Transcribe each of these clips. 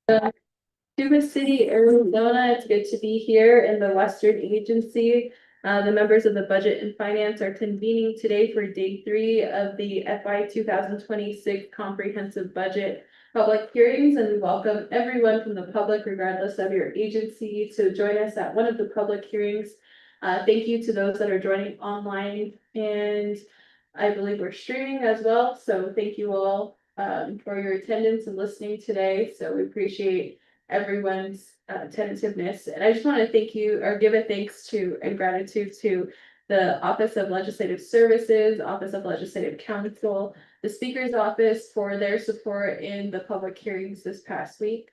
Tuba City, Arizona. It's good to be here in the Western Agency. The members of the Budget and Finance are convening today for day 3 of the FY 2026 Comprehensive Budget public hearings, and we welcome everyone from the public, regardless of your agency, to join us at one of the public hearings. Thank you to those that are joining online, and I believe we're streaming as well. So thank you all for your attendance and listening today. So we appreciate everyone's attentiveness. And I just want to thank you or give a thanks to and gratitude to the Office of Legislative Services, Office of Legislative Counsel, the Speaker's Office for their support in the public hearings this past week.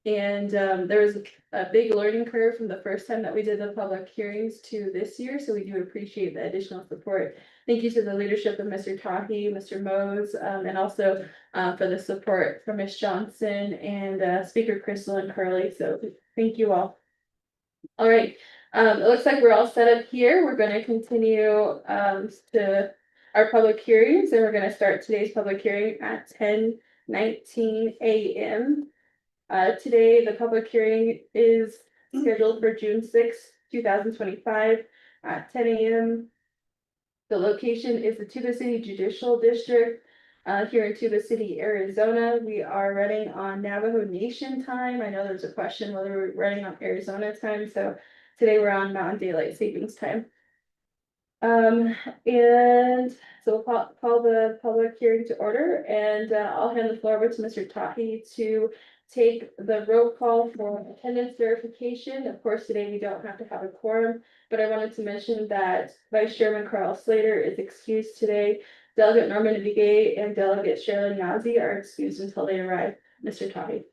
And there was a big learning curve from the first time that we did the public hearings to this year. So we do appreciate the additional support. Thank you to the leadership of Mr. Tahi, Mr. Mose, and also for the support from Ms. Johnson and Speaker Crystal and Curley. So thank you all. All right, it looks like we're all set up here. We're going to continue to our public hearings, and we're going to start today's public hearing at 10:19 a.m. Today, the public hearing is scheduled for June 6th, 2025 at 10 a.m. The location is the Tuba City Judicial District here in Tuba City, Arizona. We are running on Navajo Nation time. I know there's a question whether we're running on Arizona time. So today we're on Mountain Daylight Savings Time. And so we'll call the public hearing to order, and I'll hand the floor over to Mr. Tahi to take the roll call for attendance verification. Of course, today we don't have to have a quorum, but I wanted to mention that Vice Chairman Carl Slater is excused today. Delegate Norman Vigay and Delegate Sherilyn Yazzie are excused until they arrive. Mr. Tahi.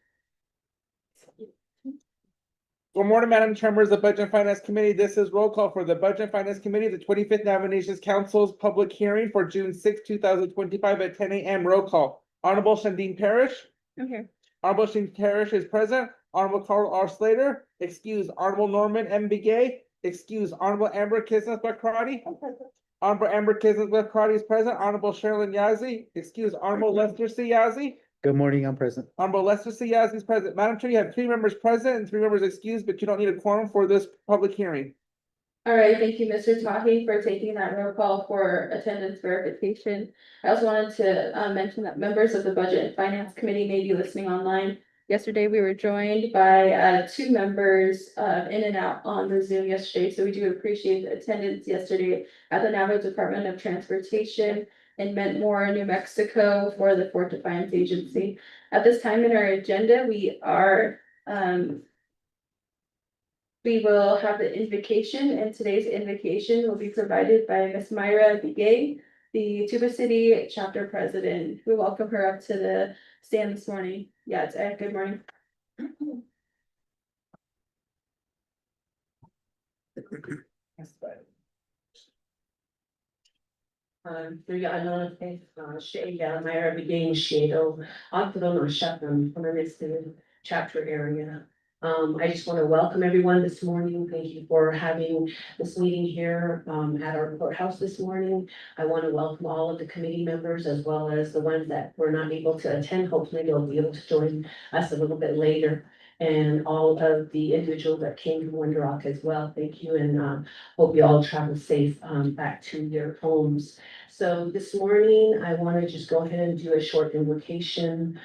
Good morning, Madam Chair, members of the Budget and Finance Committee. This is roll call for the Budget and Finance Committee, the 25th Navajo Nations Council's public hearing for June 6, 2025 at 10 a.m. Roll call. Honorable Shandine Parrish. I'm here. Honorable Shandine Parrish is present. Honorable Carl R. Slater. Excuse. Honorable Norman M. Begay. Excuse. Honorable Amber Kisnes-Bakrati. Honorable Amber Kisnes-Bakrati is present. Honorable Sherilyn Yazzie. Excuse. Honorable Lester C. Yazzie. Good morning, I'm present. Honorable Lester C. Yazzie is present. Madam Chair, you have 3 members present and 3 members excused, but you don't need a quorum for this public hearing. All right, thank you, Mr. Tahi, for taking that roll call for attendance verification. I also wanted to mention that members of the Budget and Finance Committee may be listening online. Yesterday, we were joined by 2 members in and out on the Zoom yesterday, so we do appreciate the attendance yesterday at the Navajo Department of Transportation in Mentmore, New Mexico for the Fort Defiance Agency. At this time in our agenda, we will have the invocation, and today's invocation will be provided by Ms. Myra Begay, the Tuba City chapter president. We welcome her up to the stand this morning. Yeah, it's Ed. Good morning. Myra Begay Shadow, Octodon Shutnam from the chapter area. I just want to welcome everyone this morning. Thank you for having this meeting here at our courthouse this morning. I want to welcome all of the committee members as well as the ones that were not able to attend. Hopefully they'll be able to join us a little bit later. And all of the individuals that came from Winter Rock as well. Thank you, and hope you all travel safe back to your homes. So this morning, I want to just go ahead and do a short invocation.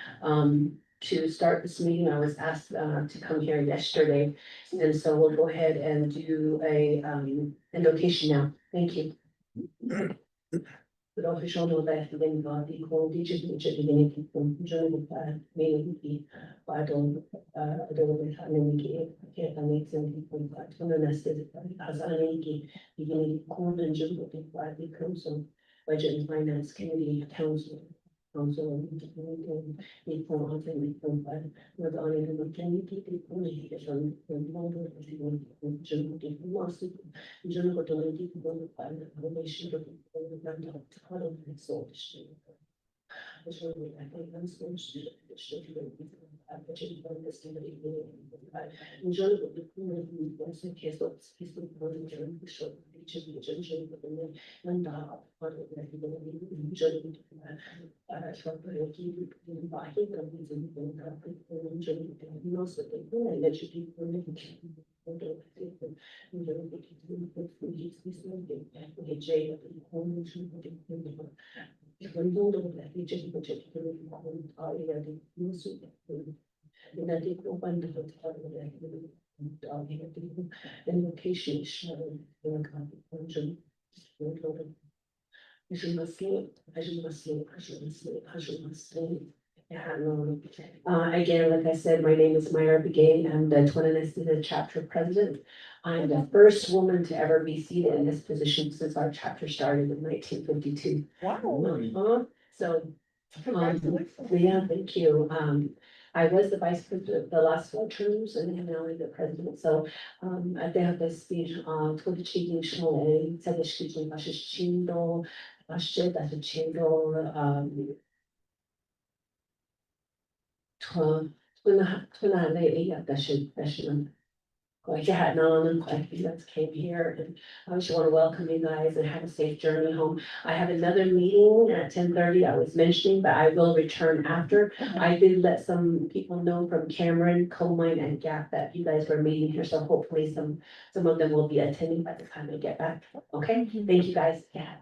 To start this meeting, I was asked to come here yesterday, and so we'll go ahead and do a invocation now. Thank you. But official know that when God the call teaches me to begin from join the plan, may be but don't get amazing from God. From the message as I make beginning cold and just looking for the council, budget and finance committee, council. Also, equal often with on it, and can you keep it only from longer as you want to general general to people the relation of the soul. Again, like I said, my name is Myra Begay. I'm the Twin chapter president. I'm the first woman to ever be seated in this position since our chapter started in 1952. Wow. So Congratulations. yeah, thank you. I was the vice president the last 4 terms and now I'm the president. So, at the end of the speech, 토치기 시험에 세대시키기 다시 진도, 다시 진도, quite had on and quite a few that came here and I just want to welcome you guys and have a safe journey home. I have another meeting at 10:30 I was mentioning, but I will return after. I did let some people know from Cameron, Coal Mine and Gap that you guys were meeting here, so hopefully some of them will be attending by the time I get back. Okay, thank you guys. Yeah.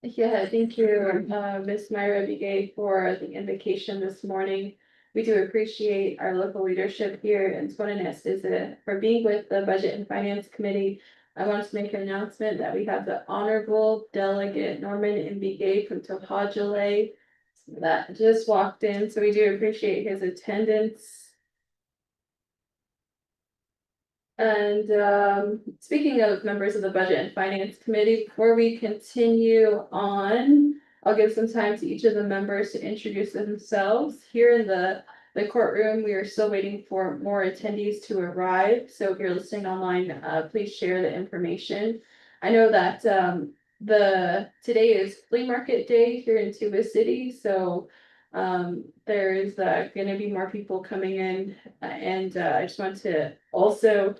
Yeah, thank you, Ms. Myra Begay for the invocation this morning. We do appreciate our local leadership here in Swansea for being with the Budget and Finance Committee. I want to make an announcement that we have the Honorable Delegate Norman Begay from Tohajale that just walked in, so we do appreciate his attendance. And speaking of members of the Budget and Finance Committee, before we continue on, I'll give some time to each of the members to introduce themselves. Here in the courtroom, we are still waiting for more attendees to arrive. So if you're listening online, please share the information. I know that today is flea market day here in Tuba City, so there is going to be more people coming in, and I just want to also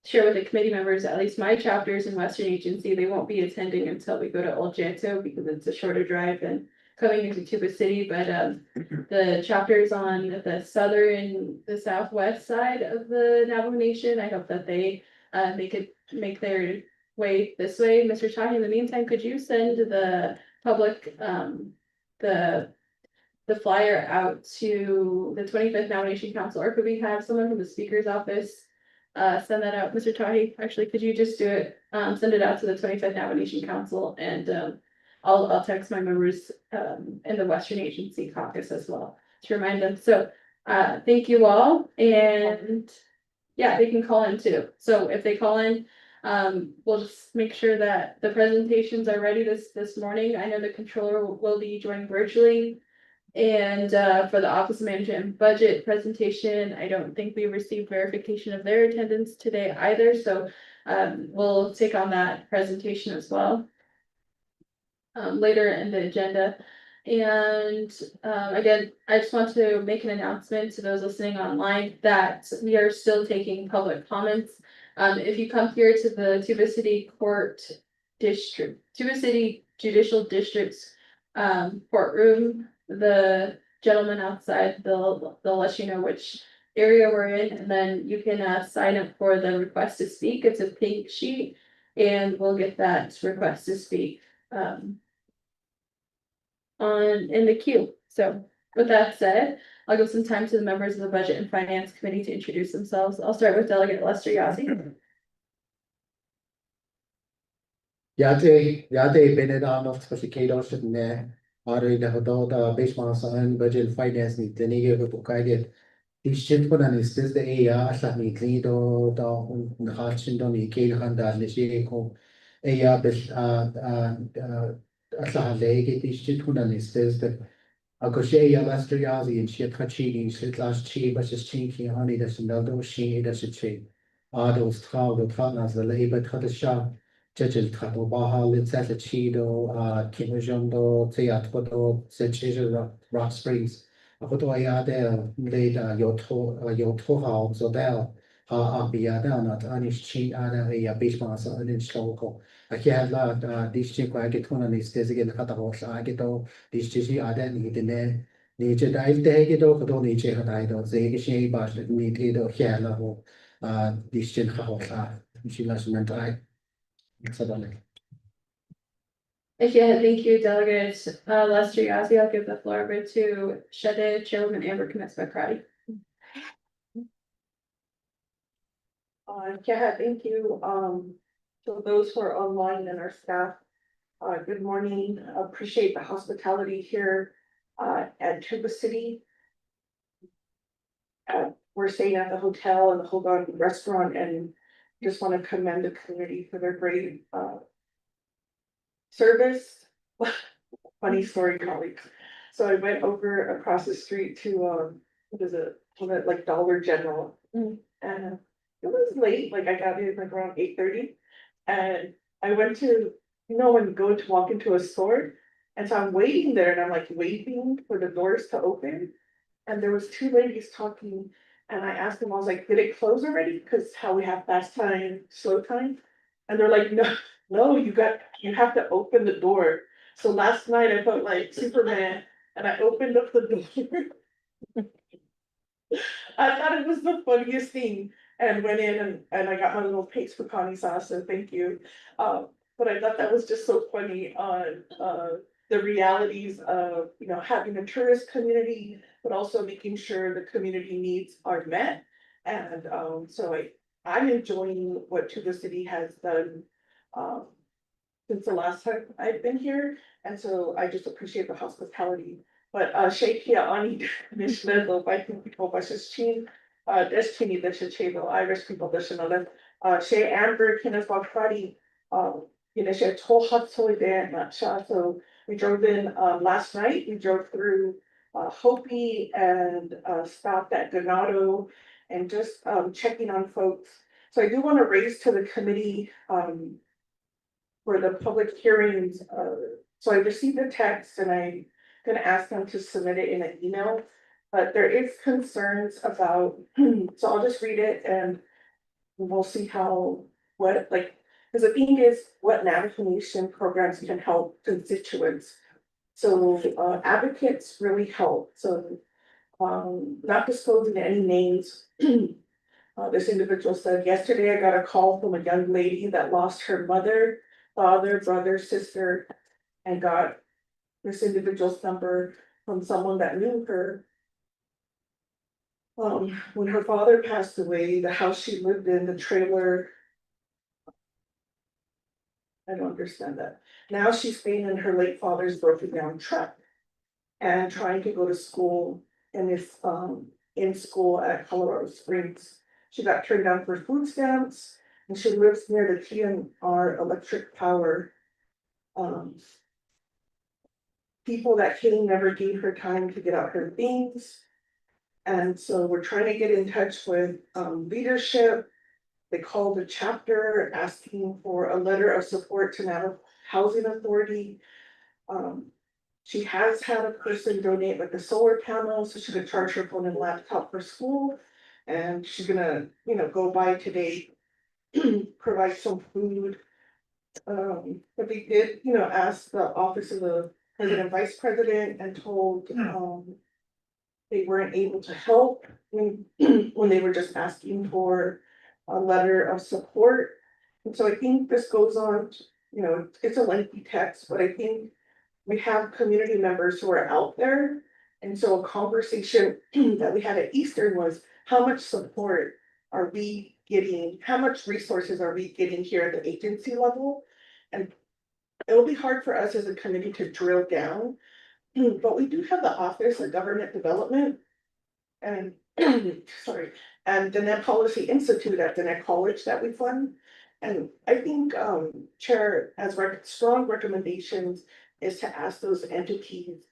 share with the committee members, at least my chapters in Western Agency, they won't be attending until we go to Old Janto because it's a shorter drive than coming into Tuba City, but the chapters on the southern, the southwest side of the Navajo Nation, I hope that they could make their way this way. Mr. Tahi, in the meantime, could you send the public the flyer out to the 25th Nomination Council, or could we have someone from the Speaker's office send that out? Mr. Tahi, actually, could you just do it, send it out to the 25th Nomination Council, and I'll text my members in the Western Agency caucus as well to remind them. So thank you all, and yeah, they can call in too. So if they call in, we'll just make sure that the presentations are ready this morning. I know the controller will be joining virtually. And for the Office of Management and Budget presentation, I don't think we received verification of their attendance today either, so we'll take on that presentation as well later in the agenda. And again, I just want to make an announcement to those listening online that we are still taking public comments. If you come here to the Tuba City Judicial District's courtroom, the gentleman outside, they'll let you know which area we're in, and then you can sign up for the request to speak. It's a pink sheet, and we'll get that request to speak in the queue. So with that said, I'll give some time to the members of the Budget and Finance Committee to introduce themselves. I'll start with Delegate Lester Yazzie. Yate Benedam of Specificados in Ari the Hodota, Basemans and Budget Finance, the Nigga Bukaget. These gentlemen is this the Aya, Sami Clido, the Hatchindoni, Kilhanda, Nishiko, Aya, Asahale, these gentlemen is this the Akoshea Lester Yazi and Shetachi, Shit last chi, but just chinky, honey, that's another she, that's a chain. Those 12 the partners, the labor cut the shop. Judge Baja, Linsetta Chido, Kimojondo, Teatro, Sechijo Rock Springs. Ako to ay laid Yoto Hall, Zodel, Abiada, not Anish Chi, a beach master, and in Sloko. I can't let these chick I get one of these days again, the Catahos, I get all these Chichi, I don't need in there. Nature dive take it over, don't need check I don't say, she, but need it or here level, this chin house, she loves mental. Suddenly. Yeah, thank you, Delegate Lester Yazzie. I'll give the floor over to Shede Chairwoman Amber Knesset-McCarty. Yeah, thank you, to those who are online and our staff. Good morning, appreciate the hospitality here, at Tuba City. We're staying at the hotel and the Hogan Restaurant and just want to commend the community for their great, service. Funny story, colleagues. So I went over across the street to, what is it, like Dollar General. Mm. And it was late, like I got here like around 8:30. And I went to, when you go to walk into a store. And so I'm waiting there and I'm like waiting for the doors to open. And there was two ladies talking and I asked them, I was like, did it close already? Cause how we have fast time, slow time. And they're like, no, you have to open the door. So last night I felt like Superman and I opened up the door. I thought it was the funniest thing and went in and I got my little Pace pecani sauce, so thank you. But I thought that was just so funny on the realities of, having a tourist community, but also making sure the community needs are met. And so I'm enjoying what Tuba City has done since the last time I've been here, and so I just appreciate the hospitality. But Sheikia Ani Commissioner Baikin People Bashichin, Destiny the Chichebo, Irish people the Shinola, Shay Amber, Kenneth Wakati, She told hot soy there, not sha. So we drove in last night, we drove through Hopi and stopped at Ganado and just checking on folks. So I do want to raise to the committee for the public hearings, so I received a text and I'm gonna ask them to submit it in an email. But there is concerns about, so I'll just read it and we'll see because the thing is, what navigation programs can help constituents. So advocates really help, so not disclosing any names. This individual said, yesterday I got a call from a young lady that lost her mother, father, brother, sister, and got this individual's number from someone that knew her. When her father passed away, the house she lived in, the trailer. I don't understand that. Now she's staying in her late father's broken down truck and trying to go to school and is in school at Colorado Springs. She got turned down for food stamps and she lives near the TNR electric power. People that came never gave her time to get out her things. And so we're trying to get in touch with leadership. They called a chapter asking for a letter of support to Navajo Housing Authority. She has had a person donate like a solar panel so she could charge her phone and laptop for school. And she's gonna, go by today, provide some food. But they did, ask the office of the president, vice president, and told they weren't able to help when they were just asking for a letter of support. And so I think this goes on, it's a lengthy text, but I think we have community members who are out there. And so a conversation that we had at Eastern was, how much support are we getting? How much resources are we getting here at the agency level? And it'll be hard for us as a committee to drill down, but we do have the Office of Government Development and and the Net Policy Institute at the Net College that we fund. And I think Chair has strong recommendations is to ask those entities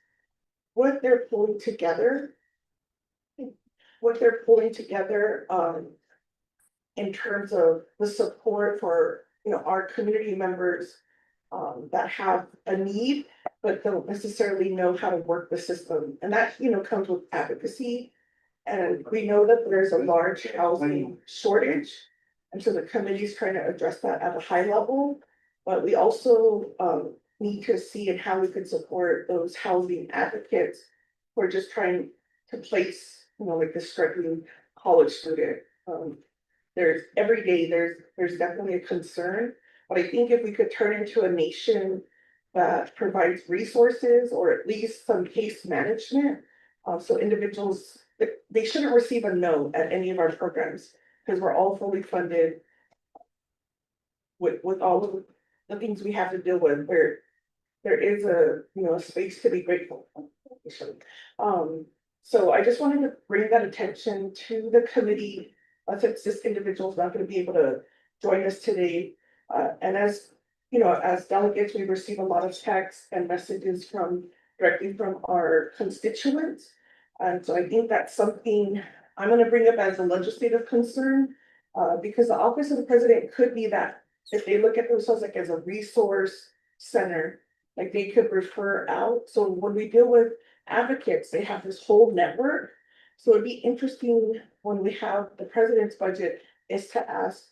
what they're pulling together. In terms of the support for our community members that have a need, but don't necessarily know how to work the system. And that, comes with advocacy. And we know that there's a large housing shortage. And so the committee is trying to address that at a high level. But we also need to see how we could support those housing advocates who are just trying to place, like the struggling college student. There's every day, there's definitely a concern. But I think if we could turn into a nation that provides resources or at least some case management, so individuals, they shouldn't receive a no at any of our programs because we're all fully funded with all of the things we have to deal with, where there is a space to be grateful. So I just wanted to bring that attention to the committee, since this individual is not going to be able to join us today. And as as delegates, we receive a lot of texts and messages directly from our constituents. And so I think that's something I'm going to bring up as a legislative concern, because the office of the president could be that if they look at themselves like as a resource center, like they could refer out. So when we deal with advocates, they have this whole network. So it'd be interesting when we have the president's budget is to ask,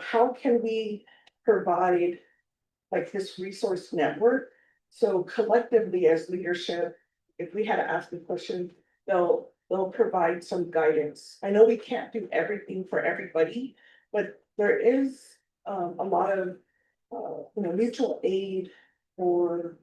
how can we provide like this resource network? So collectively as leadership, if we had to ask the question, they'll provide some guidance. I know we can't do everything for everybody, but there is a lot of mutual aid or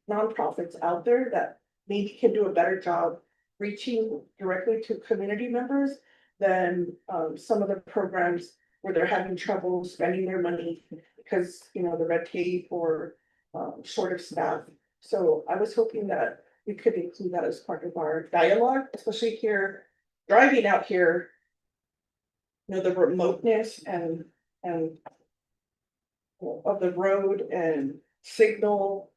nonprofits out there that maybe can do a better job reaching directly to community members than some of the programs where they're having trouble spending their money because, the red tape or short of staff. So I was hoping that we could include that as part of our dialogue, especially here, driving out here. The remoteness and of the road and signal.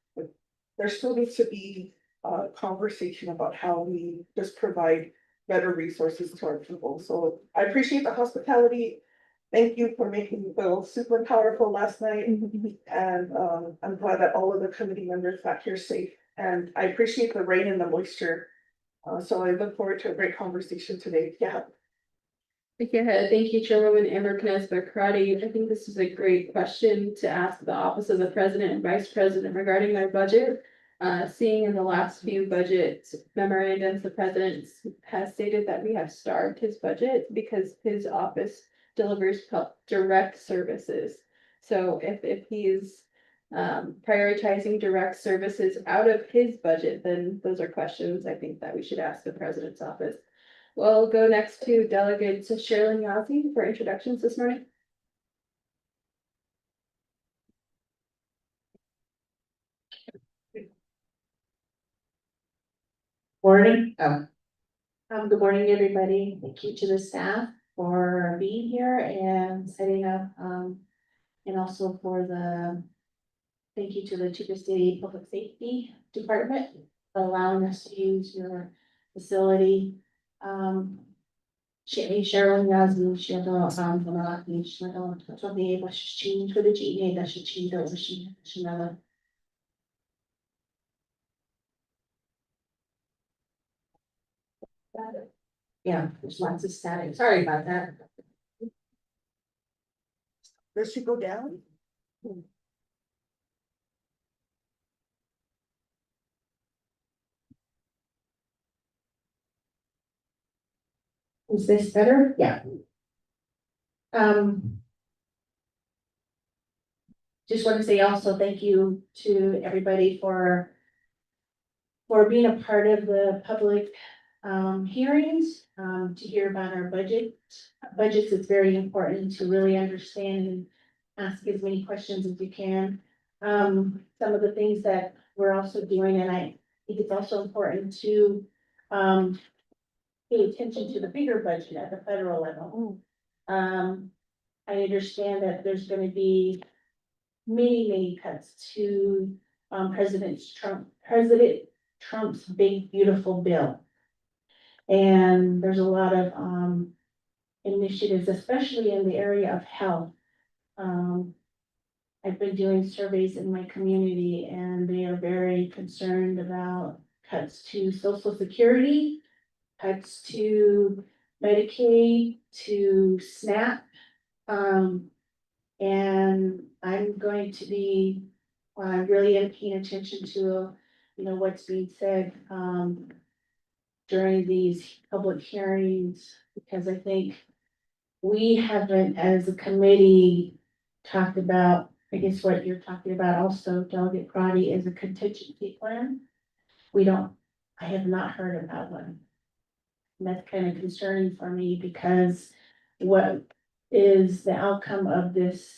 There still needs to be a conversation about how we just provide better resources to our people. So I appreciate the hospitality. Thank you for making me feel super powerful last night. And I'm glad that all of the committee members got here safe. And I appreciate the rain and the moisture. So I look forward to a great conversation today. Yeah. Okay, thank you, Chairwoman Amber Canespa Karate. I think this is a great question to ask the office of the president and vice president regarding their budget. Seeing in the last few budget memorandums, the president has stated that we have starved his budget because his office delivers direct services. So if he's prioritizing direct services out of his budget, then those are questions I think that we should ask the president's office. We'll go next to Delegate Sherilyn Yazzie for introductions this morning. Morning. Good morning, everybody. Thank you to the staff for being here and setting up, and also thank you to the Tucson City Public Safety Department, allowing us to use your facility. Cheryl Yazzie, yeah, there's lots of static. Sorry about that. Does she go down? Is this better? Yeah. Just want to say also thank you to everybody for being a part of the public hearings, to hear about our budgets. It's very important to really understand and ask as many questions as you can. Some of the things that we're also doing, and I think it's also important to pay attention to the bigger budget at the federal level. I understand that there's gonna be many cuts to President Trump's big beautiful bill. And there's a lot of initiatives, especially in the area of health, I've been doing surveys in my community and they are very concerned about cuts to social security, cuts to Medicaid, to SNAP. And I'm going to be, really am paying attention to, what's being said, during these public hearings, because I think we haven't, as a committee, talked about, I guess what you're talking about also, Delegate Crotty, is a contingency plan. I have not heard about one. And that's kind of concerning for me because what is the outcome of this,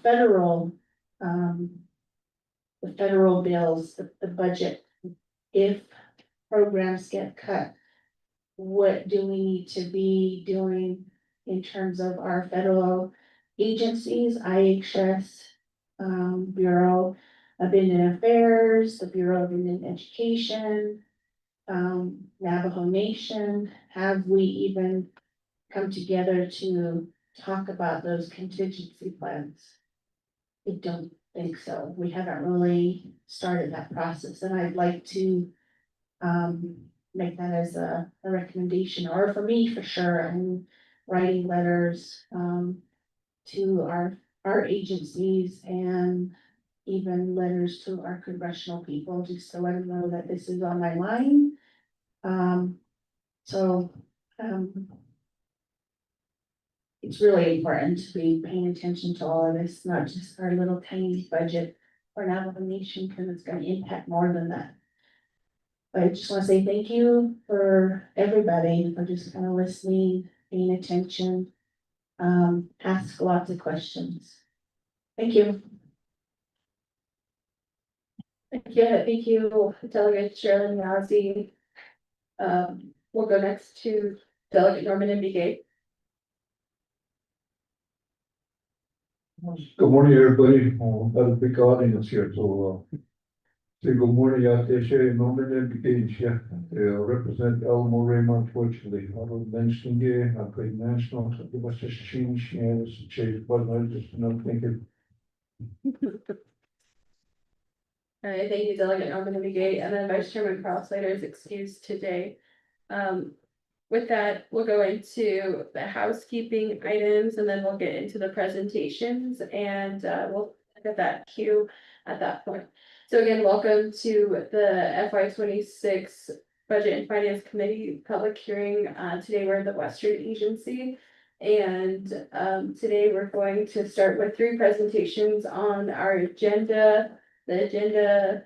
federal, the federal bills, the budget? If programs get cut, what do we need to be doing in terms of our federal agencies, IHS, Bureau of Indian Affairs, the Bureau of Indian Education, Navajo Nation? Have we even come together to talk about those contingency plans? I don't think so. We haven't really started that process, and I'd like to make that as a recommendation, or for me, for sure, and writing letters to our agencies and even letters to our congressional people, just to let them know that this is on my mind. So, it's really important to be paying attention to all of this, not just our little tiny budget for Navajo Nation, because it's gonna impact more than that. I just wanna say thank you for everybody for just kind of listening, paying attention, ask lots of questions. Thank you. Thank you, Delegate Sherilyn Yazzie. We'll go next to Delegate Norman and Begay. Good morning, everybody. Got a big audience here, so say good morning out there, Sherry Norman and Beginsia. Represent Elmo Raymond, unfortunately. I was mentioning here, I played national, so it was just change, and it's a change, but I just not thinking. All right, thank you, Delegate Norman and Begay, and then Vice Chairman Carl Slater is excused today. With that, we'll go into the housekeeping items and then we'll get into the presentations and we'll get that cue at that point. So again, welcome to the FY 26 Budget and Finance Committee public hearing. Today we're in the Western Agency. And today we're going to start with 3 presentations on our agenda. The agenda,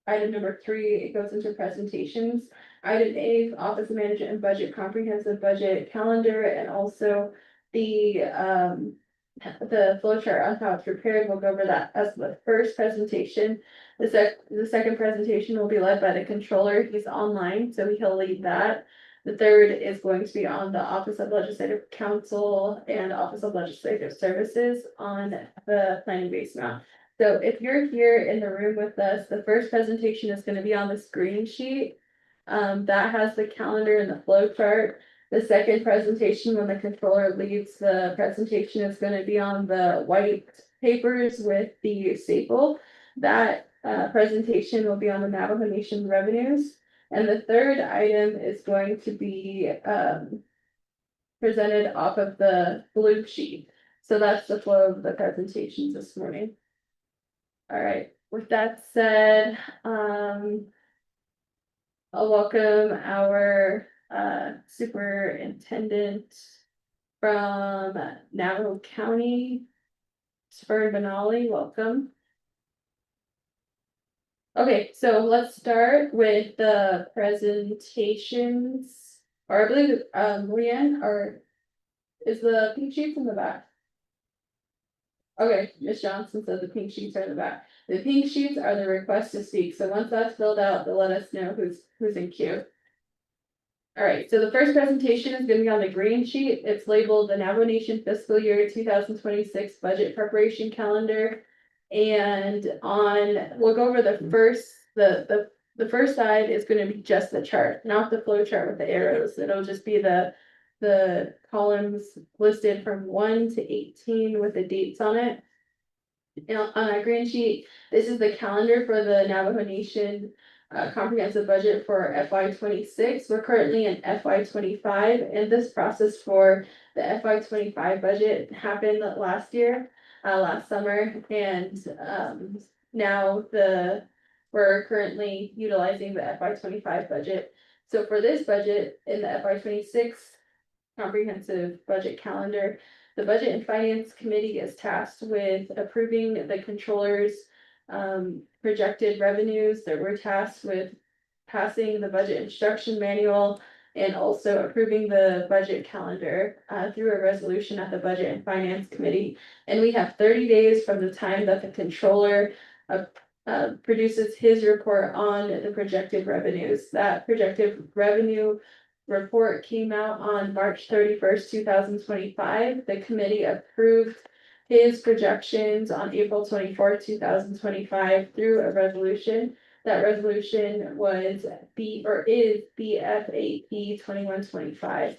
item number 3, it goes into presentations. Item A, Office of Management and Budget, Comprehensive Budget Calendar, and also the flow chart on how it's prepared. We'll go over that as the first presentation. The second presentation will be led by the controller. He's online, so he'll lead that. The third is going to be on the Office of Legislative Counsel and Office of Legislative Services on the planning based map. So if you're here in the room with us, the first presentation is going to be on the screen sheet. That has the calendar and the flow chart. The second presentation, when the controller leads the presentation, is going to be on the white papers with the staple. That presentation will be on the Navajo Nation revenues. And the third item is going to be presented off of the blue sheet. So that's the flow of the presentations this morning. All right, with that said, I'll welcome our superintendent from Navajo County, Spur Benali, welcome. Okay, so let's start with the presentations, or I believe, Leanne, or is the pink sheets in the back? Okay, Ms. Johnson said the pink sheets are in the back. The pink sheets are the request to speak, so once that's filled out, they'll let us know who's in queue. All right, so the first presentation is gonna be on the green sheet. It's labeled the Navajo Nation Fiscal Year 2026 Budget Preparation Calendar. And we'll go over the first, the first side is gonna be just the chart, not the flow chart with the arrows. It'll just be the the columns listed from 1 to 18 with the dates on it. And on our green sheet, this is the calendar for the Navajo Nation comprehensive budget for FY 26. We're currently in FY 25, and this process for the FY 25 budget happened last year, last summer, and now we're currently utilizing the FY 25 budget. So for this budget in the FY 26 comprehensive budget calendar, the Budget and Finance Committee is tasked with approving the controller's projected revenues. That we're tasked with passing the budget instruction manual and also approving the budget calendar through a resolution at the Budget and Finance Committee. And we have 30 days from the time that the controller produces his report on the projected revenues. That projected revenue report came out on March 31st, 2025. The committee approved his projections on April 24th, 2025 through a resolution. That resolution was is BFAP 2125.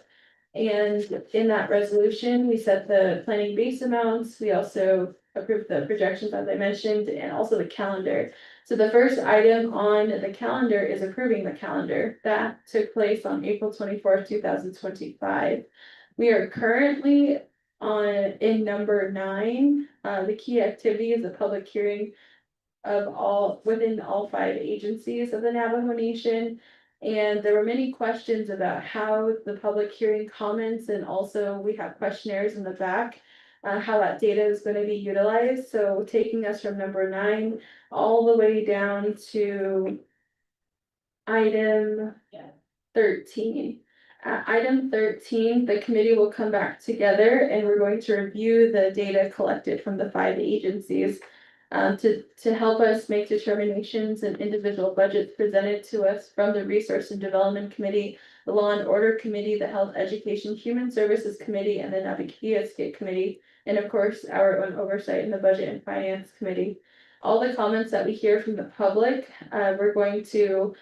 And in that resolution, we set the planning base amounts. We also approved the projections, as I mentioned, and also the calendar. So the first item on the calendar is approving the calendar. That took place on April 24th, 2025. We are currently in number 9. The key activity is a public hearing within all 5 agencies of the Navajo Nation. And there were many questions about how the public hearing comments, and also we have questionnaires in the back, how that data is going to be utilized. So taking us from number 9 all the way down to item 13. Item 13, the committee will come back together and we're going to review the data collected from the 5 agencies to help us make determinations and individual budgets presented to us from the Resource and Development Committee, the Law and Order Committee, the Health, Education, Human Services Committee, and the Navigatia State Committee, and of course, our own oversight in the Budget and Finance Committee. All the comments that we hear from the public, we're going to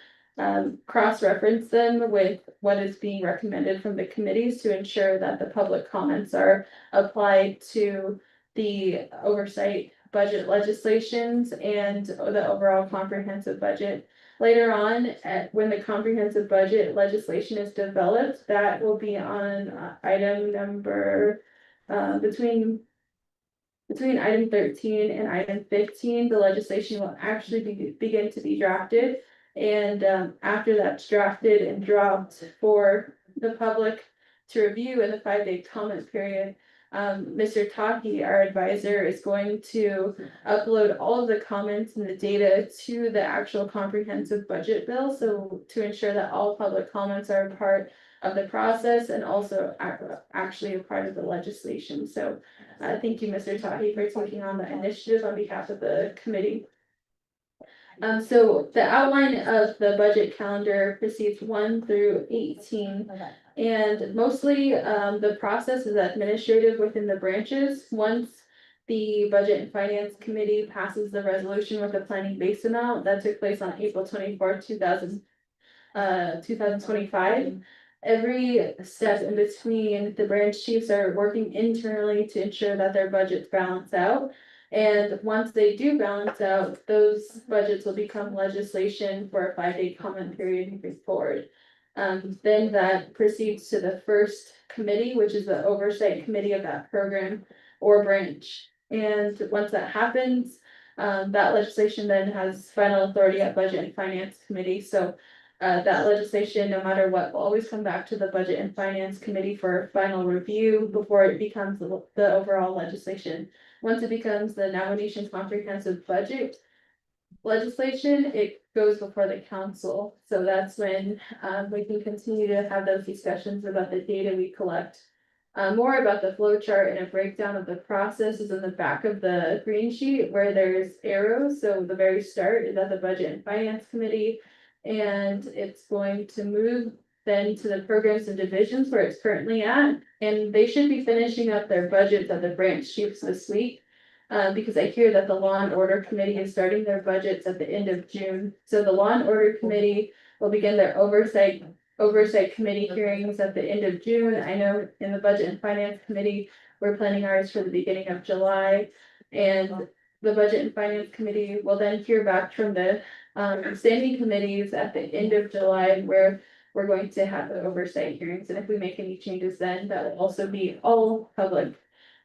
cross-reference them with what is being recommended from the committees to ensure that the public comments are applied to the oversight budget legislations and the overall comprehensive budget. Later on, when the comprehensive budget legislation is developed, that will be on item number between item 13 and item 15. The legislation will actually begin to be drafted. And after that's drafted and dropped for the public to review in the 5-day comment period, Mr. Taki, our advisor, is going to upload all of the comments and the data to the actual comprehensive budget bill. So to ensure that all public comments are a part of the process and also actually a part of the legislation. So thank you, Mr. Tahi, for taking on the initiative on behalf of the committee. So the outline of the budget calendar proceeds 1 through 18. And mostly the process is administrative within the branches. Once the Budget and Finance Committee passes the resolution with the planning base amount, that took place on April 24th, 2025. Every step in between, the branch chiefs are working internally to ensure that their budgets balance out. And once they do balance out, those budgets will become legislation for a 5-day comment period moving forward. Then that proceeds to the first committee, which is the oversight committee of that program or branch. And once that happens, that legislation then has final authority at Budget and Finance Committee. So that legislation, no matter what, will always come back to the Budget and Finance Committee for final review before it becomes the overall legislation. Once it becomes the Navajo Nation comprehensive budget legislation, it goes before the council. So that's when we can continue to have those discussions about the data we collect. More about the flow chart and a breakdown of the process is in the back of the green sheet where there's arrows. So the very start is at the Budget and Finance Committee, and it's going to move then to the programs and divisions where it's currently at. And they should be finishing up their budgets at the branch chiefs this week. Because I hear that the Law and Order Committee is starting their budgets at the end of June. So the Law and Order Committee will begin their oversight oversight committee hearings at the end of June. I know in the Budget and Finance Committee, we're planning ours for the beginning of July. And the Budget and Finance Committee will then hear back from the standing committees at the end of July, where we're going to have the oversight hearings. And if we make any changes then, that will also be all public.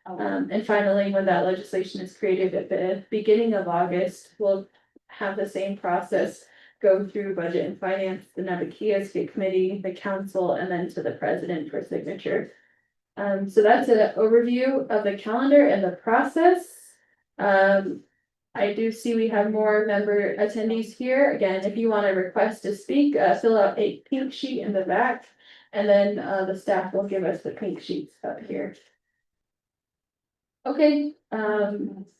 And finally, when that legislation is created at the beginning of August, we'll have the same process go through Budget and Finance, the Navikia State Committee, the council, and then to the president for signature. So that's an overview of the calendar and the process. I do see we have more member attendees here. Again, if you want to request to speak, fill out a pink sheet in the back. And then the staff will give us the pink sheets up here. Okay,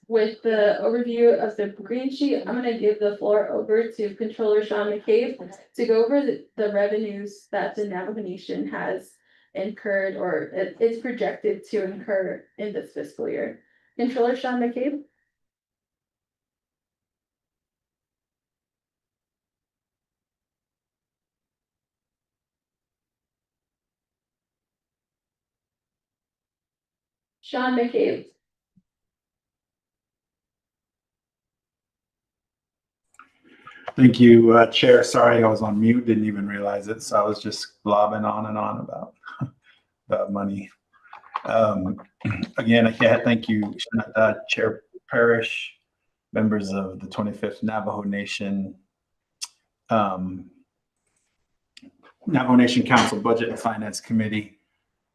with the overview of the green sheet, I'm gonna give the floor over to Controller Sean McCabe to go over the revenues that the Navajo Nation has incurred or is projected to incur in this fiscal year. Controller Sean McCabe? Sean McCabe. Thank you, Chair. Sorry, I was on mute, didn't even realize it. So I was just blobbing on and on about money. Again, thank you, Chair Parrish, members of the 25th Navajo Nation, Navajo Nation Council Budget and Finance Committee,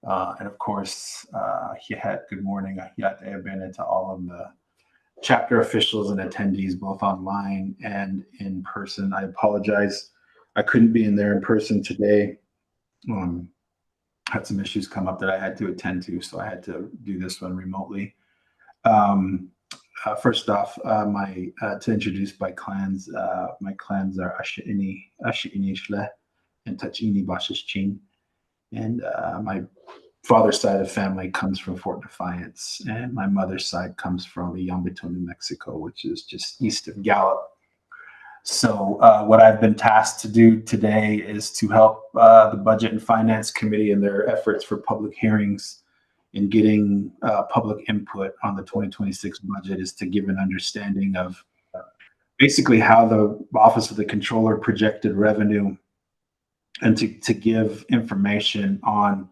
and of course, good morning, and to all of the chapter officials and attendees, both online and in person. I apologize. I couldn't be in there in person today. Had some issues come up that I had to attend to, so I had to do this one remotely. First off, to introduce my clans. My clans are Ashiini Shle and Tachini Bashishchin. And my father's side of family comes from Fort Defiance, and my mother's side comes from Yambito, New Mexico, which is just east of Gallup. So what I've been tasked to do today is to help the Budget and Finance Committee in their efforts for public hearings and getting public input on the 2026 budget, is to give an understanding of basically how the Office of the Controller projected revenue, and to give information on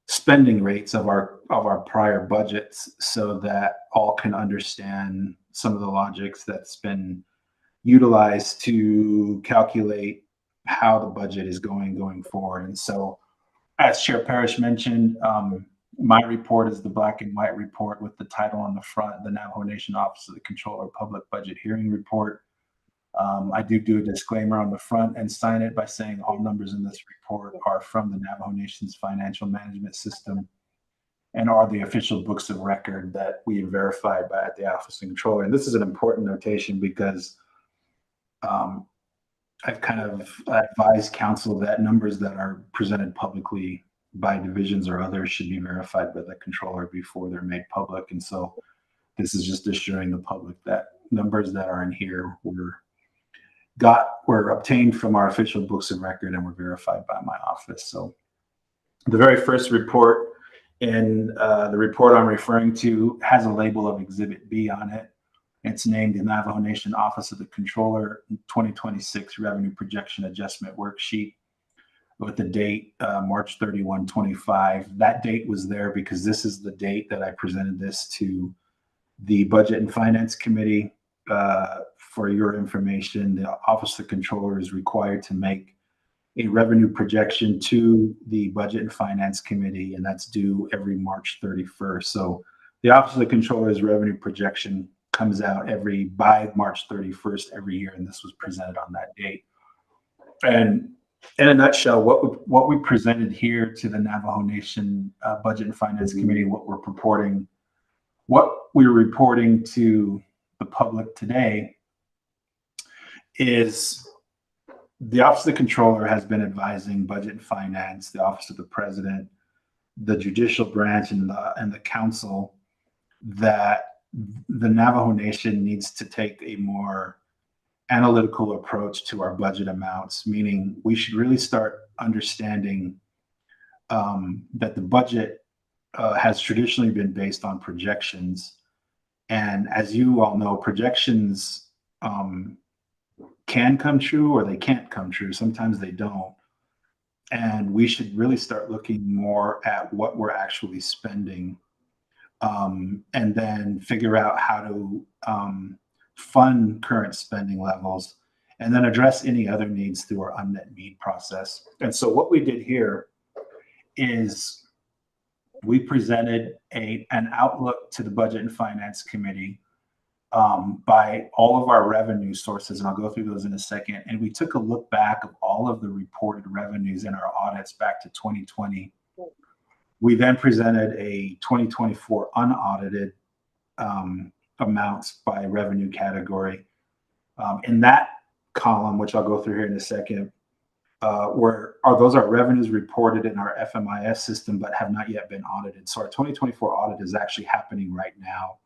spending rates of our prior budgets, so that all can understand some of the logics that's been utilized to calculate how the budget is going forward. And so, as Chair Parrish mentioned, my report is the black and white report with the title on the front, the Navajo Nation Office of the Controller Public Budget Hearing Report. I do a disclaimer on the front and sign it by saying all numbers in this report are from the Navajo Nation's financial management system and are the official books of record that we verified by the Office of the Controller. And this is an important notation because I've kind of advised council that numbers that are presented publicly by divisions or others should be verified by the controller before they're made public. And so this is just assuring the public that numbers that are in here were obtained from our official books of record and were verified by my office. So the very first report in the report I'm referring to has a label of Exhibit B on it. It's named the Navajo Nation Office of the Controller 2026 Revenue Projection Adjustment Worksheet with the date March 31, 25. That date was there because this is the date that I presented this to the Budget and Finance Committee. For your information, the Office of the Controller is required to make a revenue projection to the Budget and Finance Committee, and that's due every March 31st. So the Office of the Controller's revenue projection comes out by March 31st every year, and this was presented on that date. And in a nutshell, what we presented here to the Navajo Nation Budget and Finance Committee, what we're reporting to the public today is the Office of the Controller has been advising Budget and Finance, the Office of the President, the Judicial Branch, and the Council that the Navajo Nation needs to take a more analytical approach to our budget amounts, meaning we should really start understanding that the budget has traditionally been based on projections. And as you all know, projections can come true or they can't come true. Sometimes they don't. And we should really start looking more at what we're actually spending, and then figure out how to fund current spending levels, and then address any other needs through our unmet need process. And so what we did here is we presented an outlook to the Budget and Finance Committee by all of our revenue sources, and I'll go through those in a second. And we took a look back of all of the reported revenues in our audits back to 2020. We then presented a 2024 unaudited amounts by revenue category. In that column, which I'll go through here in a second, those are revenues reported in our FMIS system but have not yet been audited. So our 2024 audit is actually happening right now.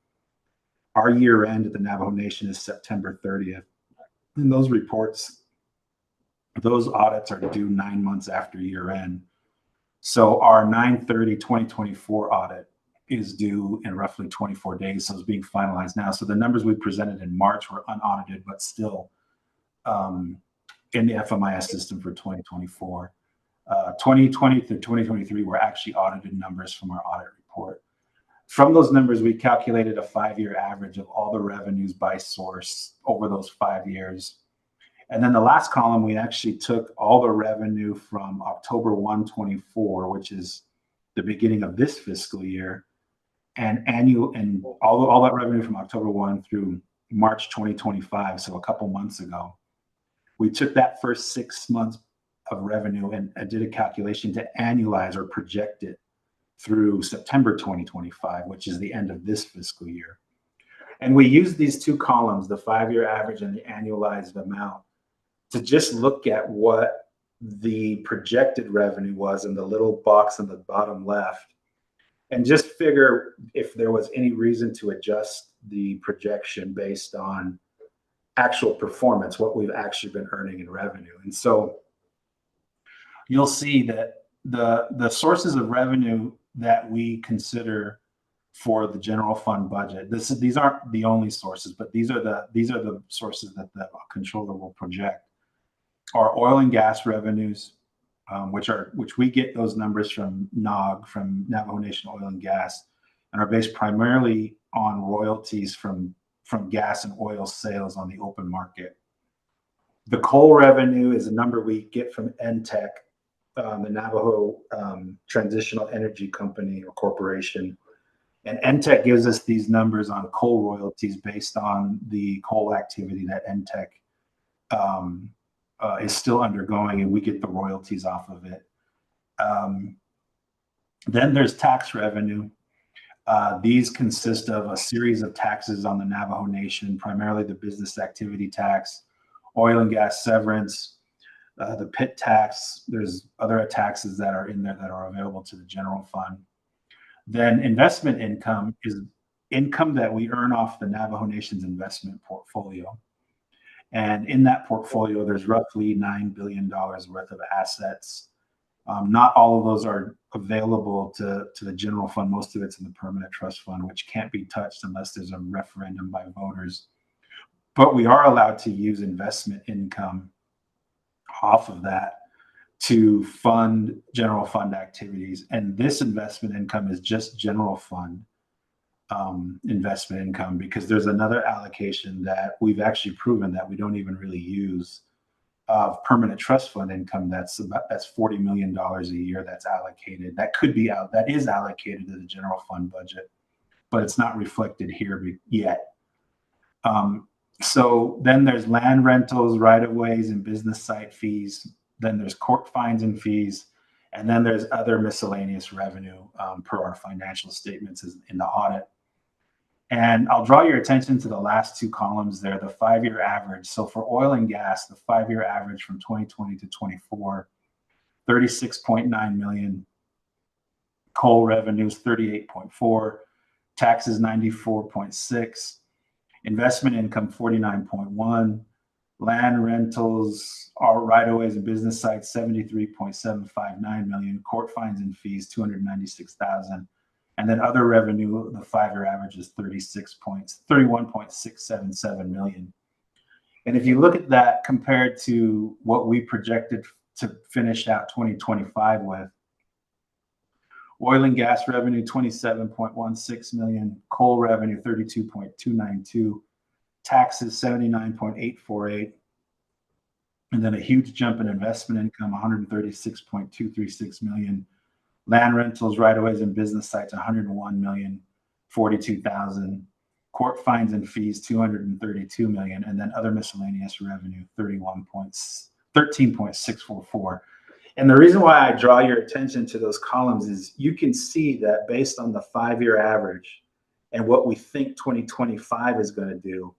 Our year end at the Navajo Nation is September 30th. And those reports, those audits are due 9 months after year end. So our 9/30/2024 audit is due in roughly 24 days. So it's being finalized now. So the numbers we presented in March were unaudited, but still in the FMIS system for 2024. 2020 through 2023 were actually audited numbers from our audit report. From those numbers, we calculated a 5-year average of all the revenues by source over those 5 years. And then the last column, we actually took all the revenue from October 1, 24, which is the beginning of this fiscal year, and all that revenue from October 1 through March 2025, so a couple months ago. We took that first 6 months of revenue and did a calculation to annualize or project it through September 2025, which is the end of this fiscal year. And we used these two columns, the 5-year average and the annualized amount, to just look at what the projected revenue was in the little box on the bottom left, and just figure if there was any reason to adjust the projection based on actual performance, what we've actually been earning in revenue. And so you'll see that the sources of revenue that we consider for the general fund budget, these aren't the only sources, but these are the sources that the controller will project. Our oil and gas revenues, which we get those numbers from NOG, from Navajo Nation Oil and Gas, and are based primarily on royalties from gas and oil sales on the open market. The coal revenue is a number we get from NTEC, the Navajo Transitional Energy Company or Corporation. And NTEC gives us these numbers on coal royalties based on the coal activity that NTEC is still undergoing, and we get the royalties off of it. Then there's tax revenue. These consist of a series of taxes on the Navajo Nation, primarily the business activity tax, oil and gas severance, the pit tax. There's other taxes that are in there that are available to the general fund. Then investment income is income that we earn off the Navajo Nation's investment portfolio. And in that portfolio, there's roughly $9 billion worth of assets. Not all of those are available to the general fund. Most of it's in the permanent trust fund, which can't be touched unless there's a referendum by voters. But we are allowed to use investment income off of that to fund general fund activities. And this investment income is just general fund investment income, because there's another allocation that we've actually proven that we don't even really use of permanent trust fund income. That's $40 million a year that's allocated. That is allocated to the general fund budget, but it's not reflected here yet. So then there's land rentals, right-of-ways, and business site fees. Then there's court fines and fees. And then there's other miscellaneous revenue per our financial statements in the audit. And I'll draw your attention to the last two columns there, the 5-year average. So for oil and gas, the 5-year average from 2020 to 24, 36.9 million. Coal revenues, 38.4. Taxes, 94.6. Investment income, 49.1. Land rentals, our right-of-ways and business sites, 73.759 million. Court fines and fees, 296,000. And then other revenue, the 5-year average is 31.677 million. And if you look at that compared to what we projected to finish out 2025 with, oil and gas revenue, 27.16 million, coal revenue, 32.292, taxes, 79.848, and then a huge jump in investment income, 136.236 million. Land rentals, right-of-ways, and business sites, 101,042,000. Court fines and fees, 232 million, and then other miscellaneous revenue, 13.644. And the reason why I draw your attention to those columns is you can see that based on the 5-year average and what we think 2025 is going to do,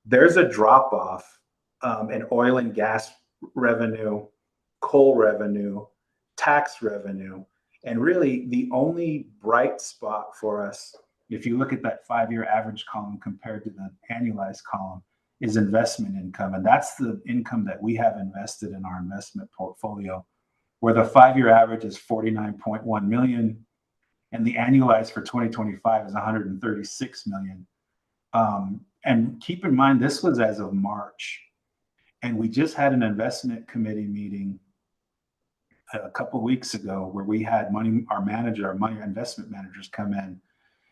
there's a drop off in oil and gas revenue, coal revenue, tax revenue. And really the only bright spot for us, if you look at that 5-year average column compared to the annualized column, is investment income. And that's the income that we have invested in our investment portfolio, where the 5-year average is 49.1 million and the annualized for 2025 is 136 million. And keep in mind, this was as of March. And we just had an investment committee meeting a couple of weeks ago where we had our money investment managers come in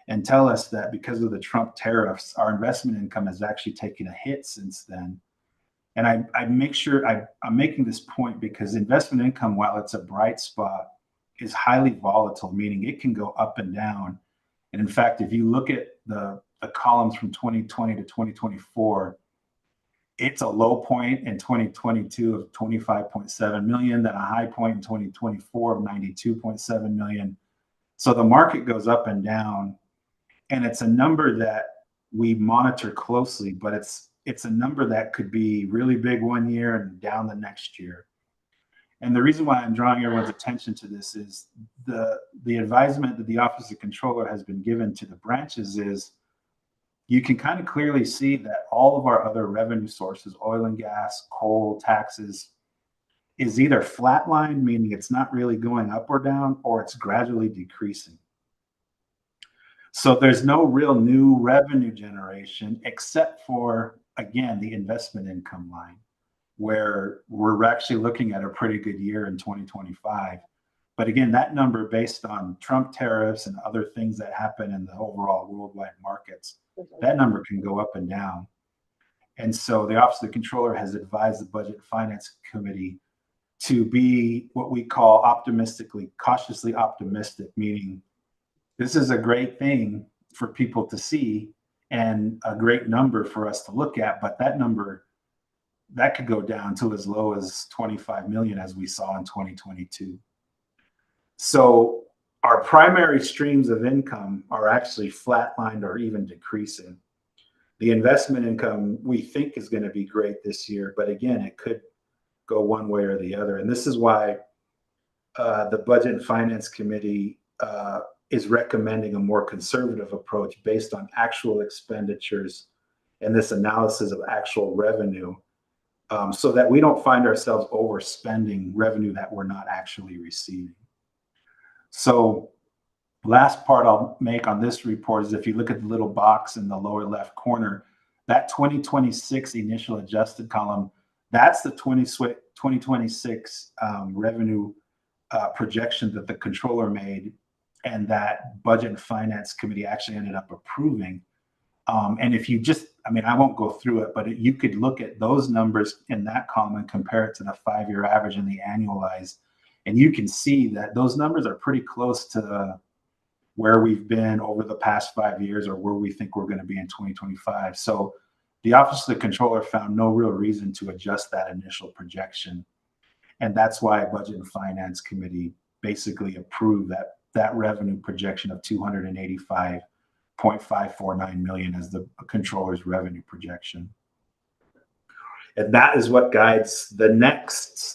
and tell us that because of the Trump tariffs, our investment income has actually taken a hit since then. And I'm making this point because investment income, while it's a bright spot, is highly volatile, meaning it can go up and down. And in fact, if you look at the columns from 2020 to 2024, it's a low point in 2022 of 25.7 million, then a high point in 2024 of 92.7 million. So the market goes up and down, and it's a number that we monitor closely, but it's a number that could be really big one year and down the next year. And the reason why I'm drawing everyone's attention to this is the advisement that the Office of Controller has been given to the branches is you can kind of clearly see that all of our other revenue sources, oil and gas, coal, taxes, is either flatlined, meaning it's not really going up or down, or it's gradually decreasing. So there's no real new revenue generation except for, again, the investment income line, where we're actually looking at a pretty good year in 2025. But again, that number based on Trump tariffs and other things that happen in the overall worldwide markets, that number can go up and down. And so the Office of the Controller has advised the Budget and Finance Committee to be what we call cautiously optimistic, meaning this is a great thing for people to see and a great number for us to look at, but that number, that could go down to as low as 25 million as we saw in 2022. So our primary streams of income are actually flatlined or even decreasing. The investment income we think is going to be great this year, but again, it could go one way or the other. And this is why the Budget and Finance Committee is recommending a more conservative approach based on actual expenditures and this analysis of actual revenue, so that we don't find ourselves overspending revenue that we're not actually receiving. So last part I'll make on this report is if you look at the little box in the lower left corner, that 2026 initial adjusted column, that's the 2026 revenue projection that the controller made and that Budget and Finance Committee actually ended up approving. And if you just, I won't go through it, but you could look at those numbers in that column and compare it to the 5-year average and the annualized. And you can see that those numbers are pretty close to where we've been over the past 5 years or where we think we're going to be in 2025. So the Office of the Controller found no real reason to adjust that initial projection. And that's why Budget and Finance Committee basically approved that revenue projection of 285.549 million as the controller's revenue projection. And that is what guides the next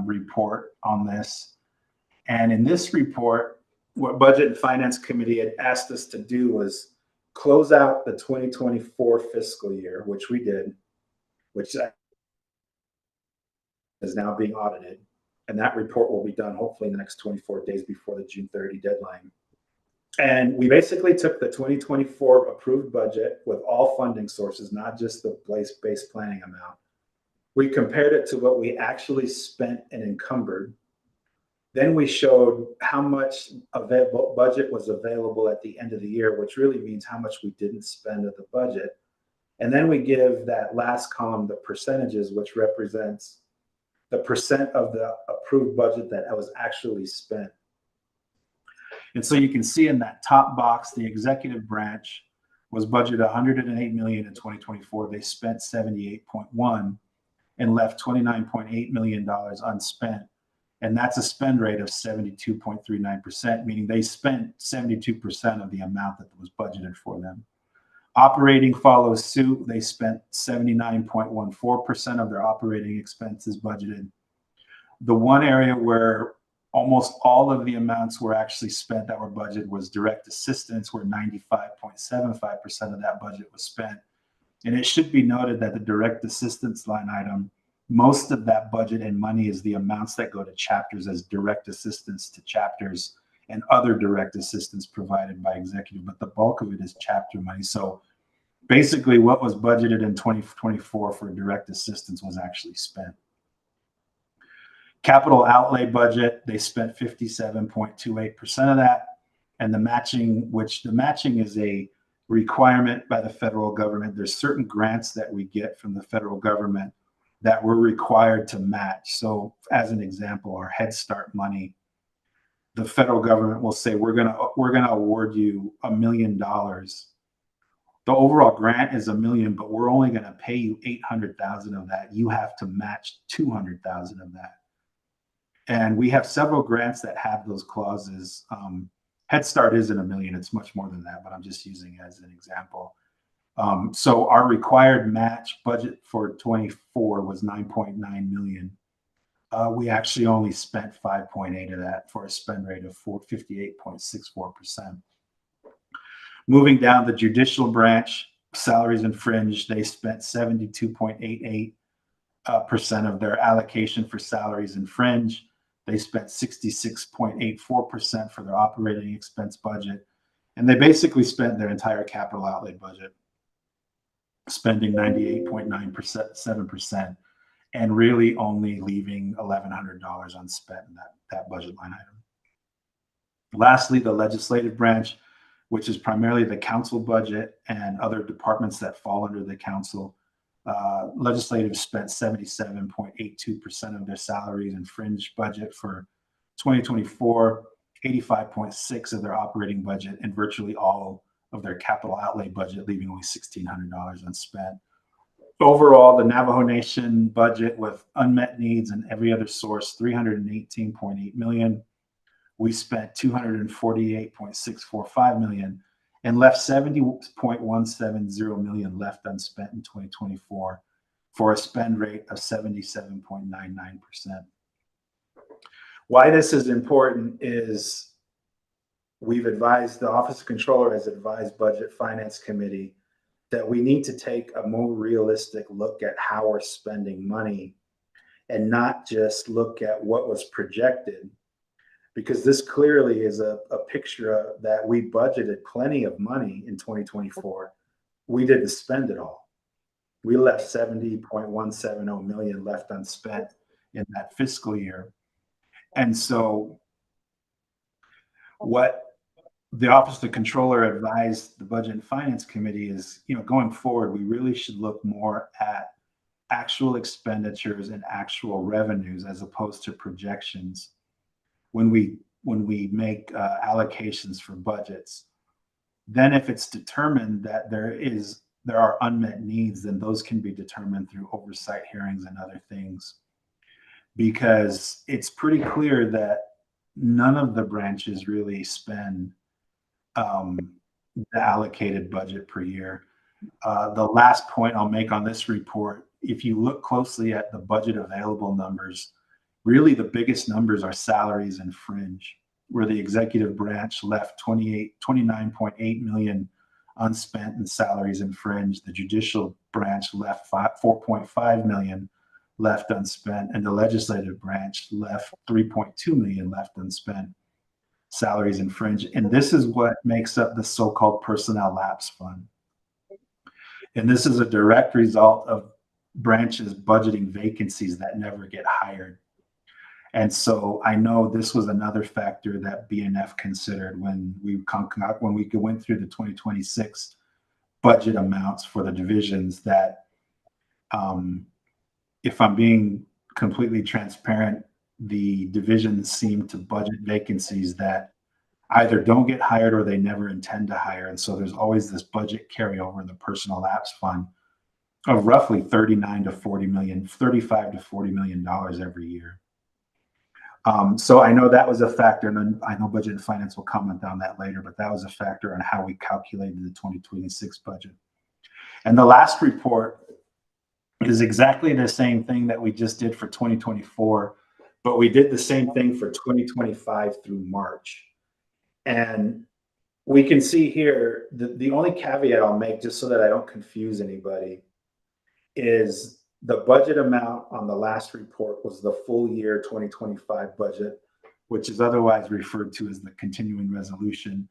report on this. And in this report, what Budget and Finance Committee had asked us to do was close out the 2024 fiscal year, which we did, which is now being audited. And that report will be done hopefully in the next 24 days before the June 30 deadline. And we basically took the 2024 approved budget with all funding sources, not just the place-based planning amount. We compared it to what we actually spent and encumbered. Then we showed how much available budget was available at the end of the year, which really means how much we didn't spend of the budget. And then we give that last column the percentages, which represents the percent of the approved budget that was actually spent. And so you can see in that top box, the executive branch was budgeted 108 million in 2024. They spent 78.1 and left $29.8 million unspent. And that's a spend rate of 72.39%, meaning they spent 72% of the amount that was budgeted for them. Operating follows suit. They spent 79.14% of their operating expenses budgeted. The one area where almost all of the amounts were actually spent that were budgeted was direct assistance, where 95.75% of that budget was spent. And it should be noted that the direct assistance line item, most of that budget and money is the amounts that go to chapters as direct assistance to chapters and other direct assistance provided by executive, but the bulk of it is chapter money. So basically what was budgeted in 2024 for direct assistance was actually spent. Capital outlay budget, they spent 57.28% of that. And the matching, which the matching is a requirement by the federal government. There's certain grants that we get from the federal government that we're required to match. So as an example, our Head Start money, the federal government will say, we're gonna award you $1 million. The overall grant is $1 million, but we're only gonna pay you 800,000 of that. You have to match 200,000 of that. And we have several grants that have those clauses. Head Start isn't $1 million, it's much more than that, but I'm just using it as an example. So our required match budget for 24 was 9.9 million. We actually only spent 5.8 of that for a spend rate of 58.64%. Moving down the judicial branch, salaries and fringe, they spent 72.88% of their allocation for salaries and fringe. They spent 66.84% for their operating expense budget. And they basically spent their entire capital outlay budget, spending 98.97% and really only leaving $1,100 unspent in that budget line item. Lastly, the legislative branch, which is primarily the council budget and other departments that fall under the council. Legislative spent 77.82% of their salaries and fringe budget for 2024, 85.6% of their operating budget, and virtually all of their capital outlay budget, leaving only $1,600 unspent. Overall, the Navajo Nation budget with unmet needs and every other source, $318.8 million. We spent $248.645 million and left $70.170 million left unspent in 2024 for a spend rate of 77.99%. Why this is important is we've advised, the Office of Controller has advised Budget Finance Committee that we need to take a more realistic look at how we're spending money and not just look at what was projected, because this clearly is a picture that we budgeted plenty of money in 2024. We didn't spend it all. We left 70.170 million left unspent in that fiscal year. And so what the Office of the Controller advised the Budget and Finance Committee is, going forward, we really should look more at actual expenditures and actual revenues as opposed to projections when we make allocations for budgets. Then if it's determined that there are unmet needs, then those can be determined through oversight hearings and other things. Because it's pretty clear that none of the branches really spend the allocated budget per year. The last point I'll make on this report, if you look closely at the budget available numbers, really the biggest numbers are salaries and fringe, where the executive branch left 29.8 million unspent in salaries and fringe. The judicial branch left 4.5 million left unspent, and the legislative branch left 3.2 million left unspent salaries and fringe. And this is what makes up the so-called personnel lapse fund. And this is a direct result of branches budgeting vacancies that never get hired. And so I know this was another factor that BNF considered when we went through the 2026 budget amounts for the divisions, that if I'm being completely transparent, the divisions seem to budget vacancies that either don't get hired or they never intend to hire. And so there's always this budget carryover in the personal lapse fund of roughly 35 to $40 million every year. So I know that was a factor, and I know Budget and Finance will comment on that later, but that was a factor on how we calculated the 2026 budget. And the last report is exactly the same thing that we just did for 2024, but we did the same thing for 2025 through March. And we can see here, the only caveat I'll make, just so that I don't confuse anybody, is the budget amount on the last report was the full year 2025 budget, which is otherwise referred to as the continuing resolution.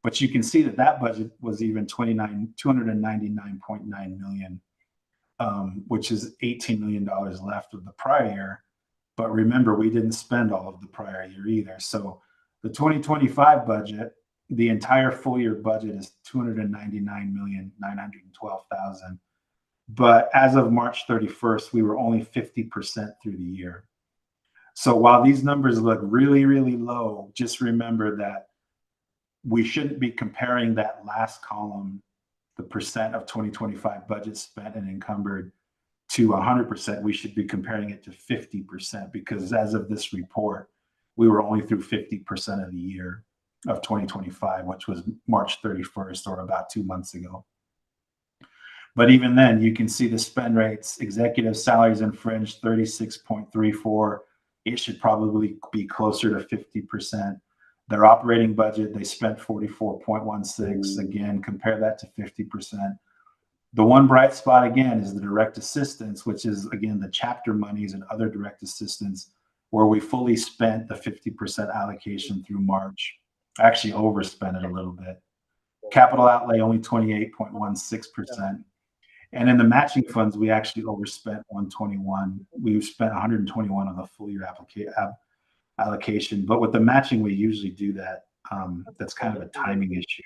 But you can see that that budget was even $299.9 million, which is $18 million left of the prior year. But remember, we didn't spend all of the prior year either. So the 2025 budget, the entire full year budget is $299,912,000. But as of March 31st, we were only 50% through the year. So while these numbers look really, really low, just remember that we shouldn't be comparing that last column, the percent of 2025 budget spent and encumbered, to 100%. We should be comparing it to 50%, because as of this report, we were only through 50% of the year of 2025, which was March 31st, or about 2 months ago. But even then, you can see the spend rates. Executive salaries and fringe, 36.34. It should probably be closer to 50%. Their operating budget, they spent 44.16. Again, compare that to 50%. The one bright spot, again, is the direct assistance, which is, again, the chapter monies and other direct assistance, where we fully spent the 50% allocation through March. Actually overspent it a little bit. Capital outlay, only 28.16%. And in the matching funds, we actually overspent 121. We spent 121 on the full year allocation. But with the matching, we usually do that. That's kind of a timing issue.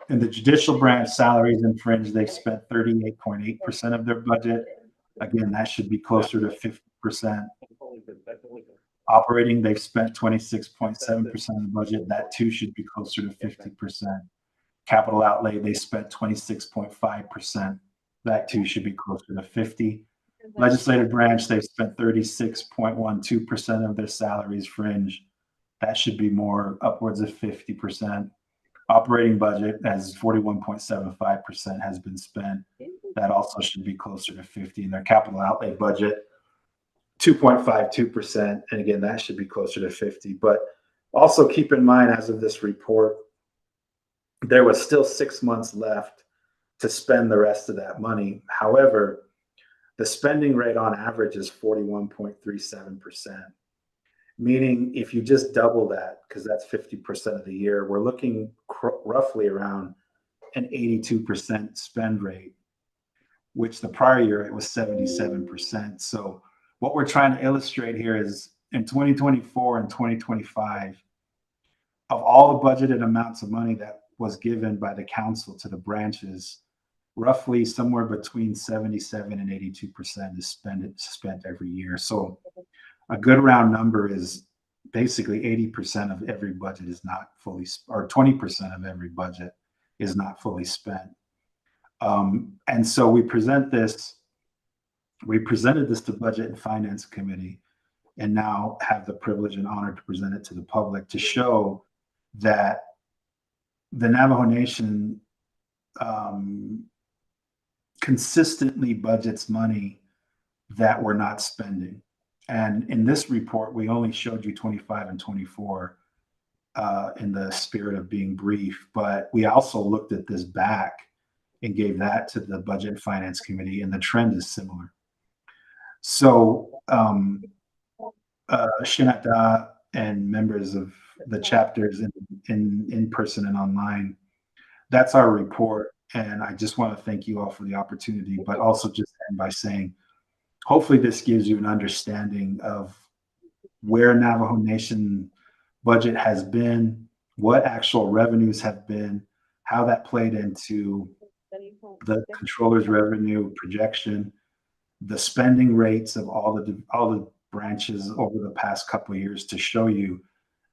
In the judicial branch, salaries and fringe, they spent 38.8% of their budget. Again, that should be closer to 50%. Operating, they've spent 26.7% of the budget. That too should be closer to 50%. Capital outlay, they spent 26.5%. That too should be closer to 50. Legislative branch, they've spent 36.12% of their salaries fringe. That should be more upwards of 50%. Operating budget, as 41.75% has been spent. That also should be closer to 50. And their capital outlay budget, 2.52%. And again, that should be closer to 50. But also keep in mind, as of this report, there was still 6 months left to spend the rest of that money. However, the spending rate on average is 41.37%, meaning if you just double that, because that's 50% of the year, we're looking roughly around an 82% spend rate, which the prior year it was 77%. So what we're trying to illustrate here is in 2024 and 2025, of all the budgeted amounts of money that was given by the council to the branches, roughly somewhere between 77 and 82% is spent every year. So a good round number is basically 80% of every budget is not fully, or 20% of every budget is not fully spent. And so we presented this to Budget and Finance Committee, and now have the privilege and honor to present it to the public to show that the Navajo Nation consistently budgets money that we're not spending. And in this report, we only showed you 25 and 24 in the spirit of being brief, but we also looked at this back and gave that to the Budget and Finance Committee, and the trend is similar. So, Shinata and members of the chapters in person and online, that's our report. And I just want to thank you all for the opportunity, but also just end by saying, hopefully this gives you an understanding of where Navajo Nation budget has been, what actual revenues have been, how that played into the controller's revenue projection, the spending rates of all the branches over the past couple of years to show you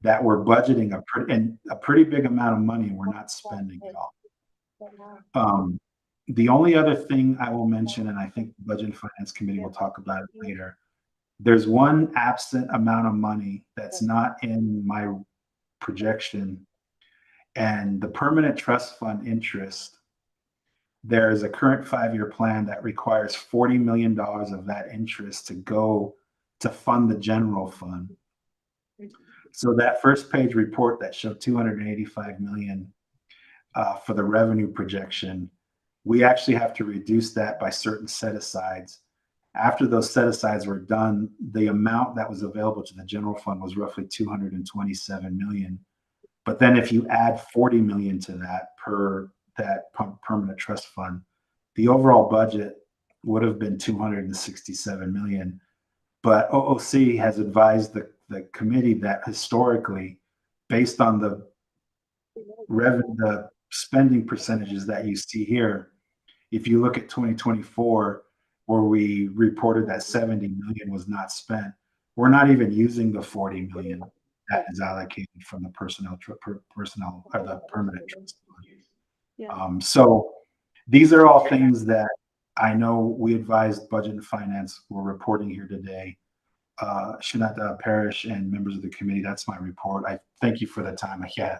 that we're budgeting a pretty big amount of money and we're not spending it all. The only other thing I will mention, and I think the Budget and Finance Committee will talk about it later, there's one absent amount of money that's not in my projection, and the permanent trust fund interest. There is a current 5-year plan that requires $40 million of that interest to go to fund the general fund. So that first page report that showed 285 million for the revenue projection, we actually have to reduce that by certain set-asides. After those set-asides were done, the amount that was available to the general fund was roughly 227 million. But then if you add 40 million to that per that permanent trust fund, the overall budget would have been 267 million. But OOC has advised the committee that historically, based on the revenue, the spending percentages that you see here, if you look at 2024, where we reported that 70 million was not spent, we're not even using the 40 million that is allocated from the personnel or the permanent trust fund. Yeah. So these are all things that I know we advised Budget and Finance were reporting here today. Shinata Parish and members of the committee, that's my report. I thank you for the time I had.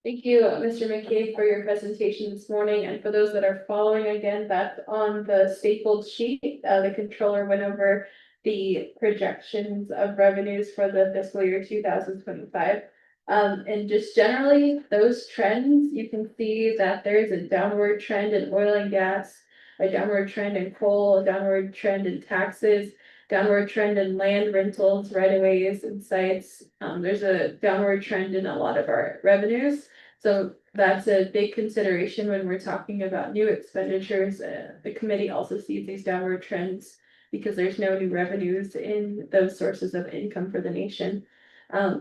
Thank you, Mr. McCabe, for your presentation this morning. And for those that are following, again, that's on the stapled sheet. The controller went over the projections of revenues for the fiscal year 2025. And just generally, those trends, you can see that there is a downward trend in oil and gas, a downward trend in coal, a downward trend in taxes, downward trend in land rentals, right-of-ways and sites. There's a downward trend in a lot of our revenues. So that's a big consideration when we're talking about new expenditures. The committee also sees these downward trends because there's no new revenues in those sources of income for the nation.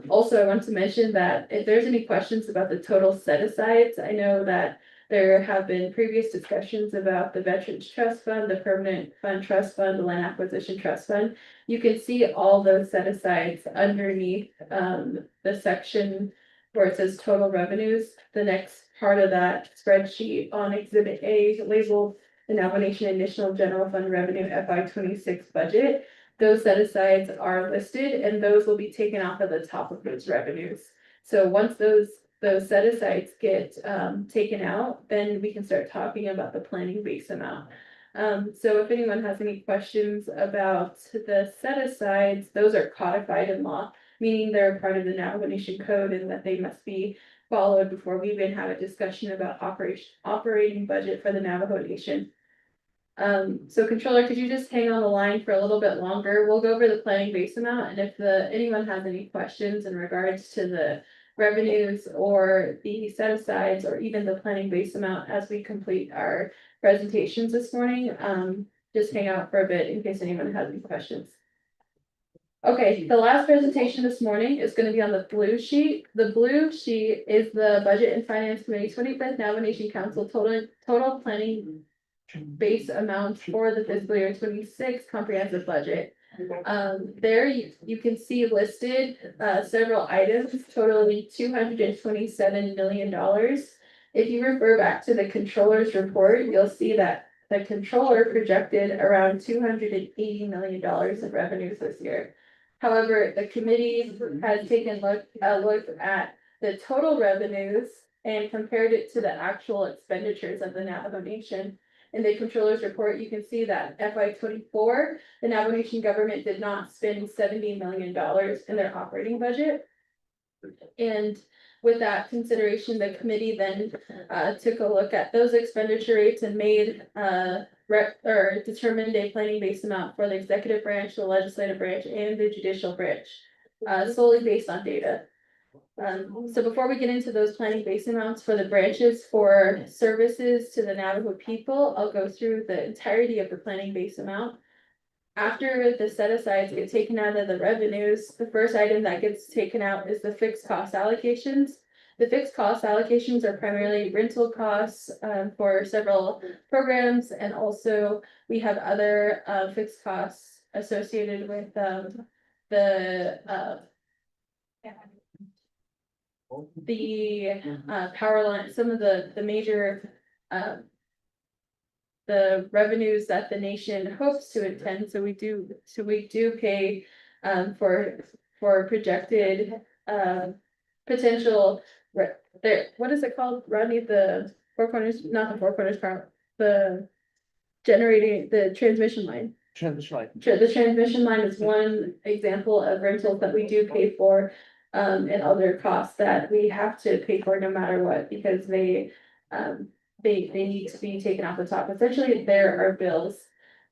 Also, I want to mention that if there's any questions about the total set-asides, I know that there have been previous discussions about the Veterans Trust Fund, the Permanent Fund Trust Fund, the Land Acquisition Trust Fund. You can see all those set-asides underneath the section where it says total revenues. The next part of that spreadsheet on Exhibit A labeled the Navajo Nation Additional General Fund Revenue FY26 budget. Those set-asides are listed and those will be taken off of the top of those revenues. So once those set-asides get taken out, then we can start talking about the planning base amount. So if anyone has any questions about the set-asides, those are codified in law, meaning they're part of the Navajo Nation Code and that they must be followed before we even have a discussion about operating budget for the Navajo Nation. So Controller, could you just hang on the line for a little bit longer? We'll go over the planning base amount, and if anyone has any questions in regards to the revenues or the set-asides or even the planning base amount as we complete our presentations this morning, just hang out for a bit in case anyone has any questions. Okay, the last presentation this morning is going to be on the blue sheet. The blue sheet is the Budget and Finance Committee 25th Navajo Nation Council total planning base amount for the fiscal year 26 comprehensive budget. There you can see listed several items totaling $227 million. If you refer back to the controller's report, you'll see that the controller projected around $280 million of revenues this year. However, the committee has taken a look at the total revenues and compared it to the actual expenditures of the Navajo Nation. In the controller's report, you can see that FY24, the Navajo Nation government did not spend $70 million in their operating budget. And with that consideration, the committee then took a look at those expenditure rates and made or determined a planning based amount for the executive branch, the legislative branch, and the judicial branch. Solely based on data. So before we get into those planning base amounts for the branches for services to the Navajo people, I'll go through the entirety of the planning base amount. After the set asides get taken out of the revenues, the first item that gets taken out is the fixed cost allocations. The fixed cost allocations are primarily rental costs for several programs, and also we have other fixed costs associated with the power line, some of the major the revenues that the nation hopes to attend, so we do pay for projected potential there, what is it called, Rodney, the Four Corners, not the Four Corners power, the transmission line. Transition line. The transmission line is one example of rentals that we do pay for. And other costs that we have to pay for no matter what, because they need to be taken off the top. Essentially, there are bills.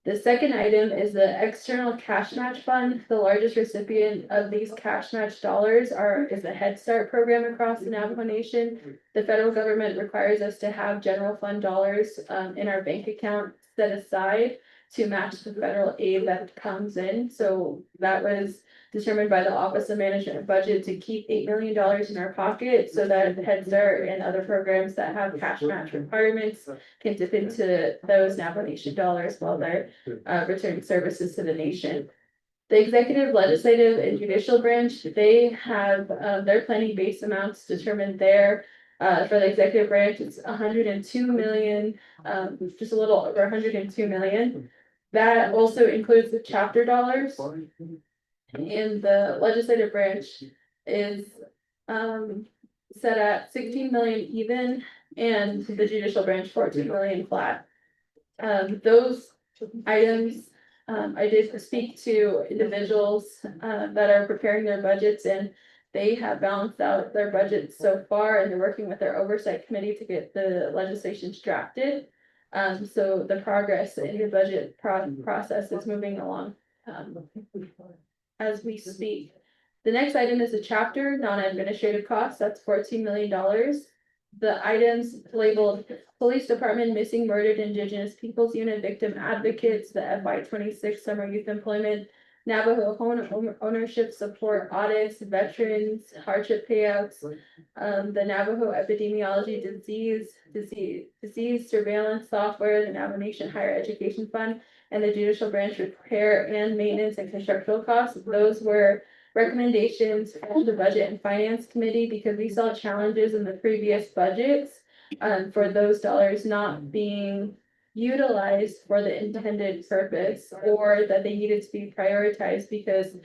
The second item is the external cash match fund. The largest recipient of these cash match dollars is the Head Start program across the Navajo Nation. The federal government requires us to have general fund dollars in our bank account set aside to match the federal aid that comes in. So that was determined by the Office of Management and Budget to keep $8 million in our pocket so that Head Start and other programs that have cash match requirements can dip into those Navajo Nation dollars while they're returning services to the nation. The executive, legislative, and judicial branch, they have their planning base amounts determined there. For the executive branch, it's 102 million, just a little over 102 million. That also includes the chapter dollars. And the legislative branch is set at 16 million even, and the judicial branch 14 million flat. Those items, I did speak to individuals that are preparing their budgets, and they have balanced out their budgets so far, and they're working with their oversight committee to get the legislations drafted. So the progress in the budget process is moving along as we speak. The next item is a chapter non-administrative costs. That's $14 million. The items labeled Police Department, Missing Murdered Indigenous Peoples Unit, Victim Advocates, the FY26 Summer Youth Employment, Navajo Home Ownership Support Audits, Veterans Hardship Payouts, the Navajo Epidemiology Disease Surveillance Software, the Navajo Nation Higher Education Fund, and the Judicial Branch Repair and Maintenance and Constructional Costs. Those were recommendations from the Budget and Finance Committee because we saw challenges in the previous budgets for those dollars not being utilized for the intended purpose, or that they needed to be prioritized because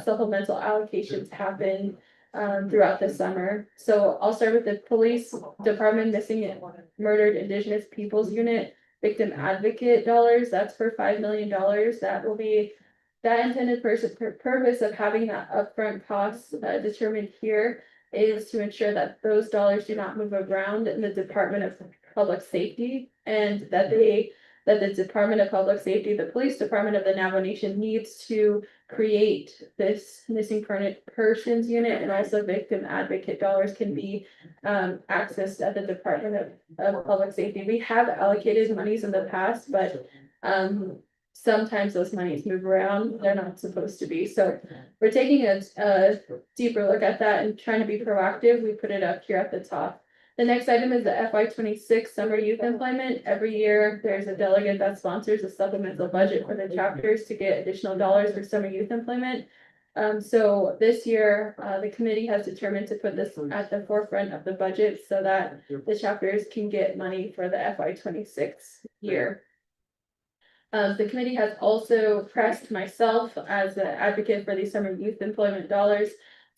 supplemental allocations happen throughout the summer. So I'll start with the Police Department Missing and Murdered Indigenous Peoples Unit Victim Advocate dollars. That's for $5 million. That will be that intended purpose of having that upfront cost determined here is to ensure that those dollars do not move around in the Department of Public Safety, and that the Department of Public Safety, the Police Department of the Navajo Nation, needs to create this missing persons unit, and also victim advocate dollars can be accessed at the Department of Public Safety. We have allocated monies in the past, but sometimes those monies move around. They're not supposed to be. So we're taking a deeper look at that and trying to be proactive. We put it up here at the top. The next item is the FY26 Summer Youth Employment. Every year, there's a delegate that sponsors a supplemental budget for the chapters to get additional dollars for summer youth employment. So this year, the committee has determined to put this at the forefront of the budget so that the chapters can get money for the FY26 year. The committee has also pressed myself as an advocate for these summer youth employment dollars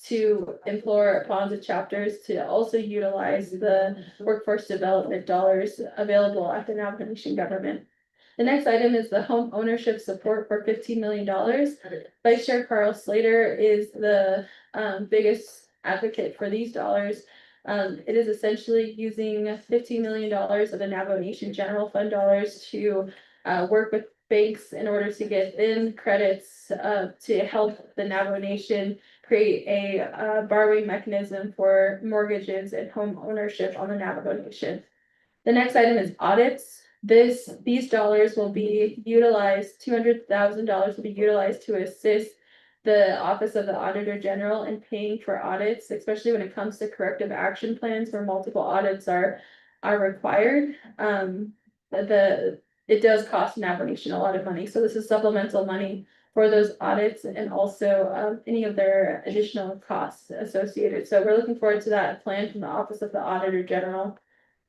to implore upon the chapters to also utilize the workforce development dollars available at the Navajo Nation government. The next item is the home ownership support for $15 million. Vice Chair Carl Slater is the biggest advocate for these dollars. It is essentially using $15 million of the Navajo Nation General Fund dollars to work with banks in order to get in credits to help the Navajo Nation create a borrowing mechanism for mortgages and home ownership on the Navajo Nation. The next item is audits. These dollars will be utilized, $200,000 will be utilized to assist the Office of the Auditor General in paying for audits, especially when it comes to corrective action plans where multiple audits are required. It does cost Navajo Nation a lot of money, so this is supplemental money for those audits and also any of their additional costs associated. So we're looking forward to that plan from the Office of the Auditor General.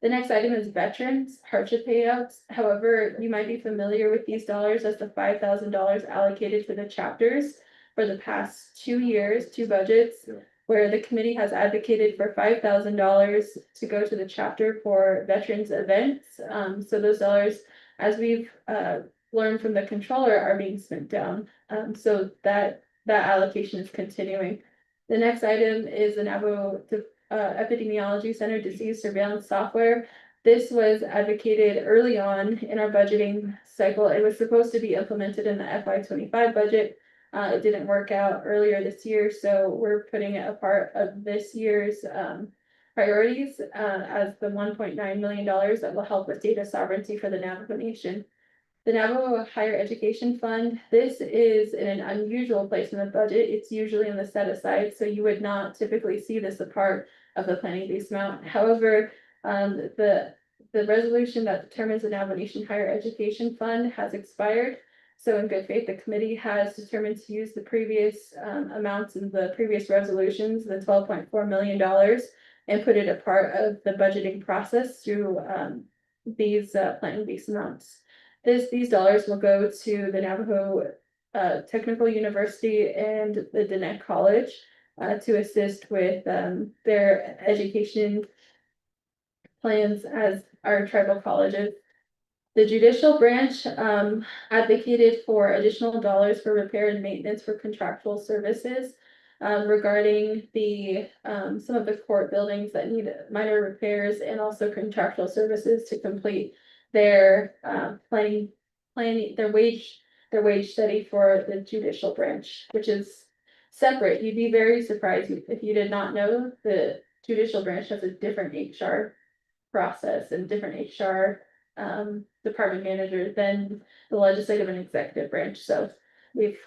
The next item is veterans hardship payouts. However, you might be familiar with these dollars as the $5,000 allocated for the chapters for the past 2 years, 2 budgets, where the committee has advocated for $5,000 to go to the chapter for veterans events. So those dollars, as we've learned from the controller, are being spent down. So that allocation is continuing. The next item is the Navajo Epidemiology Center disease surveillance software. This was advocated early on in our budgeting cycle. It was supposed to be implemented in the FY25 budget. It didn't work out earlier this year, so we're putting it a part of this year's priorities as the $1.9 million that will help with data sovereignty for the Navajo Nation. The Navajo Higher Education Fund, this is in an unusual place in the budget. It's usually in the set aside, so you would not typically see this a part of the planning base amount. However, the resolution that determines the Navajo Nation Higher Education Fund has expired. So in good faith, the committee has determined to use the previous amounts in the previous resolutions, the $12.4 million, and put it a part of the budgeting process through these planning base amounts. These dollars will go to the Navajo Technical University and the Diné College to assist with their education plans as our tribal colleges. The judicial branch advocated for additional dollars for repair and maintenance for contractual services regarding some of the court buildings that need minor repairs and also contractual services to complete their planning their wage study for the judicial branch, which is separate. You'd be very surprised if you did not know the judicial branch has a different HR process and different HR department manager than the legislative and executive branch. So we've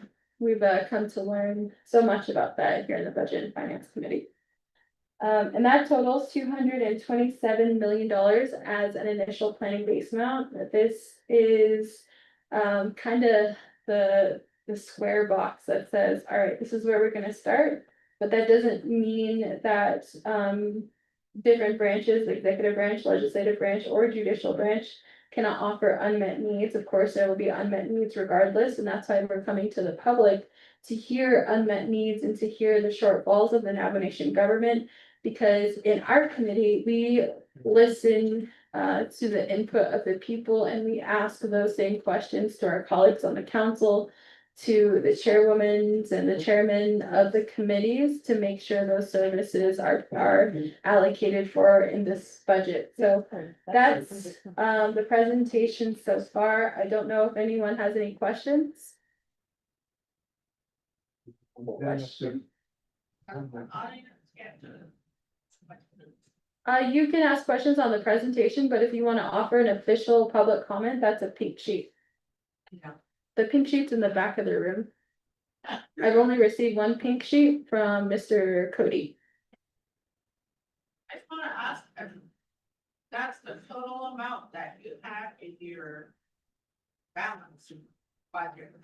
come to learn so much about that here in the Budget and Finance Committee. And that totals $227 million as an initial planning base amount. This is kind of the square box that says, all right, this is where we're gonna start. But that doesn't mean that different branches, executive branch, legislative branch, or judicial branch cannot offer unmet needs. Of course, there will be unmet needs regardless, and that's why we're coming to the public to hear unmet needs and to hear the shortfalls of the Navajo Nation government. Because in our committee, we listen to the input of the people and we ask those same questions to our colleagues on the council, to the chairwomen and the chairmen of the committees to make sure those services are allocated for in this budget. So that's the presentation so far. I don't know if anyone has any questions. You can ask questions on the presentation, but if you want to offer an official public comment, that's a pink sheet. The pink sheet's in the back of the room. I've only received one pink sheet from Mr. Cody. I just wanna ask, that's the total amount that you have in your balance budget.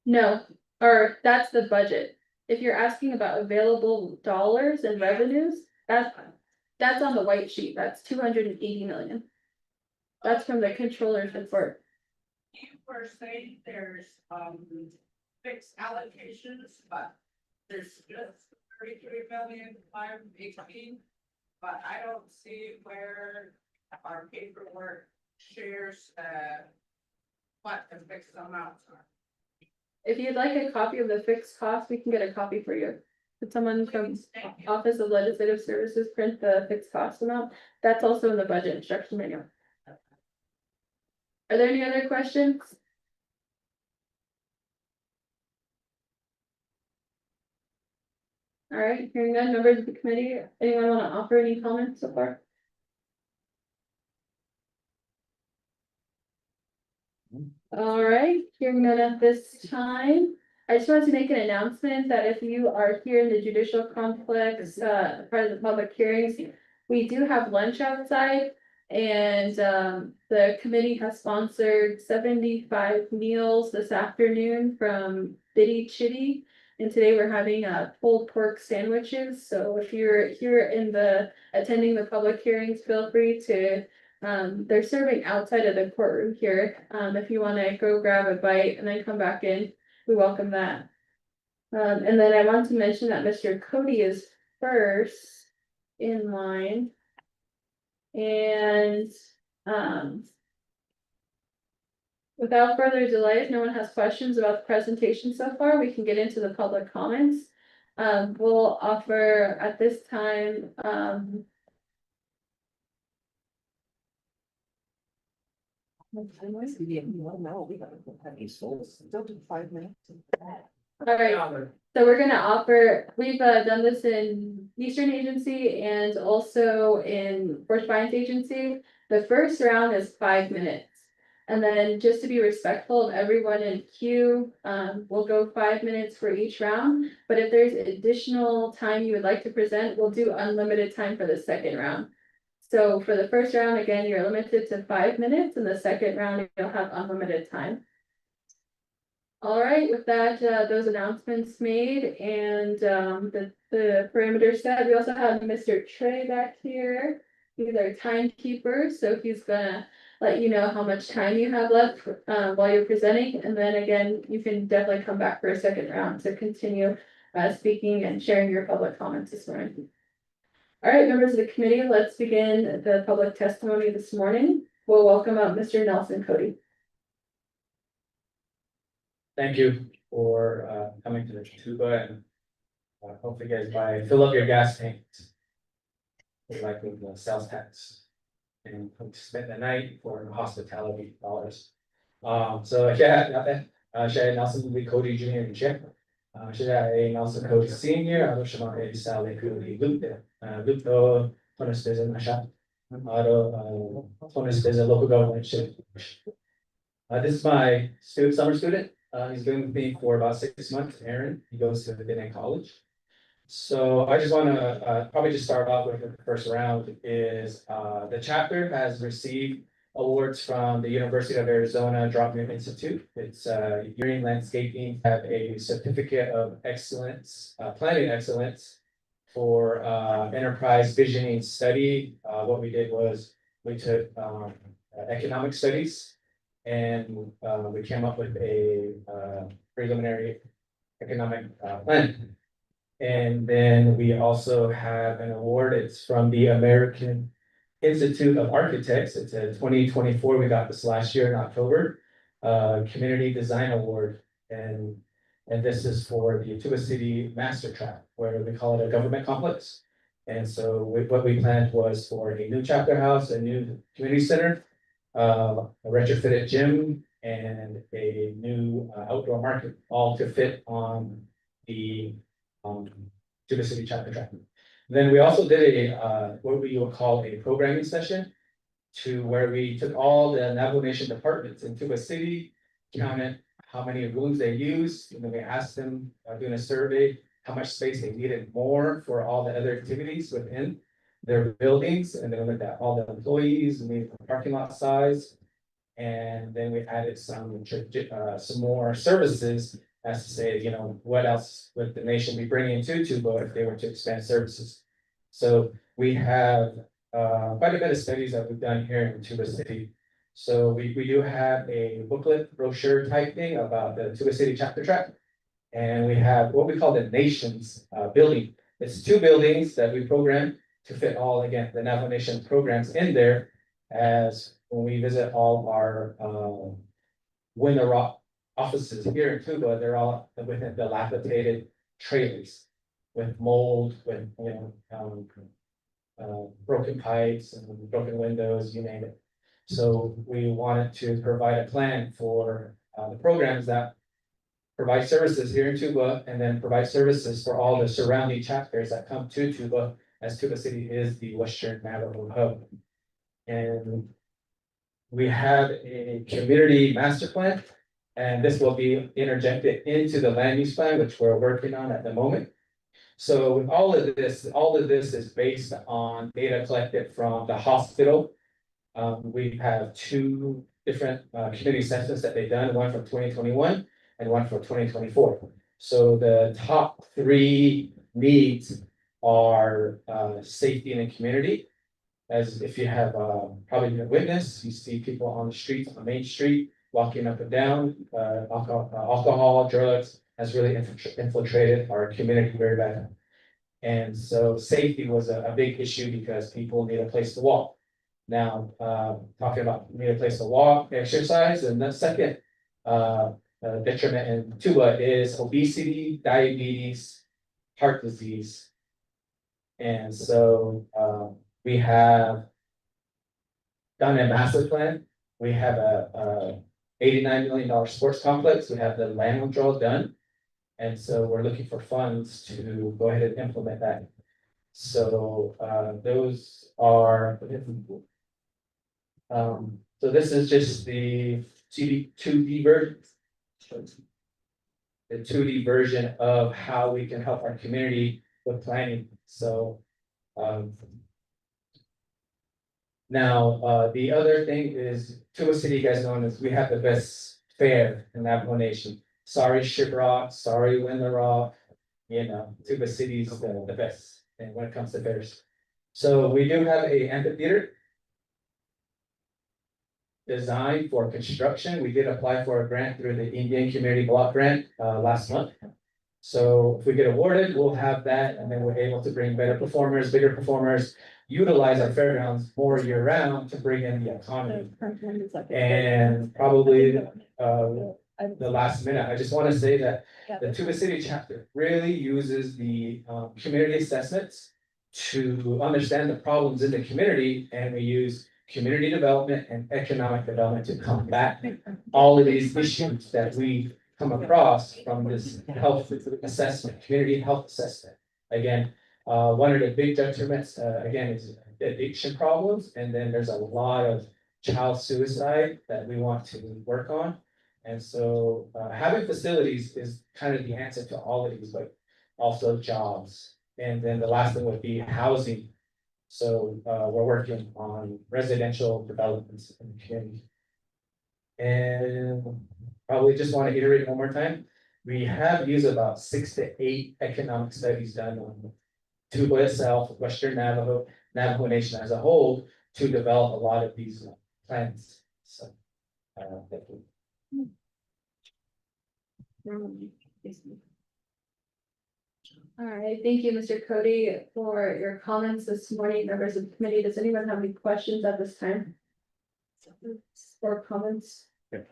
No, or that's the budget. If you're asking about available dollars and revenues, that's on the white sheet. That's 280 million. That's from the controller's report. You were saying there's fixed allocations, but there's just 33,518. But I don't see where our paperwork shares what the fixed amounts are. If you'd like a copy of the fixed cost, we can get a copy for you. Could someone from Office of Legislative Services print the fixed cost amount? That's also in the budget instruction manual. Are there any other questions? All right, hearing none, members of the committee, anyone want to offer any comments so far? All right, hearing none at this time. I just wanted to make an announcement that if you are here in the judicial complex, part of the public hearings, we do have lunch outside. And the committee has sponsored 75 meals this afternoon from Bitty Chitty. And today we're having pulled pork sandwiches. So if you're here in attending the public hearings, feel free to they're serving outside of the courtroom here. If you want to go grab a bite and then come back in, we welcome that. And then I want to mention that Mr. Cody is first in line. And without further delay, if no one has questions about the presentation so far, we can get into the public comments. We'll offer at this time, Still do 5 minutes. all right, so we're gonna offer, we've done this in Eastern Agency and also in First Finance Agency. The first round is 5 minutes. And then just to be respectful of everyone in queue, we'll go 5 minutes for each round. But if there's additional time you would like to present, we'll do unlimited time for the second round. So for the first round, again, you're limited to 5 minutes, and the second round, you'll have unlimited time. All right, with that, those announcements made and the parameters set, we also have Mr. Trey back here. He's our timekeeper, so he's gonna let you know how much time you have left while you're presenting. And then again, you can definitely come back for a second round to continue speaking and sharing your public comments this morning. All right, members of the committee, let's begin the public testimony this morning. We'll welcome up Mr. Nelson Cody. Thank you for coming to the Tuba and hopefully you guys fill up your gas tanks. Like with the sales tax and spend the night for hospitality dollars. So yeah, siya ay Nelson Lee Cody Jr. and Chip. Siya ay Nelson Cody Senior. Ano siya mga Sally Cody Lupe. Lupe Tonas Deza na siya. Tonas Deza local government ship. This is my summer student. He's been with me for about 6 months, Aaron. He goes to Vinay College. So I just want to probably just start off with the first round is the chapter has received awards from the University of Arizona Dropman Institute. It's Urine Landscaping have a certificate of excellence, planning excellence for enterprise visioning study. What we did was we took economic studies and we came up with a preliminary economic plan. And then we also have an award. It's from the American Institute of Architects. It's a 2024. We got this last year in October. Community Design Award. And this is for the Tuba City Master Track, where we call it a government complex. And so what we planned was for a new chapter house, a new community center, a retrofitted gym, and a new outdoor market, all to fit on the Tuba City chapter track. Then we also did a what we would call a programming session to where we took all the Navajo Nation departments in Tuba City, counted how many rooms they used, and then we asked them doing a survey how much space they needed more for all the other activities within their buildings, and then we looked at all the employees and the parking lot size, and then we added some more services. As to say, you know, what else would the nation be bringing to Tuba if they were to expand services? So we have quite a bit of studies that we've done here in Tuba City. So we do have a booklet brochure type thing about the Tuba City chapter track. And we have what we call the nation's building. It's 2 buildings that we programmed to fit all, again, the Navajo Nation programs in there. As when we visit all our Winter Rock offices here in Tuba, they're all within dilapidated trailers. with mold, with, broken pipes and broken windows, you name it. So we wanted to provide a plan for, the programs that provide services here in Tuba, and then provide services for all the surrounding chapters that come to Tuba, as Tuba City is the Western Navajo hub. And we have a community master plan, and this will be interjected into the land use plan, which we're working on at the moment. So with all of this is based on data collected from the hospital. We have two different community assessments that they've done, one from 2021 and one for 2024. So the top three needs are safety in the community. As if you have probably been a witness, you see people on the streets, on Main Street, walking up and down, alcohol, drugs has really infiltrated our community very bad. And so safety was a big issue because people need a place to walk. Now, talking about need a place to walk, exercise, and the second detriment in Tuba is obesity, diabetes, heart disease. And so we have done a master plan. We have a $89 million sports complex. We have the land withdrawal done. And so we're looking for funds to go ahead and implement that. So those are. So this is just the 2D version. The 2D version of how we can help our community with planning. So now the other thing is Tuba City, you guys know, is we have the best fair in Navajo Nation. Sorry, Shiprock, sorry, Windsor Rock, Tuba City's the best, and when it comes to fairs. So we do have a amphitheater designed for construction. We did apply for a grant through the Indian Community Block Grant last month. So if we get awarded, we'll have that, and then we're able to bring better performers, bigger performers, utilize our fairgrounds more year round to bring in the economy. And probably the last minute, I just want to say that the Tuba City chapter really uses the community assessments to understand the problems in the community, and we use community development and economic development to combat all of these issues that we come across from this health assessment, community health assessment. Again, one of the big detriments, again, is addiction problems, and then there's a lot of child suicide that we want to work on. And so having facilities is kind of the answer to all of these, but also jobs. And then the last thing would be housing. So we're working on residential developments in the community. And probably just want to iterate one more time. We have used about 6 to 8 economic studies done on Tuba itself, Western Navajo, Navajo Nation as a whole, to develop a lot of these plans. So thank you. All right, thank you, Mr. Cody, for your comments this morning. Members of the committee, does anyone have any questions at this time? Or comments? Thank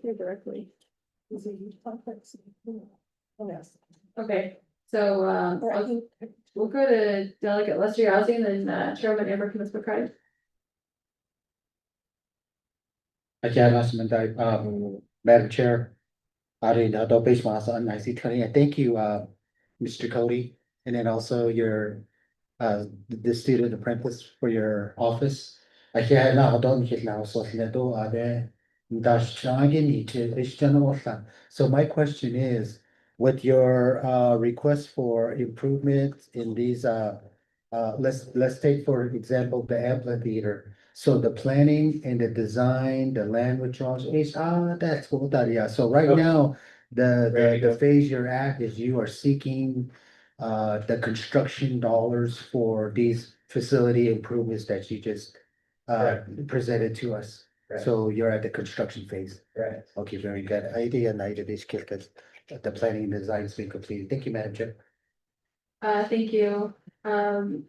you directly. Okay, so we'll go to Delegate Lester Yazzie and then Chairman Amber Kenneth McCarty. Madam Chair. Thank you, Mr. Cody, and then also your the student apprentice for your office. So my question is, with your request for improvements in these let's take for example the amphitheater. So the planning and the design, the land withdrawals, that's cool. Yeah, so right now, the phase you're at is you are seeking the construction dollars for these facility improvements that you just presented to us. Right. So you're at the construction phase. Right. Okay, very good. Idea and the planning and design has been completed. Thank you, Madam Chair. Thank you. I'll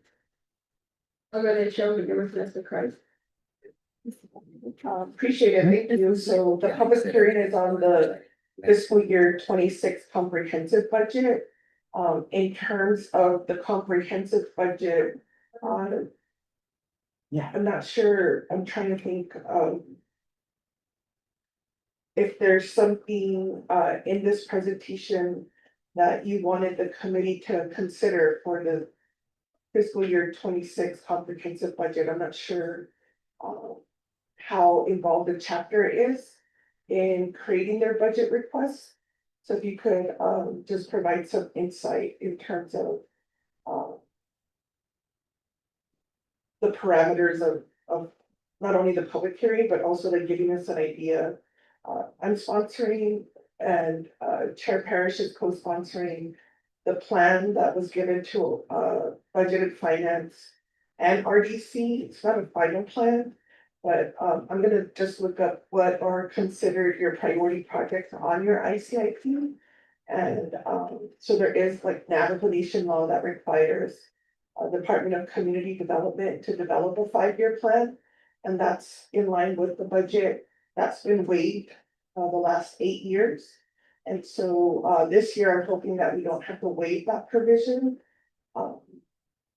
go to Chairman Kenneth McCarty. Appreciate it, thank you. So the public hearing is on the fiscal year 26 comprehensive budget. In terms of the comprehensive budget, yeah, I'm not sure, I'm trying to think of if there's something in this presentation that you wanted the committee to consider for the fiscal year 26 comprehensive budget. I'm not sure how involved the chapter is in creating their budget requests. So if you could just provide some insight in terms of the parameters of not only the public hearing, but also like giving us an idea. I'm sponsoring and Chair Parrish is co-sponsoring the plan that was given to Budget and Finance and RDC. It's not a final plan, but I'm gonna just look up what are considered your priority projects on your ICIP. And so there is like navigation law that requires Department of Community Development to develop a 5-year plan. And that's in line with the budget that's been waived the last 8 years. And so this year, I'm hoping that we don't have to waive that provision.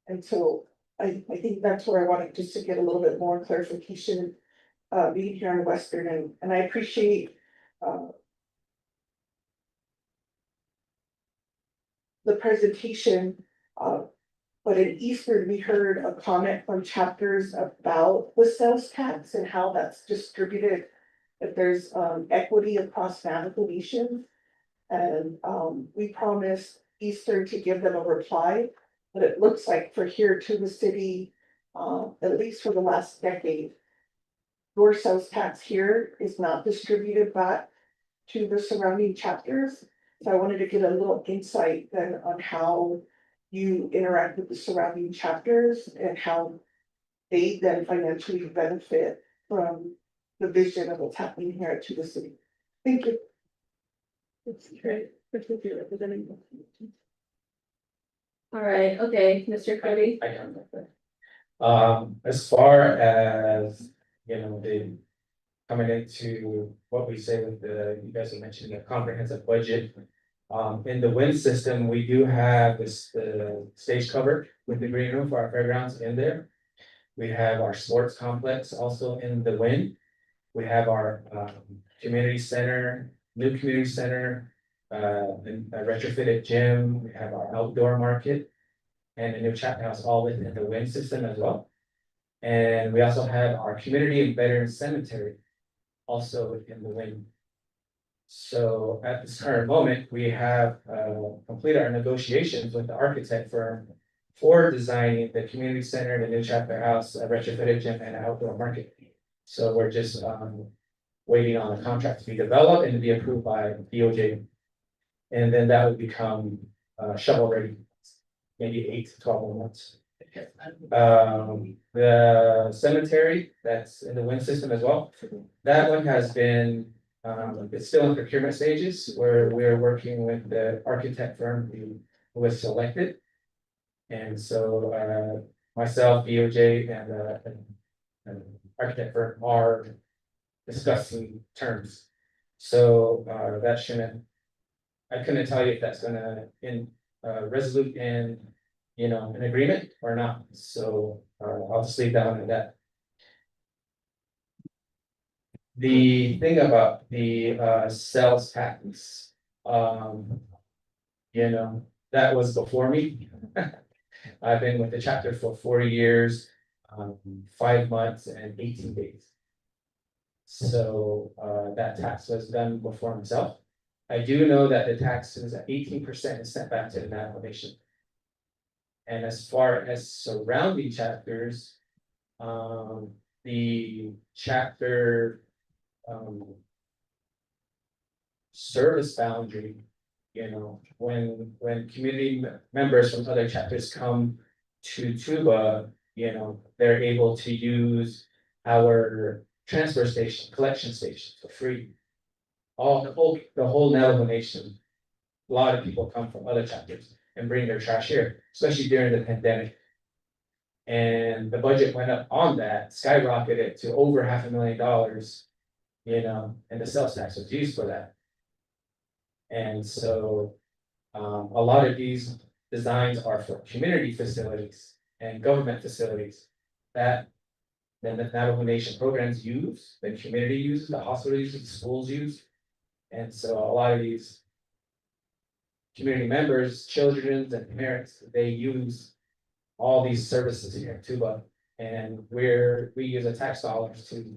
And so I think that's where I wanted just to get a little bit more clarification being here in Western, and I appreciate the presentation. But in Eastern, we heard a comment from chapters about the sales tax and how that's distributed. If there's equity across navigation. And we promised Eastern to give them a reply, but it looks like for here to the city, at least for the last decade, your sales tax here is not distributed back to the surrounding chapters. So I wanted to get a little insight then on how you interact with the surrounding chapters and how they then financially benefit from the vision of what's happening here to the city. Thank you. That's great. Particularly representing. All right, okay, Mr. Cody. I can make that. As far as, you know, the coming into what we say with the, you guys have mentioned the comprehensive budget. In the wind system, we do have this, the stage cover with the green room for our fairgrounds in there. We have our sports complex also in the wind. We have our community center, new community center, and a retrofitted gym. We have our outdoor market and a new chat house all within the wind system as well. And we also have our community and veteran cemetery also within the wind. So at this current moment, we have completed our negotiations with the architect firm for designing the community center, the new chapter house, a retrofitted gym and an outdoor market. So we're just waiting on the contract to be developed and to be approved by DOJ. And then that would become shovel ready, maybe 8 to 12 more months. The cemetery that's in the wind system as well, that one has been, it's still in procurement stages where we're working with the architect firm who was selected. And so myself, DOJ and architect firm are discussing terms. So that shouldn't, I couldn't tell you if that's gonna resolute in, you know, an agreement or not. So I'll just leave that one at that. The thing about the sales tax, you know, that was before me. I've been with the chapter for 40 years, 5 months and 18 days. So that tax was done before myself. I do know that the tax is at 18% is sent back to the navigation. And as far as surrounding chapters, the chapter service boundary, you know, when community members from other chapters come to Tuba, you know, they're able to use our transfer station, collection station for free. The whole Navajo Nation, a lot of people come from other chapters and bring their trash here, especially during the pandemic. And the budget went up on that, skyrocketed to over $500,000, you know, and the sales tax was used for that. And so a lot of these designs are for community facilities and government facilities that then the Navajo Nation programs use, the community uses, the hospital uses, the schools use. And so a lot of these community members, children and parents, they use all these services here in Tuba. And we use the tax dollars to,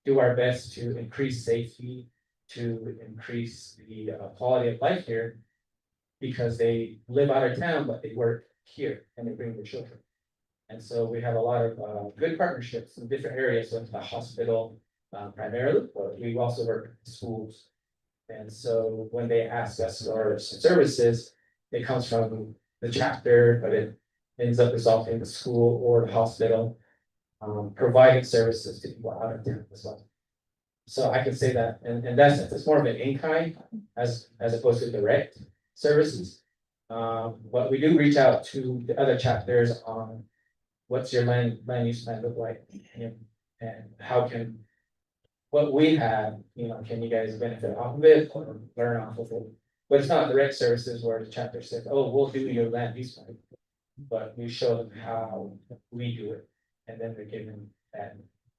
do our best to increase safety, to increase the quality of life here. Because they live out of town, but they work here and they bring their children. And so we have a lot of good partnerships in different areas with the hospital primarily, but we also work with schools. And so when they ask us for services, it comes from the chapter, but it ends up resulting in the school or the hospital providing services to people out of town as well. So I can say that, and that's, it's more of an in-kind as opposed to direct services. But we do reach out to the other chapters on what's your land use plan look like? And how can, what we have, can you guys benefit off of it or learn off of it? But it's not direct services where the chapter says, oh, we'll do your land use plan. But we show them how we do it, and then they're given that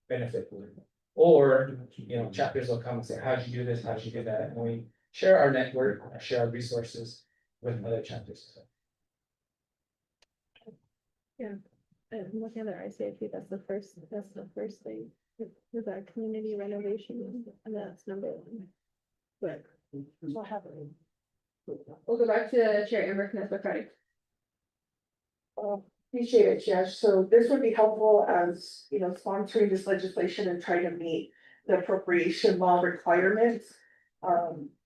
benefit with it. Or, chapters will come and say, how'd you do this, how'd you do that? And we share our network, share our resources with other chapters. And looking at their ICIP, that's the first thing, is our community renovation, and that's number one. But we'll have it. We'll go back to Chair Amber Knesset Friday. Appreciate it, Judge. So this would be helpful as, sponsoring this legislation and trying to meet the appropriation law requirements.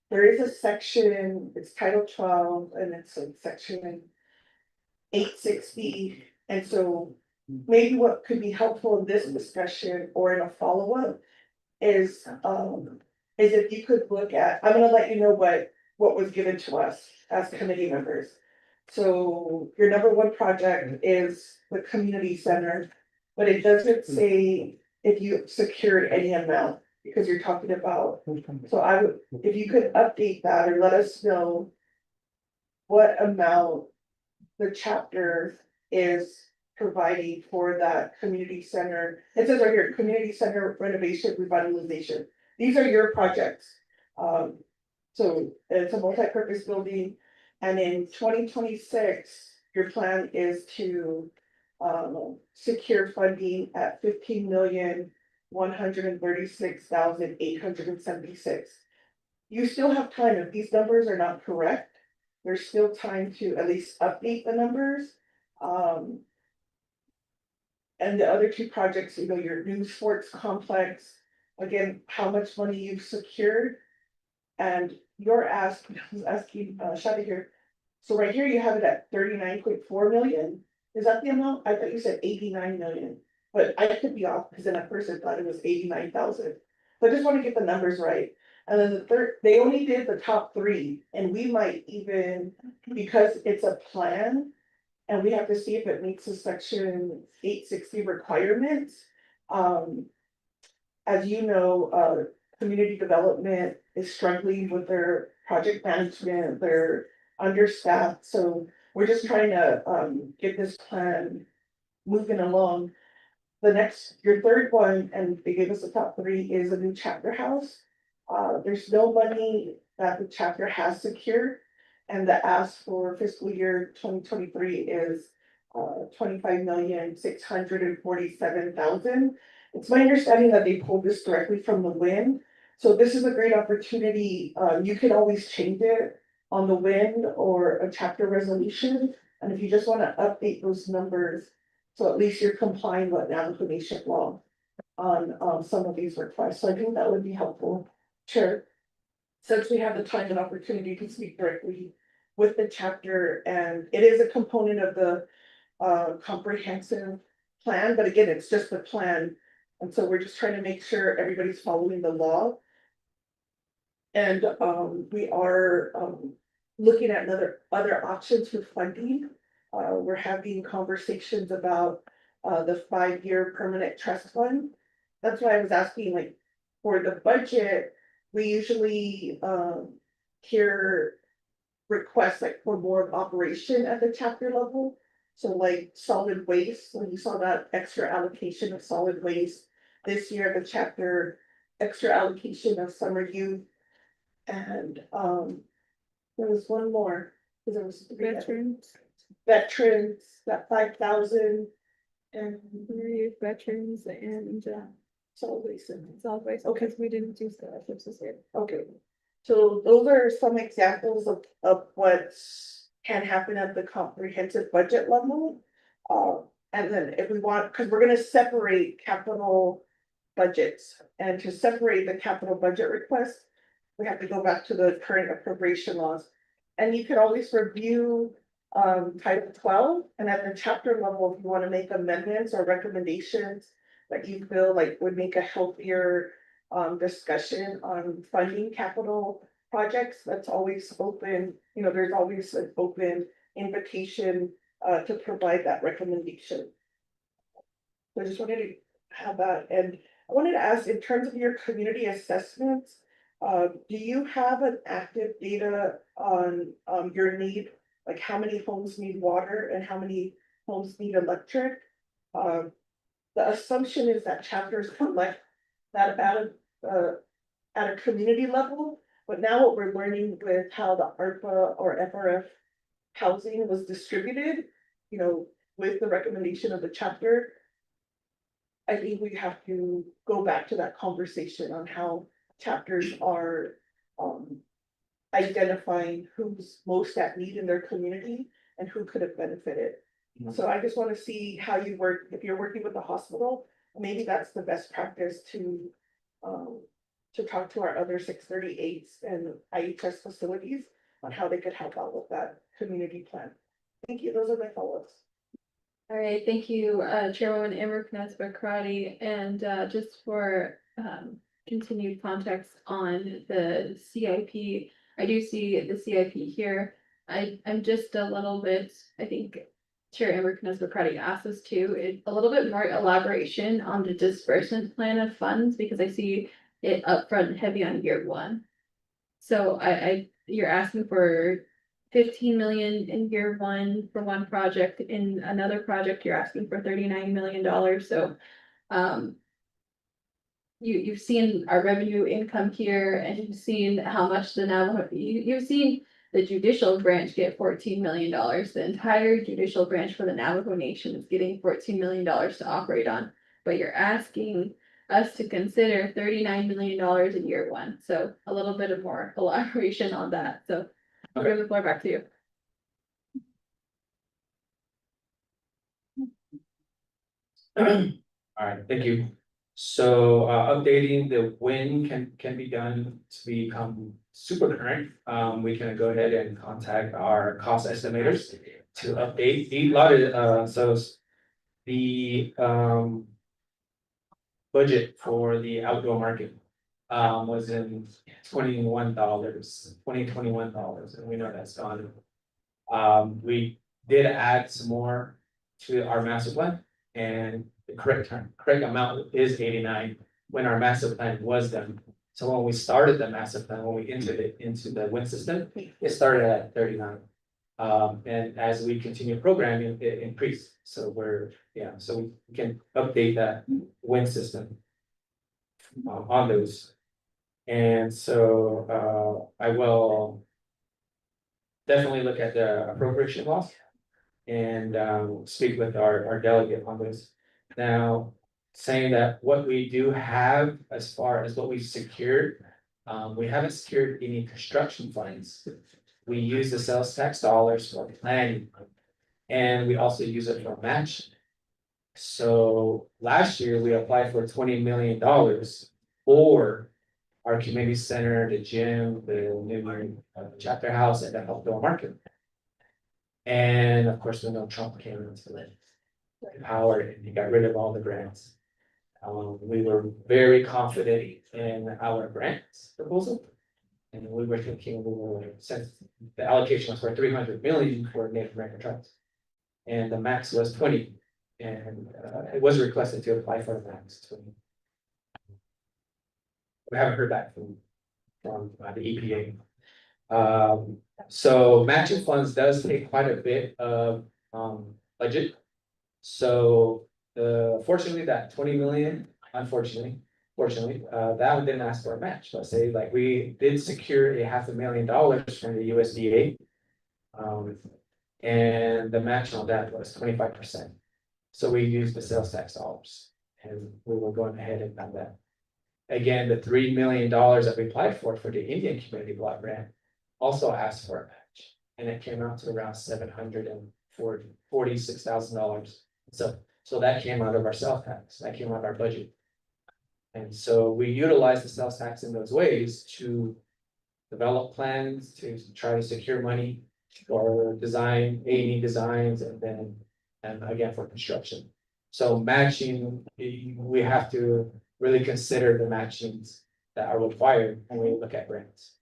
There is a section, it's Title 12, and it's like section 860. And so maybe what could be helpful in this discussion or in a follow-up is if you could look at, I'm gonna let you know what was given to us as committee members. So your number one project is the community center, but it doesn't say if you secured any amount, because you're talking about, so if you could update that or let us know what amount the chapter is providing for that community center. It says right here, community center renovation revitalization. These are your projects. So it's a multi-purpose building. And in 2026, your plan is to secure funding at 15,136,876. You still have time. If these numbers are not correct, there's still time to at least update the numbers. And the other two projects, your new sports complex, again, how much money you've secured. And your ask, I was asking Shadi here. So right here, you have it at 39.4 million. Is that the amount? I thought you said 89 million, but I could be off because then at first I thought it was 89,000. So I just want to get the numbers right. And then the third, they only did the top three, and we might even, because it's a plan, and we have to see if it meets the section 860 requirements. As you know, community development is struggling with their project management, they're understaffed, so we're just trying to get this plan moving along. Your third one, and they gave us the top three, is a new chapter house. There's no money that the chapter has secured, and the ask for fiscal year 2023 is 25,647,000. It's my understanding that they pulled this directly from the WIN. So this is a great opportunity. You can always change it on the WIN or a chapter resolution. And if you just want to update those numbers, so at least you're complying with Navajo Nation law on some of these requests. So I think that would be helpful. Chair, since we have the time and opportunity to speak directly with the chapter, and it is a component of the comprehensive plan, but again, it's just the plan. And so we're just trying to make sure everybody's following the law. And we are looking at other options for funding. We're having conversations about the 5-year permanent trust fund. That's why I was asking, for the budget, we usually hear requests like for more operation at the chapter level. So like solid waste, when you saw that extra allocation of solid waste this year, the chapter extra allocation of summer youth. And there was one more, because there was three veterans, that 5,000 and Veterans and solid waste. solid waste, Okay. because we didn't do scholarships this year. Okay, so those are some examples of what can happen at the comprehensive budget level. And then if we want, because we're gonna separate capital budgets, and to separate the capital budget request, we have to go back to the current appropriation laws. And you can always review Title 12, and at the chapter level, if you want to make amendments or recommendations that you feel like would make a healthier discussion on funding capital projects, that's always open. You know, there's always an open invitation to provide that recommendation. So I just wanted to have that, and I wanted to ask, in terms of your community assessments, do you have an active data on your need? Like how many homes need water and how many homes need electric? The assumption is that chapters collect that at a community level, but now what we're learning with how the ARPA or FRF housing was distributed, you know, with the recommendation of the chapter, I think we have to go back to that conversation on how chapters are identifying who's most at need in their community and who could have benefited. Mhm. So I just want to see how you work, if you're working with the hospital, maybe that's the best practice to talk to our other 638s and IHS facilities on how they could help out with that community plan. Thank you, those are my follow-ups. All right, thank you, Chairwoman Amber Knatsberg Karate, and just for continued context on the CIP. I do see the CIP here. I'm just a little bit, I think Chair Amber Knatsberg Karati asked us to, a little bit more elaboration on the disbursement plan of funds, because I see it upfront and heavy on year one. So you're asking for 15 million in year one for one project. In another project, you're asking for $39 million. So you've seen our revenue income here, and you've seen how much the Navajo, you've seen the judicial branch get $14 million. The entire judicial branch for the Navajo Nation is getting $14 million to operate on. But you're asking us to consider $39 million in year one. So a little bit of more elaboration on that. So I'll give the floor back to you. All right, thank you. So updating the when can be done to become super current. We can go ahead and contact our cost estimators to update a lot of so the budget for the outdoor market was in $21, $21, and we know that's gone. We did add some more to our master plan, and the correct amount is 89 when our master plan was done. So when we started the master plan, when we entered it into the WIN system, it started at 39. And as we continue programming, it increased. So so we can update that WIN system on those. And so I will definitely look at the appropriation laws and speak with our delegate on this. Now, saying that what we do have as far as what we've secured, we haven't secured any construction funds. We use the sales tax dollars for planning, and we also use it for match. So last year we applied for $20 million for our community center, the gym, the new chapter house, and the outdoor market. And of course, we know Trump came into the power and he got rid of all the grants. We were very confident in our grants proposal. And we were thinking, since the allocation was for 300 million for Native American tribes. And the max was 20. And it was requested to apply for the max 20. We haven't heard back from the EPA. So matching funds does take quite a bit of, budget. So, fortunately, that 20 million, unfortunately, fortunately, that one didn't ask for a match. Let's say, like, we did secure a $500,000 from the USDA. And the match on that was 25%. So we used the sales tax dollars and we were going ahead and done that. Again, the $3 million that we applied for the Indian Community Block Grant also asked for a match. And it came out to around $746,000. So that came out of our sales tax, that came out of our budget. And so we utilized the sales tax in those ways to develop plans, to try to secure money for design, A&E designs, and again for construction. So matching, we have to really consider the matchings that are required when we look at grants.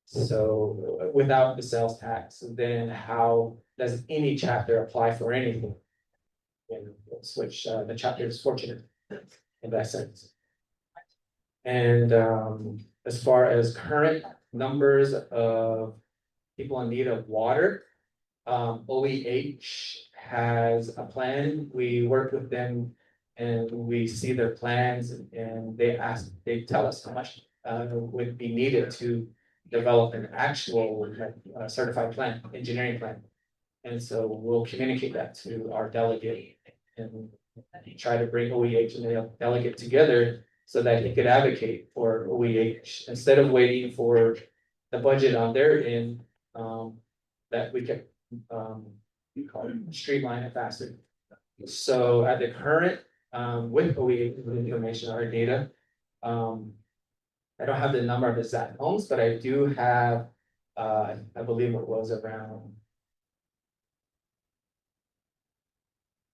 So without the sales tax, then how does any chapter apply for anything? And which the chapter is fortunate in that sense. And as far as current numbers of people in need of water, OEH has a plan. We work with them and we see their plans and they tell us how much would be needed to develop an actual certified plan, engineering plan. And so we'll communicate that to our delegate and try to bring OEH and the delegate together so that he could advocate for OEH instead of waiting for the budget on their end, that we can, streamline it faster. So at the current, with OEH information, our data, I don't have the number of exact homes, but I do have, I believe it was around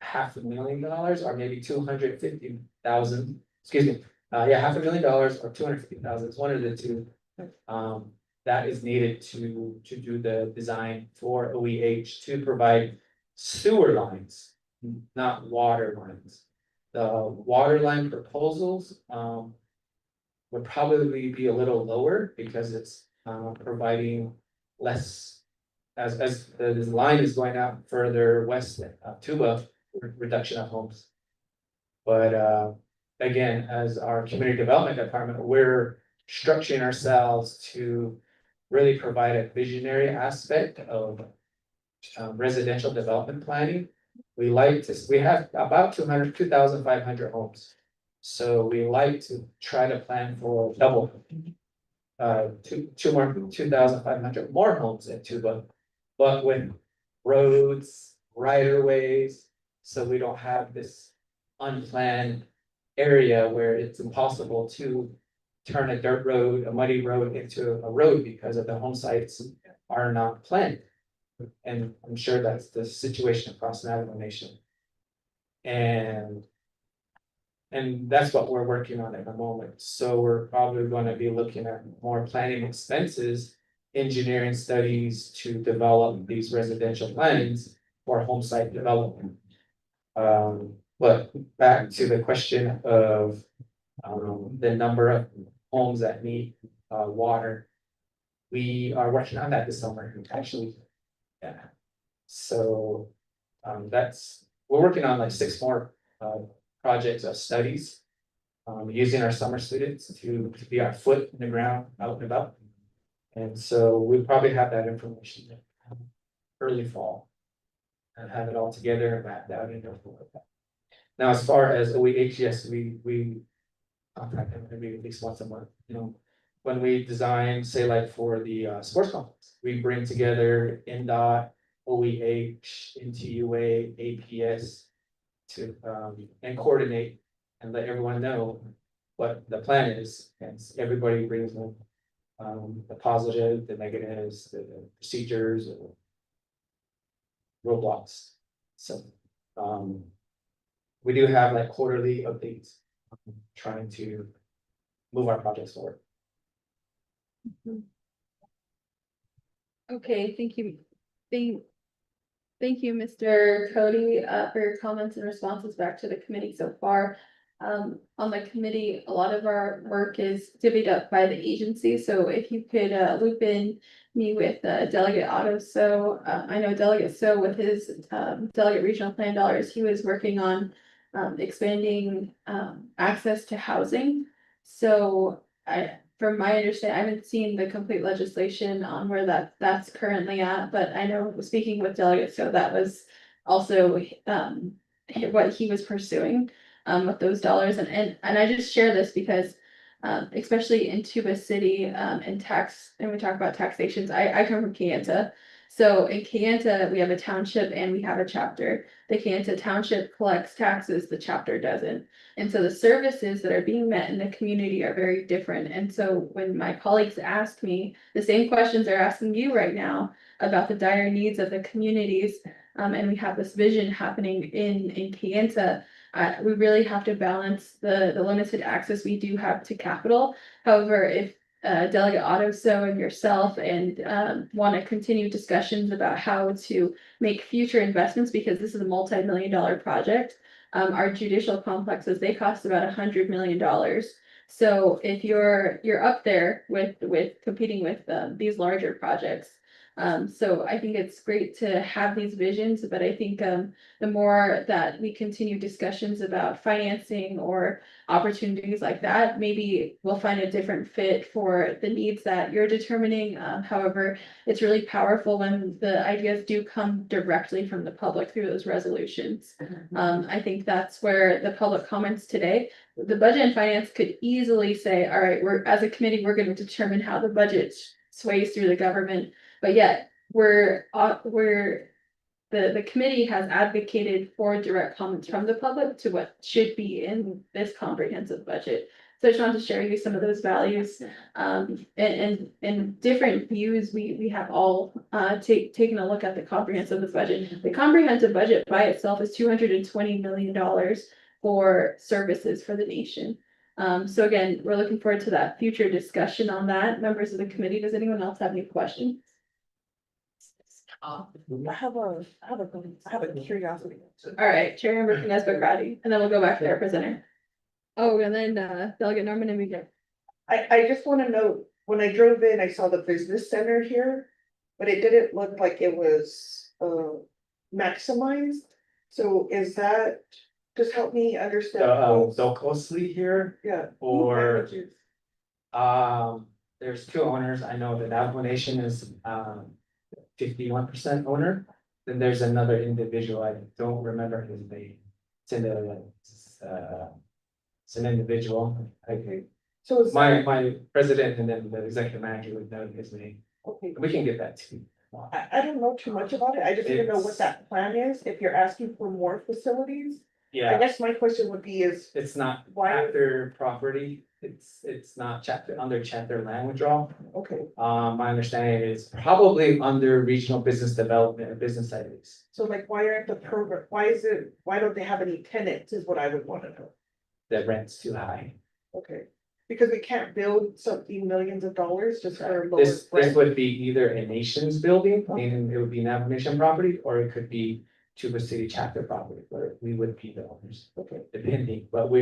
$500,000 or maybe 250,000, excuse me, yeah, $500,000 or 250,000, it's one of the two. That is needed to do the design for OEH to provide sewer lines, not water lines. The water line proposals, would probably be a little lower because it's, providing less. As the line is going out further west, Tuba, reduction of homes. But again, as our community development department, we're structuring ourselves to really provide a visionary aspect of residential development planning. We have about 2,500 homes. So we like to try to plan for double. 2,500 more homes in Tuba, but with roads, right-of-ways, so we don't have this unplanned area where it's impossible to turn a dirt road, a muddy road into a road because of the home sites are not planned. And I'm sure that's the situation across Navajo Nation. And that's what we're working on at the moment. So we're probably going to be looking at more planning expenses, engineering studies to develop these residential plans for home site development. But back to the question of the number of homes that need water. We are working on that this summer, actually. Yeah. So we're working on like 6 more projects of studies. Using our summer students to be our foot in the ground out and about. And so we'll probably have that information early fall. And have it all together and mapped out and everything like that. Now, as far as OEH, yes, we contact them maybe at least once a month, you know. When we design, say like for the sports complex, we bring together NDOT, OEH, NTUA, APS to and coordinate and let everyone know what the plan is, and everybody brings them the positive, the negatives, the procedures, or roadblocks. So we do have like quarterly updates, trying to move our projects forward. Okay, thank you. Thank you, Mr. Cody, for your comments and responses back to the committee so far. on the committee, a lot of our work is divvied up by the agency, so if you could, loop in me with, Delegate Otto, so, I know Delegate So with his, Delegate Regional Plan dollars, he was working on, expanding, access to housing. So from my understanding, I haven't seen the complete legislation on where that's currently at, but I know speaking with Delegate So that was also, what he was pursuing with those dollars, and I just share this because especially in Tuba City, and tax, and we talk about taxations, I come from Kayenta. So in Kayenta, we have a township and we have a chapter. The Kayenta Township collects taxes, the chapter doesn't. And so the services that are being met in the community are very different. And so when my colleagues ask me, the same questions they're asking you right now about the dire needs of the communities, and we have this vision happening in Kayenta, we really have to balance the limited access we do have to capital. However, if Delegate Otto So and yourself and want to continue discussions about how to make future investments, because this is a multi-million-dollar project. Our judicial complexes, they cost about $100 million. So if you're up there with competing with these larger projects. So I think it's great to have these visions, but I think the more that we continue discussions about financing or opportunities like that, maybe we'll find a different fit for the needs that you're determining. However, it's really powerful when the ideas do come directly from the public through those resolutions. I think that's where the public comments today, the Budget and Finance could easily say, all right, as a committee, we're going to determine how the budget sways through the government. But yet, the committee has advocated for direct comments from the public to what should be in this comprehensive budget. So I just wanted to share you some of those values, and different views. We have all taken a look at the comprehensive budget. The comprehensive budget by itself is $220 million for services for the nation. So again, we're looking forward to that future discussion on that. Members of the committee, does anyone else have any questions? I have a curiosity. All right, Chairmember Nesbitt-Crotty, and then we'll go back to our presenter. Oh, and then Delegate Norman and Miguel. I just wanna know, when I drove in, I saw the business center here, but it didn't look like it was maximized. So is that, just help me understand. So closely here, Yeah. or there's two owners. I know that Navajo Nation is 51% owner. Then there's another individual, I don't remember his name. It's in the, it's an individual. Okay. So is My president and then the executive manager would know his name. okay. We can get that too. I don't know too much about it. I just need to know what that plan is, if you're asking for more facilities. I Yeah, guess my question would be is, it's not Why- chapter property. It's not chapter, under chapter land withdrawal. okay, My understanding is probably under regional business development or business ideas. so like, why aren't the program, why don't they have any tenants is what I would wanna know. The rent's too high. Okay, because we can't build something millions of dollars just for lower This rent. would be either a nation's building, meaning it would be Navajo Nation property, or it could be Tuba City chapter property, where we would be the owners, Okay, depending. But we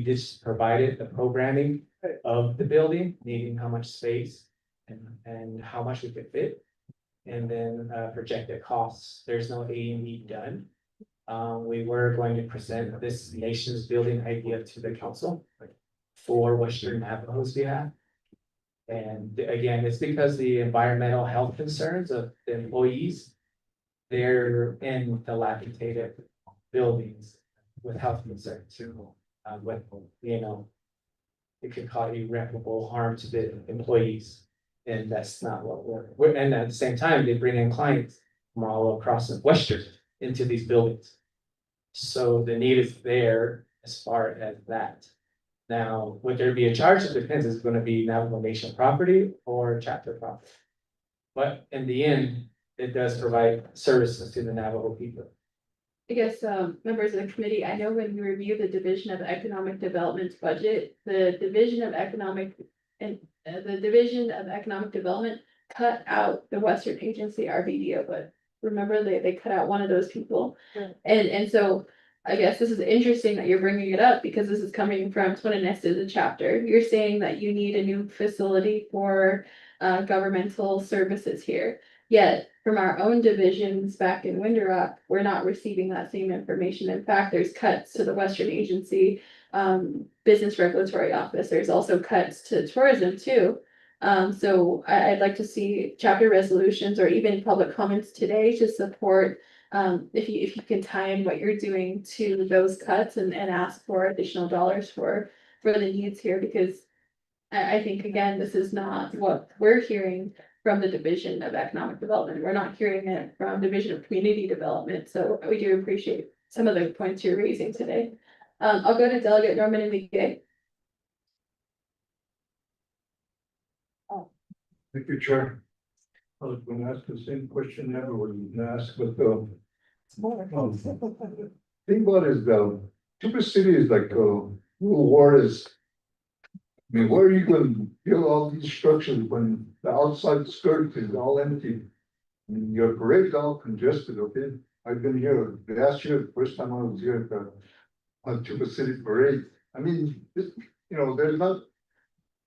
just provided the programming Right. of the building, needing how much space and how much we could fit. And then projected costs. There's no A&E done. We were going to present this nation's building idea to the council for Western Navajo's behalf. And again, it's because the environmental health concerns of the employees. They're in dilapidated buildings with health concerns. With, it could cause irreparable harm to the employees. And that's not what we're, and at the same time, they bring in clients from all across the Western into these buildings. So the need is there as far as that. Now, would there be a charge? It depends, is it gonna be Navajo Nation property or chapter property? But in the end, it does provide services to the Navajo people. I guess, members of the committee, I know when we review the Division of Economic Development's budget, the Division of Economic Development cut out the Western Agency RBDO, but remember they cut out one of those people. Yeah. And so I guess this is interesting that you're bringing it up because this is coming from Tonanessa's chapter. You're saying that you need a new facility for governmental services here. Yet from our own divisions back in Window Rock, we're not receiving that same information. In fact, there's cuts to the Western Agency Business Regulatory Office. There's also cuts to tourism too. So I'd like to see chapter resolutions or even public comments today to support if you can tie in what you're doing to those cuts and ask for additional dollars for the needs here, because I think, again, this is not what we're hearing from the Division of Economic Development. We're not hearing it from Division of Community Development, so we do appreciate some of the points you're raising today. I'll go to Delegate Norman and Miguel. Thank you, Chair. I was gonna ask the same question everyone asked, but thing about is Tuba City is like little Juarez. I mean, where are you gonna build all these structures when the outside skirt is all empty? I mean, your parade's all congested, okay? I've been here last year, the first time I was here at the Tuba City Parade. I mean, there's not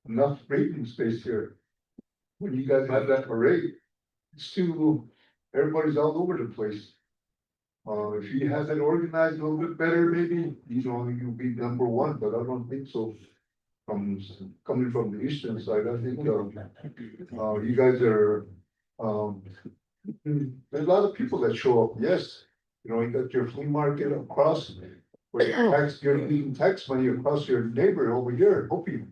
enough breathing space here. When you guys have that parade, it's too, everybody's all over the place. If you have it organized a little bit better, maybe, you'll be number one, but I don't think so. Coming from the eastern side, I think, you guys are, there's a lot of people that show up, yes. You got your flea market across, where you're leaving tax money across your neighbor over here, Hopi.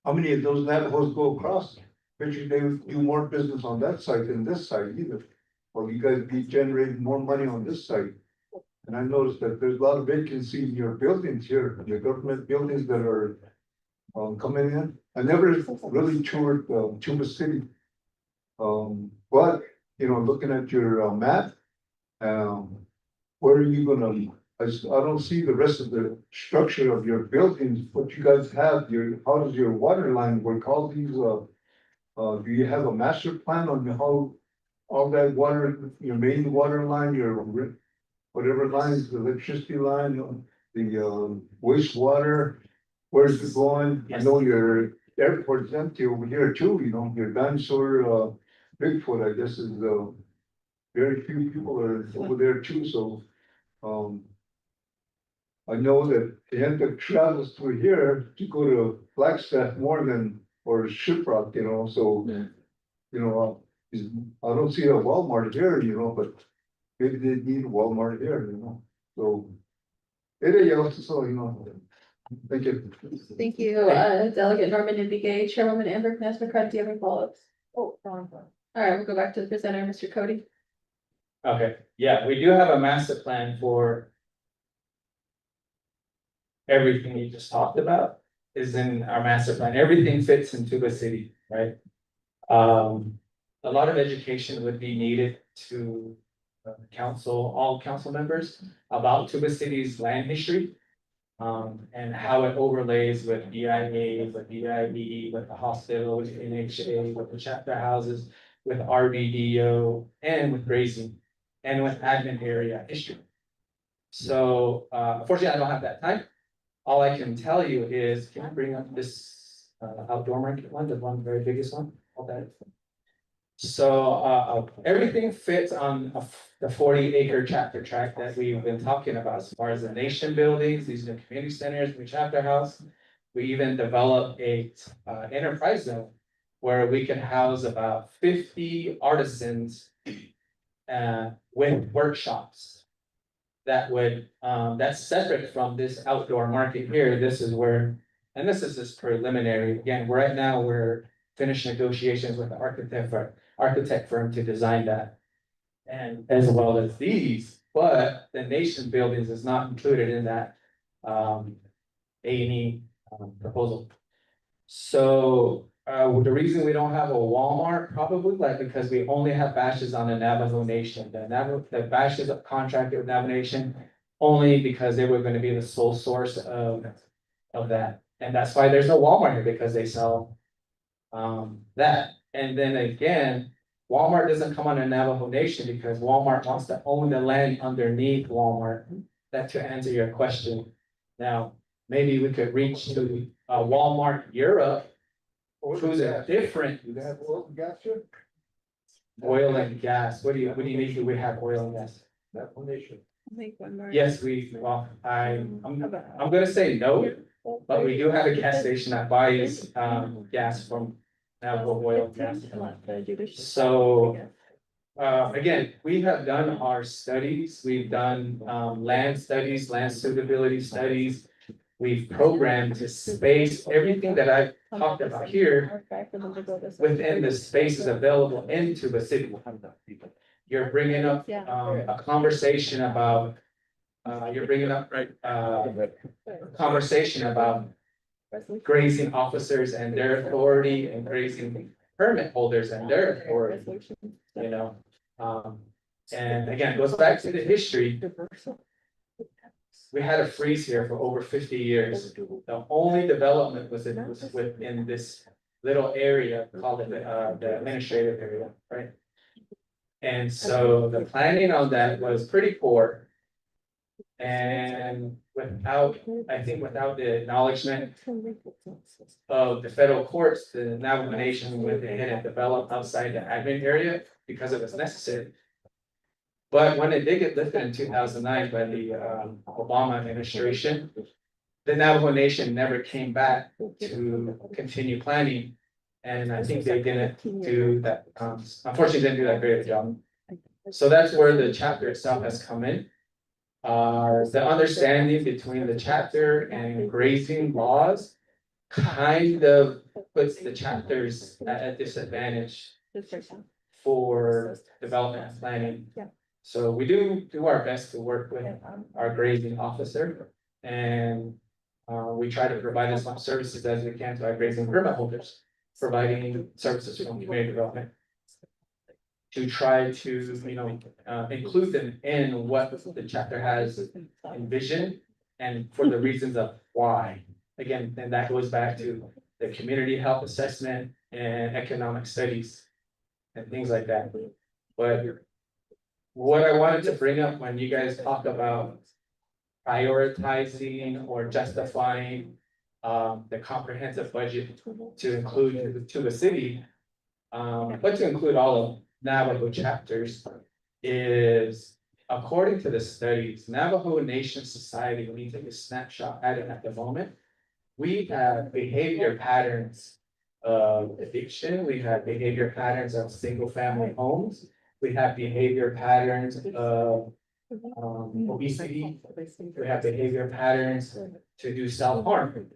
How many of those Navajos go across? Bet you they do more business on that side than this side either. Well, you guys be generating more money on this side. And I noticed that there's a lot of vacancy in your buildings here, your government buildings that are coming in. I never really toured Tuba City. But looking at your map, where are you gonna? I don't see the rest of the structure of your buildings. What you guys have, how does your water line work? All these do you have a master plan on how all that water, your main water line, your whatever lines, the electricity line, the wastewater, where's it going? I know your airport's empty over here too, your dinosaur, Bigfoot, I guess is, very few people are over there too, so, I know that the end of travels through here to go to Flagstaff more than, or Shiprock, so. I don't see a Walmart here, but maybe they need a Walmart here, so. Thank you. Thank you, Delegate Norman and Miguel. Chairwoman Amber Kness-McCruddy, do you have any follow-ups? All right, we'll go back to the presenter, Mr. Cody. Okay, yeah, we do have a master plan for everything you just talked about is in our master plan. Everything fits in Tuba City, right? A lot of education would be needed to all council members about Tuba City's land history. And how it overlays with EIA, with EIBE, with the hospital, with NHA, with the chapter houses, with RBDO, and with grazing, and with admin area history. So, unfortunately, I don't have that time. All I can tell you is, can I bring up this outdoor market one, the one very biggest one? All that. So everything fits on the 40-acre chapter tract that we've been talking about, as far as the nation buildings, these new community centers, new chapter house. We even developed a enterprise zone where we can house about 50 artisans with workshops. That's separate from this outdoor market here. This is where, and this is just preliminary. Again, right now we're finished negotiations with the architect firm to design that. And as well as these, but the nation buildings is not included in that A&E proposal. So the reason we don't have a Walmart probably because we only have bashes on the Navajo Nation. The bashes are contracted with Navajo Nation only because they were going to be the sole source of that. And that's why there's no Walmart here, because they sell that. And then again, Walmart doesn't come on the Navajo Nation because Walmart wants to own the land underneath Walmart. that to answer your question. Now, maybe we could reach to Walmart Europe, who's a different You have oil and gas here? oil and gas. What do you mean, do we have oil and gas? That one issue. Make one more. Yes, well, I'm gonna say no, but we do have a gas station that buys gas from Navajo Oil and Gas. So, again, we have done our studies, we've done land studies, land suitability studies. We've programmed to space everything that I've talked about here within the spaces available into the city. You're bringing up a conversation about, conversation about grazing officers and their authority and grazing permit holders and their authority, you know? And again, it goes back to the history. We had a freeze here for over 50 years. The only development was within this little area called the administrative area, right? And so the planning on that was pretty poor. And without the acknowledgement of the federal courts, the Navajo Nation went ahead and developed outside the admin area because it was necessary. But when it did get lifted in 2009 by the Obama administration, the Navajo Nation never came back to continue planning. And I think they didn't do that, unfortunately, didn't do that great of a job. So that's where the chapter itself has come in. The understanding between the chapter and grazing laws kind of puts the chapters at a disadvantage for development and planning. So we do our best to work with our grazing officer, and we try to provide as much services as we can to our grazing permit holders, providing services from community development to try to, include them in what the chapter has envisioned and for the reasons of why. Again, and that goes back to the community health assessment and economic studies and things like that. But what I wanted to bring up when you guys talk about prioritizing or justifying the comprehensive budget to include to the city, but to include all of Navajo chapters, is according to the studies, Navajo Nation Society, when you take a snapshot at it at the moment, we have behavior patterns of addiction, we have behavior patterns of single family homes. We have behavior patterns of obesity. We have behavior patterns to do self-harm.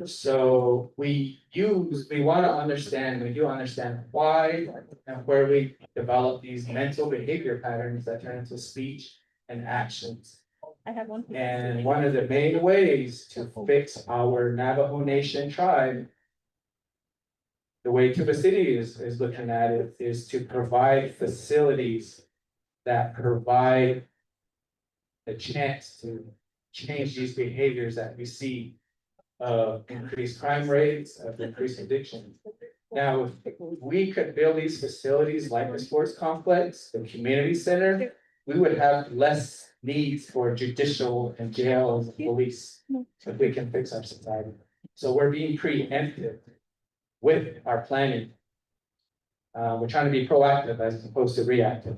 So we want to understand, we do understand why and where we develop these mental behavior patterns that turn into speech and actions. And one of the main ways to fix our Navajo Nation tribe, the way Tuba City is looking at it, is to provide facilities that provide a chance to change these behaviors that we see of increased crime rates, of increased addiction. Now, if we could build these facilities like the sports complex, the community center, we would have less needs for judicial and jails and police if we can fix our society. So we're being preemptive with our planning. We're trying to be proactive as opposed to reactive.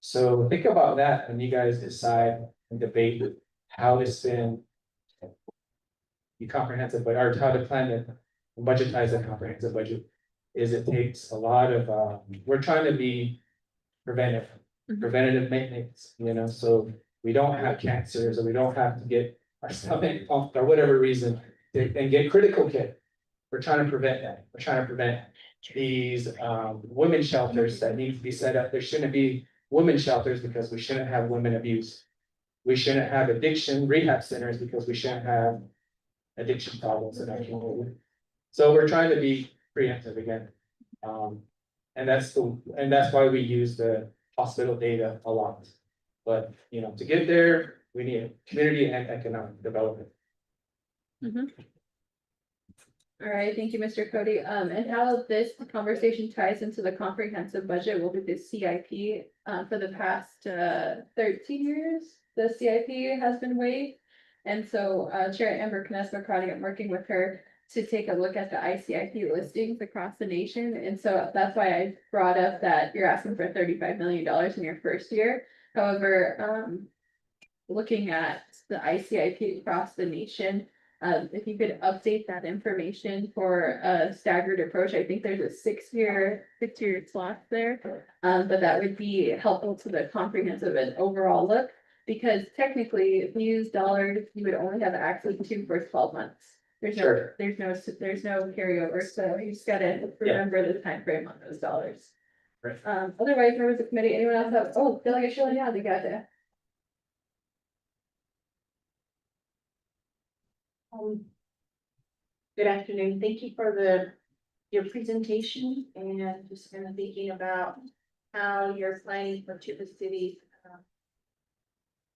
So think about that when you guys decide and debate how to spend the comprehensive, but or how to plan it, and budgetize a comprehensive budget. It takes a lot of, we're trying to be preventative maintenance, so we don't have cancers, or we don't have to get our stomach pumped or whatever reason and get critical care. We're trying to prevent that. We're trying to prevent these women shelters that need to be set up. There shouldn't be women shelters because we shouldn't have women abuse. We shouldn't have addiction rehab centers because we shouldn't have addiction problems in our community. So we're trying to be preemptive again. And that's why we use the hospital data a lot. But to get there, we need community and economic development. All right, thank you, Mr. Cody. And how this conversation ties into the comprehensive budget will be the CIP. For the past 13 years, the CIP has been waived. And so Chair Amber Knesset McCarty, I'm working with her to take a look at the ICIP listings across the nation. And so that's why I brought up that you're asking for $35 million in your first year. However, looking at the ICIP across the nation, if you could update that information for a staggered approach, I think there's a six-year slot there. But that would be helpful to the comprehensive and overall look, because technically, if you use dollars, you would only have access to for 12 months. There's no, Sure. there's no carryover, so you just gotta remember the time frame on those dollars. Right. Otherwise, members of the committee, anyone else have, oh, Delegate Shirley, yeah, you got that. Good afternoon. Thank you for your presentation and just kind of thinking about how you're planning for Tuba City.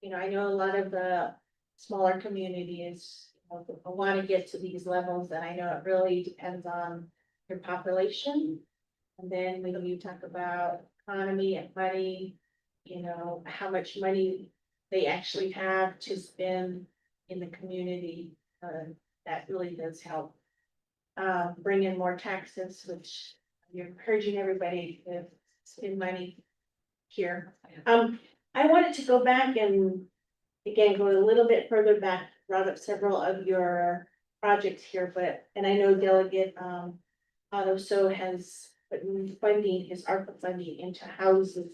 You know, I know a lot of the smaller communities want to get to these levels, and I know it really depends on your population. And then when you talk about economy and money, you know, how much money they actually have to spend in the community, that really does help. Bring in more taxes, which you're encouraging everybody to spend money here. I wanted to go back and again, go a little bit further back, brought up several of your projects here, and I know Delegate Otto has put funding, his ARPA funding into houses.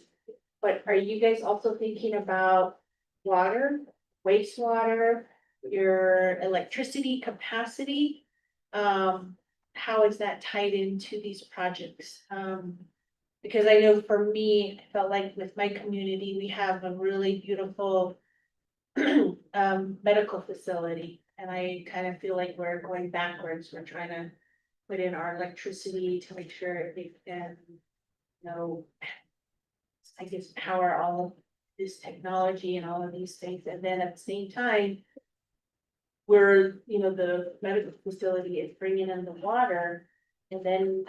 But are you guys also thinking about water, wastewater, your electricity capacity? How is that tied into these projects? Because I know for me, I felt like with my community, we have a really beautiful medical facility. And I kind of feel like we're going backwards. We're trying to put in our electricity to make sure they can, you know, I guess, power all of this technology and all of these things. And then at the same time, where, you know, the medical facility is bringing in the water, and then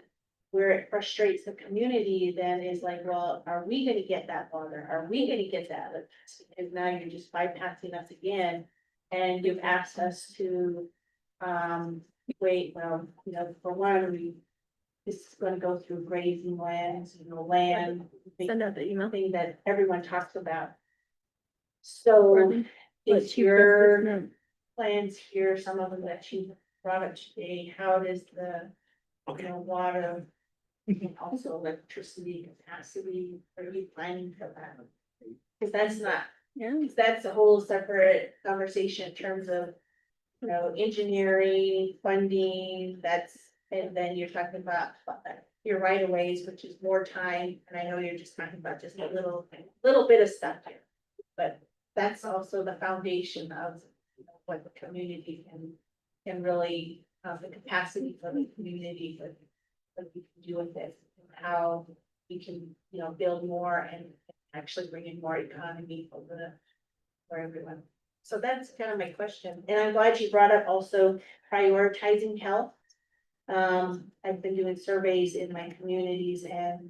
where it frustrates the community then is like, well, are we gonna get that water? Are we gonna get that electricity? Because now you're just bypassing us again, and you've asked us to, wait, well, you know, for one, this is gonna go through grazing lands, you know, land. Send out the email. Thing that everyone talks about. So is your plans here, some of them that you brought up today, how does the, you know, water and also electricity capacity, are you planning for that? Cause that's not, cause that's a whole separate conversation in terms of, you know, engineering, funding, and then you're talking about your right of ways, which is more time, and I know you're just talking about just a little bit of stuff here. But that's also the foundation of, you know, what the community can really, the capacity for the community, what we can do with this, and how we can, you know, build more and actually bring in more economy for everyone. So that's kind of my question, and I'm glad you brought up also prioritizing health. I've been doing surveys in my communities, and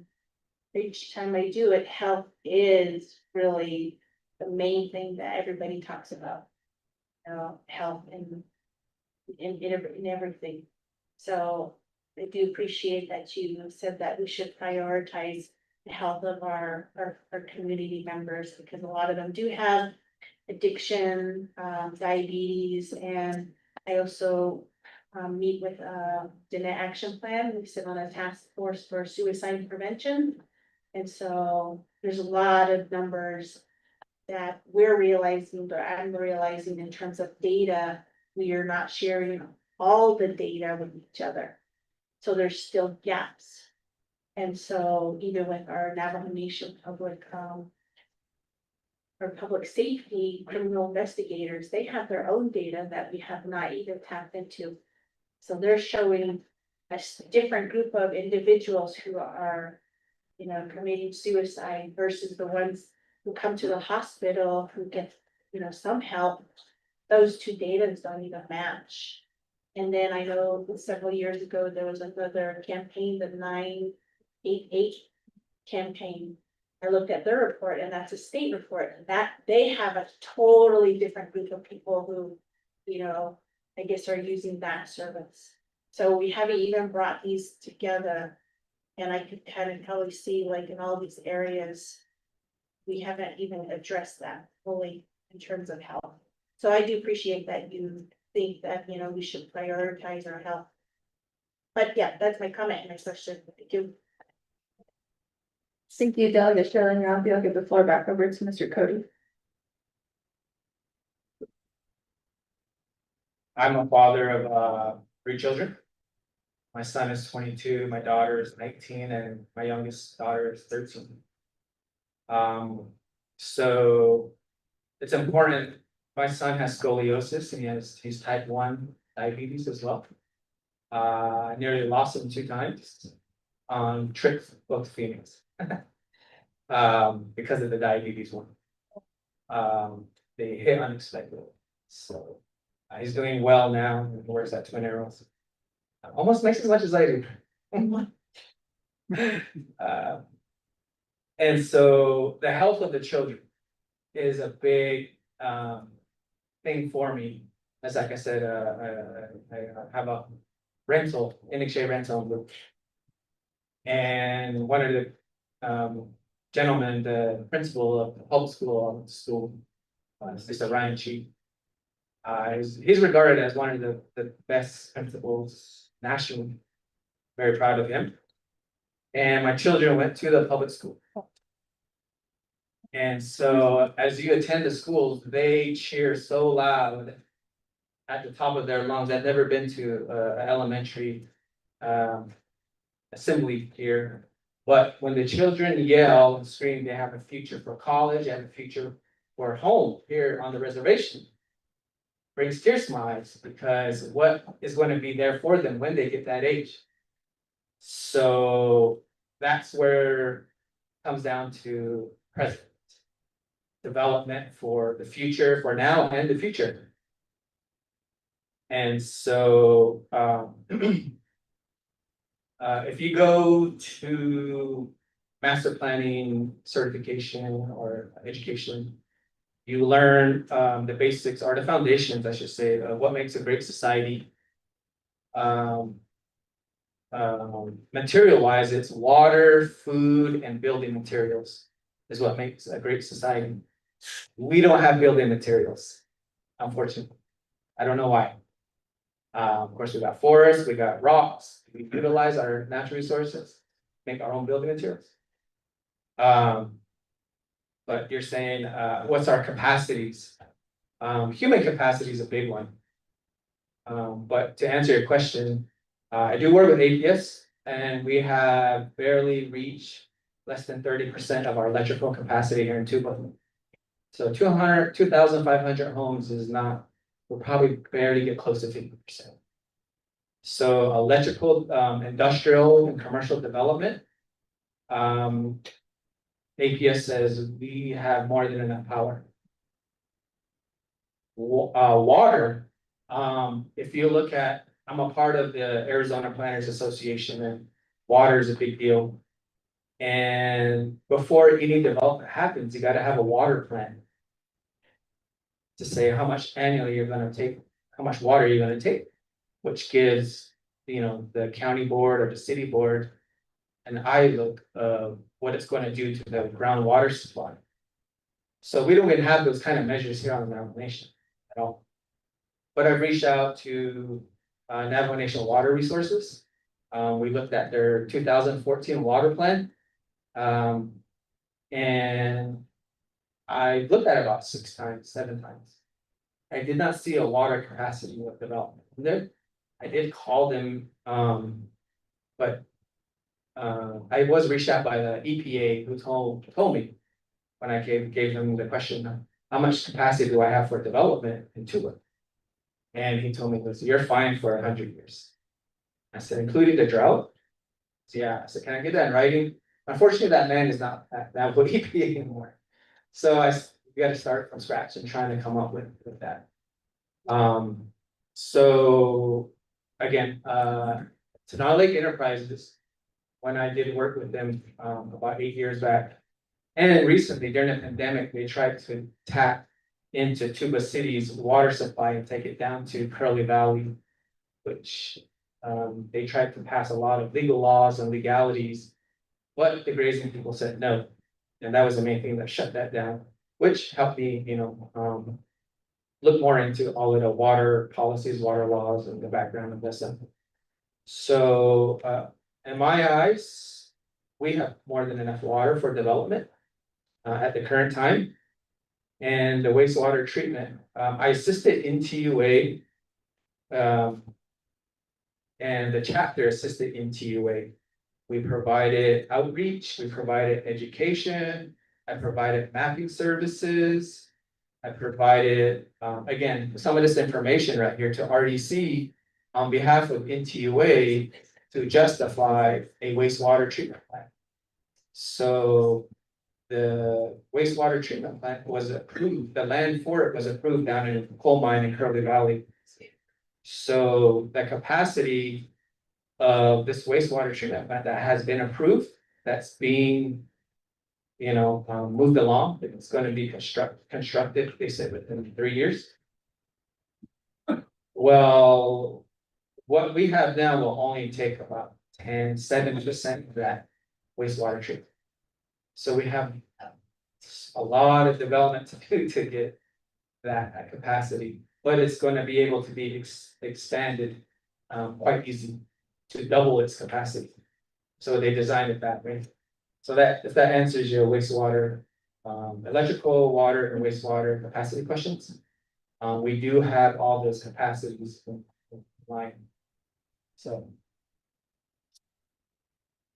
each time I do it, health is really the main thing that everybody talks about. Health in everything. So I do appreciate that you said that we should prioritize the health of our community members, because a lot of them do have addiction, diabetes, and I also meet with Jeanette Action Plan. We sit on a task force for suicide prevention. And so there's a lot of numbers that we're realizing, or I'm realizing in terms of data, we are not sharing all the data with each other. So there's still gaps. And so even with our Navajo Nation public, or public safety criminal investigators, they have their own data that we have not even tapped into. So they're showing a different group of individuals who are, you know, committing suicide versus the ones who come to the hospital who get, you know, some help. Those two data don't even match. And then I know several years ago, there was another campaign, the 988 campaign. I looked at their report and that's a state report, and that they have a totally different group of people who, you know, I guess are using that service. So we haven't even brought these together. And I could kind of probably see like in all these areas, we haven't even addressed that fully in terms of health. So I do appreciate that you think that, you know, we should prioritize our health. But yeah, that's my comment and my question. Thank you. Thank you, Delegate Sherlin Roundy. I'll give the floor back over to Mr. Cody. I'm a father of 3 children. My son is 22, my daughter is 19, and my youngest daughter is 13. So it's important. My son has scoliosis and he's type 1 diabetes as well. I nearly lost him 2 times on trips both females. Because of the diabetes one. They hit unexpectedly. So he's doing well now. He works at Twin Arrows. Almost makes as much as I do. And so the health of the children is a big thing for me. As like I said, I have a rental, NHA rental group. And one of the gentlemen, the principal of the public school, Mr. Ryan Chi. He's regarded as one of the best principals nationally. Very proud of him. And my children went to the public school. And so as you attend the schools, they cheer so loud at the top of their lungs. I've never been to an elementary assembly here. But when the children yell and scream, they have a future for college, they have a future for home here on the reservation. Brings tears to my eyes because what is going to be there for them when they get that age. So that's where it comes down to present development for the future, for now and the future. And so if you go to master planning certification or education, you learn the basics or the foundations, I should say, of what makes a great society. Material-wise, it's water, food, and building materials is what makes a great society. We don't have building materials, unfortunately. I don't know why. Of course, we got forests, we got rocks. We utilize our natural resources, make our own building materials. But you're saying, what's our capacities? Human capacity is a big one. But to answer your question, I do work with APS, and we have barely reached less than 30% of our electrical capacity here in Tuba. So 2,500 homes is not, we'll probably barely get close to 50%. So electrical, industrial and commercial development. APS says we have more than enough power. Water, if you look at, I'm a part of the Arizona Planners Association, and water is a big deal. And before any development happens, you got to have a water plan to say how much annually you're going to take, how much water you're going to take, which gives, you know, the county board or the city board an eye look of what it's going to do to the groundwater supply. So we don't even have those kind of measures here on the Navajo Nation at all. But I've reached out to Navajo Nation Water Resources. We looked at their 2014 water plan. And I looked at it about 6 times, 7 times. I did not see a water capacity with development there. I did call them, but I was reached out by the EPA who told me when I gave them the question, how much capacity do I have for development in Tuba? And he told me, listen, you're fine for 100 years. I said, including the drought? So yeah, I said, can I get that in writing? Unfortunately, that man is not at Navajo EPA anymore. So we got to start from scratch and trying to come up with that. So again, Sonata Lake Enterprises, when I did work with them, about 8 years back. And recently during the pandemic, they tried to tap into Tuba City's water supply and take it down to Curly Valley. Which, they tried to pass a lot of legal laws and legalities. But the grazing people said no, and that was the main thing that shut that down, which helped me, look more into all of the water policies, water laws, and the background of this stuff. So, in my eyes, we have more than enough water for development at the current time. And the wastewater treatment, I assisted in TUA. And the chapter assisted in TUA. We provided outreach, we provided education, I provided mapping services. I provided, again, some of this information right here to RDC on behalf of NTUA to justify a wastewater treatment plant. So the wastewater treatment plant was approved, the land for it was approved down in coal mine in Curly Valley. So the capacity of this wastewater treatment plant that has been approved, that's being, moved along, it's gonna be constructed, they said within 3 years. Well, what we have now will only take about 7% of that wastewater treatment. So we have a lot of development to do to get that capacity, but it's gonna be able to be expanded quite easy to double its capacity. So they designed it that way. So that, if that answers your wastewater, electrical, water, and wastewater capacity questions. We do have all those capacities in line. So.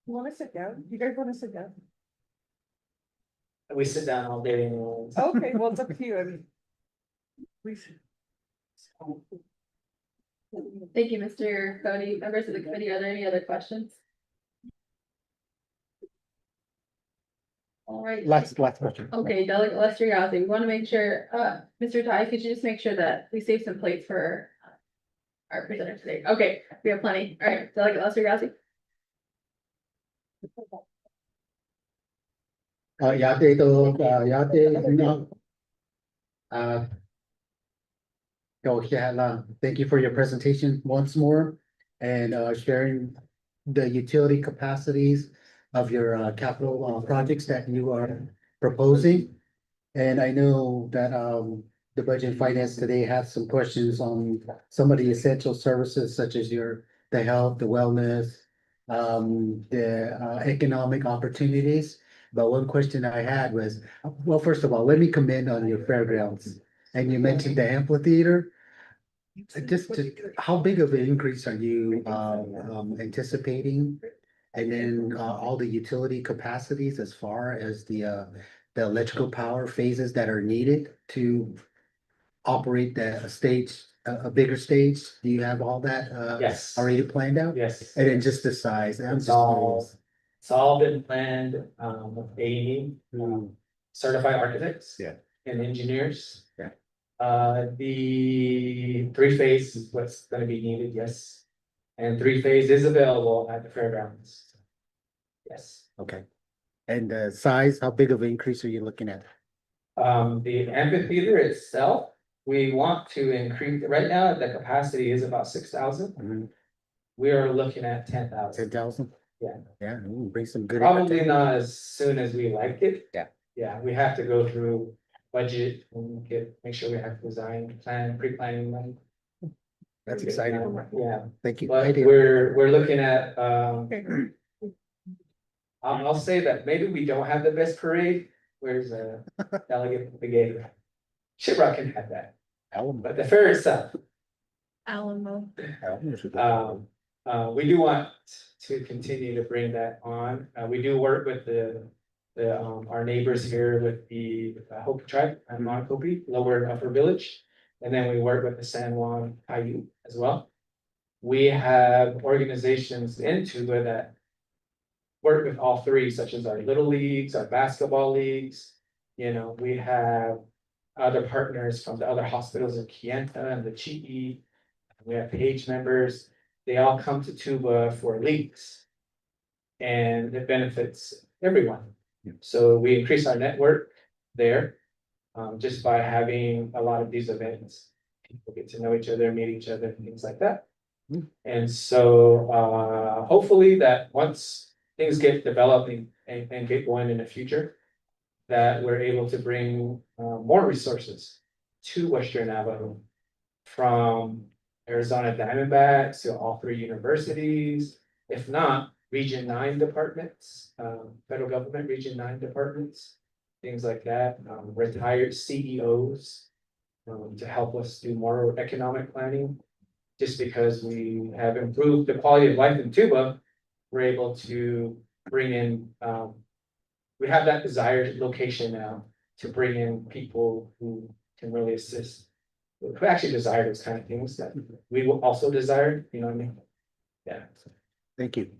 You wanna sit down? You guys wanna sit down? We sit down all day anyways. Okay, well, it's up to you, I mean. Please. Thank you, Mr. Cody. Members of the committee, are there any other questions? All right. Last question. Okay, Delegate Lester Yazzie, we want to make sure, Mr. Ty, could you just make sure that we save some plates for our presenter today? Okay, we have plenty. All right, Delegate Lester Yazzie. Yate to, yate, no. Thank you for your presentation once more and sharing the utility capacities of your capital projects that you are proposing. And I know that the Budget and Finance today has some questions on some of the essential services such as the health, the wellness, the economic opportunities. But one question I had was, well, first of all, let me commend on your fairgrounds. And you mentioned the amphitheater. How big of an increase are you anticipating? And then all the utility capacities as far as the electrical power phases that are needed to operate the stage, a bigger stage? Do you have all that Yes. already planned out? Yes. And then just the size. I'm just It's all been planned, with AE, certified architects. Yeah. And engineers. Yeah. The 3-phase is what's gonna be needed, yes. And 3-phase is available at the fairgrounds. Yes. Okay. And the size, how big of an increase are you looking at? The amphitheater itself, we want to increase, right now, the capacity is about 6,000. We are looking at 10,000. 10,000? Yeah. Yeah, bring some good. Probably not as soon as we like it. Yeah. Yeah, we have to go through budget and make sure we have design, pre-planning money. That's exciting. Yeah, Thank you. but we're looking at, I'll say that maybe we don't have the best parade. Where's Delegate Brigade? Shiprock can have that, but the fair itself, Alamo. we do want to continue to bring that on. We do work with our neighbors here with the Hopi tribe and Monocopi, Lower and Upper Village. And then we work with the San Juan Paiute as well. We have organizations in Tuba that work with all three, such as our little leagues, our basketball leagues. We have other partners from the other hospitals in Kienta and the Chi'i. We have PH members. they all come to Tuba for leagues. And it benefits everyone. So we increase our network there, just by having a lot of these events. People get to know each other, meet each other, and things like that. And so, hopefully that once things get developing and get going in the future, that we're able to bring, more resources to Western Navajo. From Arizona Diamondbacks to all three universities, if not, Region 9 departments, federal government Region 9 departments, things like that, retired CEOs. To help us do more economic planning. Just because we have improved the quality of life in Tuba, we're able to bring in, we have that desired location now to bring in people who can really assist. Who actually desire those kind of things that we will also desire, you know what I mean? Yeah. Thank you.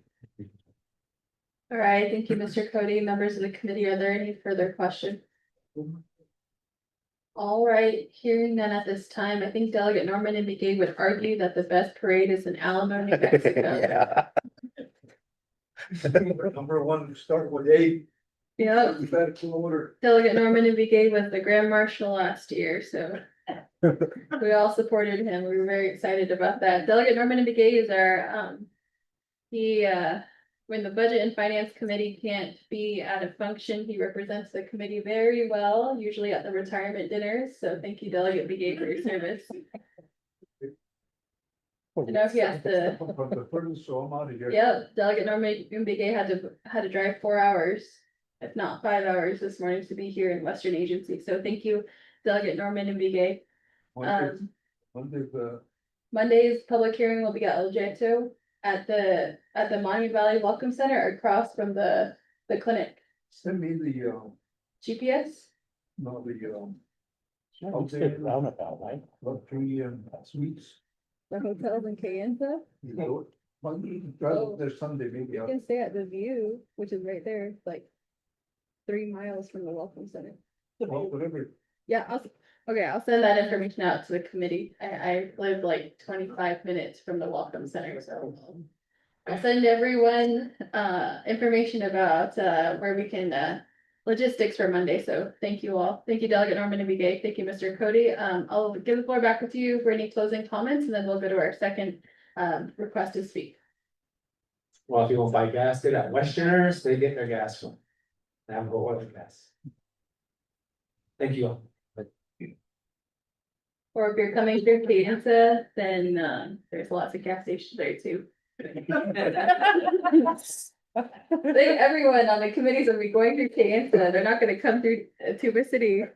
All right, thank you, Mr. Cody. Members of the committee, are there any further questions? All right, hearing none at this time, I think Delegate Norman and Begay would argue that the best parade is in Alamo, New Mexico. Number one, start with A, Yeah, we've had a kilometer. Delegate Norman and Begay was the Grand Marshal last year, so we all supported him. We were very excited about that. Delegate Norman and Begay is our, when the Budget and Finance Committee can't be at a function, he represents the committee very well, usually at the retirement dinners. So thank you, Delegate Begay, for your service. I know he has to, So I'm out of here. yeah, Delegate Norman and Begay had to drive 4 hours, if not 5 hours this morning to be here in Western Agency. So thank you, Delegate Norman and Begay. Monday's, Monday's public hearing will be at El Jeto at the Monument Valley Welcome Center across from the clinic. send me the, GPS? no, the, Roundabout, right? luxury, suites. The hotels in Kayenta? You know, Monday, Oh. there's Sunday, maybe. You can stay at the View, which is right there, it's like 3 miles from the Welcome Center. Whatever. Yeah, I'll send that information out to the committee. I live like 25 minutes from the Welcome Center, so. I'll send everyone, information about, where we can, logistics for Monday, so thank you all. Thank you, Delegate Norman and Begay. Thank you, Mr. Cody. I'll give the floor back to you for any closing comments, and then we'll go to our second, request to speak. Well, if you want to buy gas, get at Westerners, they get their gas from Navajo Oil and Gas. Thank you all. Or if you're coming through Kayenta, then, there's lots of gas stations there too. I think everyone on the committees will be going through Kayenta. They're not gonna come through Tuba City. I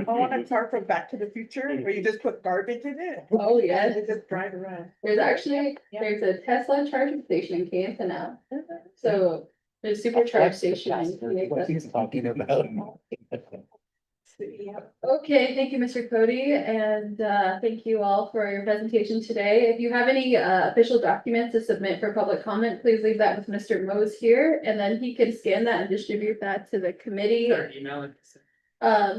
want to start from Back to the Future, where you just put garbage in it. Oh, And yeah. they just drive around. There's actually, there's a Tesla charging station in Kayenta now. So there's a supercharge station. in What Kayenta. he's talking about. Yeah. Okay, thank you, Mr. Cody, and thank you all for your presentation today. If you have any official documents to submit for public comment, please leave that with Mr. Mose here, and then he can scan that and distribute that to the committee. Email it.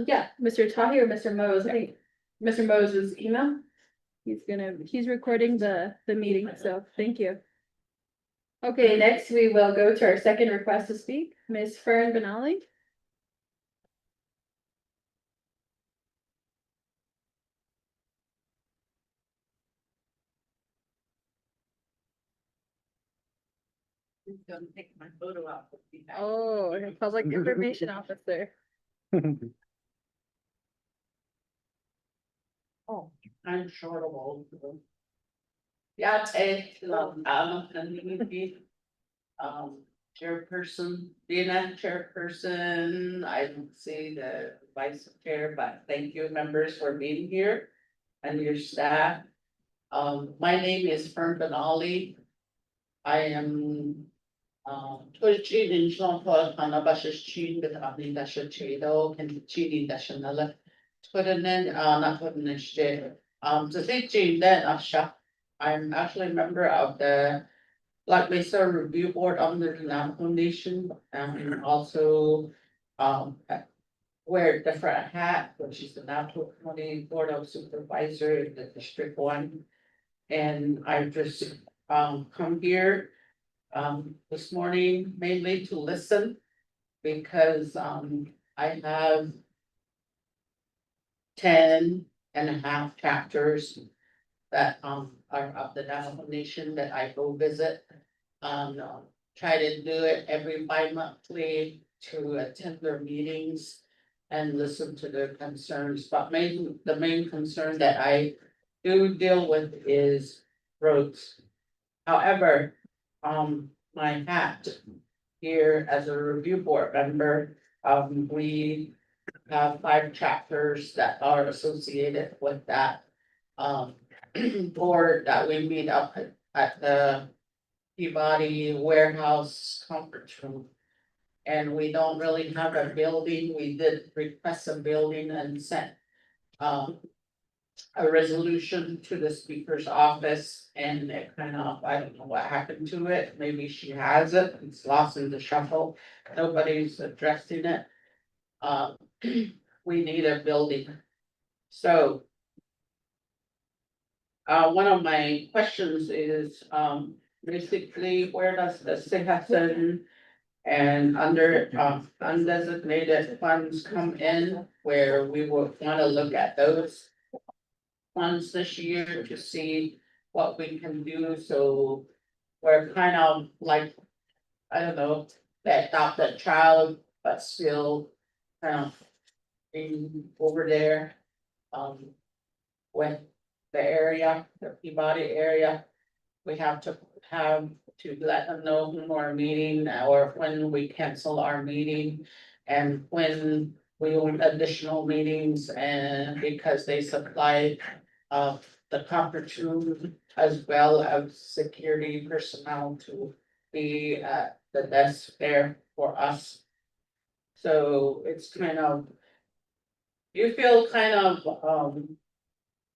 Yeah, Mr. Tahi or Mr. Mose, I think Mr. Mose's email. He's recording the meeting, so thank you. Okay, next we will go to our second request to speak, Ms. Fern Benali. Who's gonna take my photo out? Oh, public information officer. Oh, I'm short of all. Yeah, it's, community. Chairperson, being a chairperson, I don't see the vice chair, but thank you members for being here and your staff. My name is Fern Benali. I am Turchin in Jean-Paul Hanabash's Chin, but I'm in Dasha Chedo and Chini Dashanala. Twitteren, not Twitteren, to say Chin, then Asha. I'm actually a member of the Black Mesa Review Board under the Navajo Nation, and also wear a different hat, which is the Navajo County Board of Supervisor in the District 1. And I just come here this morning mainly to listen. Because I have 10.5 chapters that are of the Navajo Nation that I go visit. Try to do it every bi-monthly to attend their meetings and listen to their concerns, but the main concern that I do deal with is roads. However, my hat here as a review board member, we have 5 chapters that are associated with that. Board that we meet up at the Peabody Warehouse Conference Room. And we don't really have a building, we did request a building and sent a resolution to the speaker's office, and it kind of, I don't know what happened to it, maybe she has it, it's lost in the shuffle, nobody's addressing it. We need a building, so. One of my questions is, basically, where does the CIHSN and under, undesignated funds come in, where we would wanna look at those funds this year to see what we can do, so we're kind of like, I don't know, that adopted child, but still kind of being over there, with the area, the Peabody area. We have to let them know when we're meeting or when we cancel our meeting. And when we want additional meetings, and because they supply the conference room as well as security personnel to be at the desk there for us. So it's kind of, you feel kind of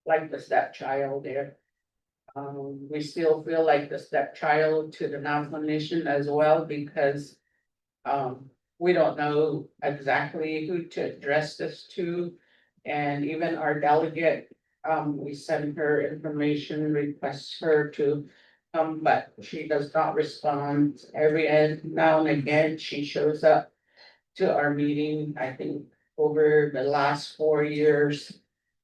like the stepchild there. We still feel like the stepchild to the Navajo Nation as well, because we don't know exactly who to address this to. And even our delegate, we send her information, request her to come, but she does not respond. Every now and again, she shows up to our meeting, I think over the last 4 years.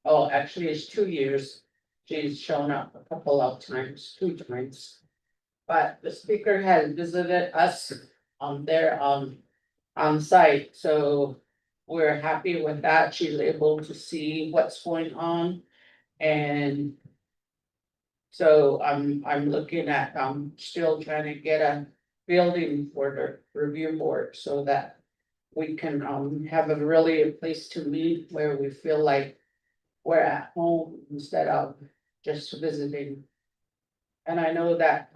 Oh, actually, it's 2 years. She's shown up a couple of times, 2 times. But the speaker has visited us on there on site, so we're happy with that. She's able to see what's going on. And so I'm looking at, still trying to get a building for the review board so that we can have a place to meet where we feel like we're at home instead of just visiting. And I know that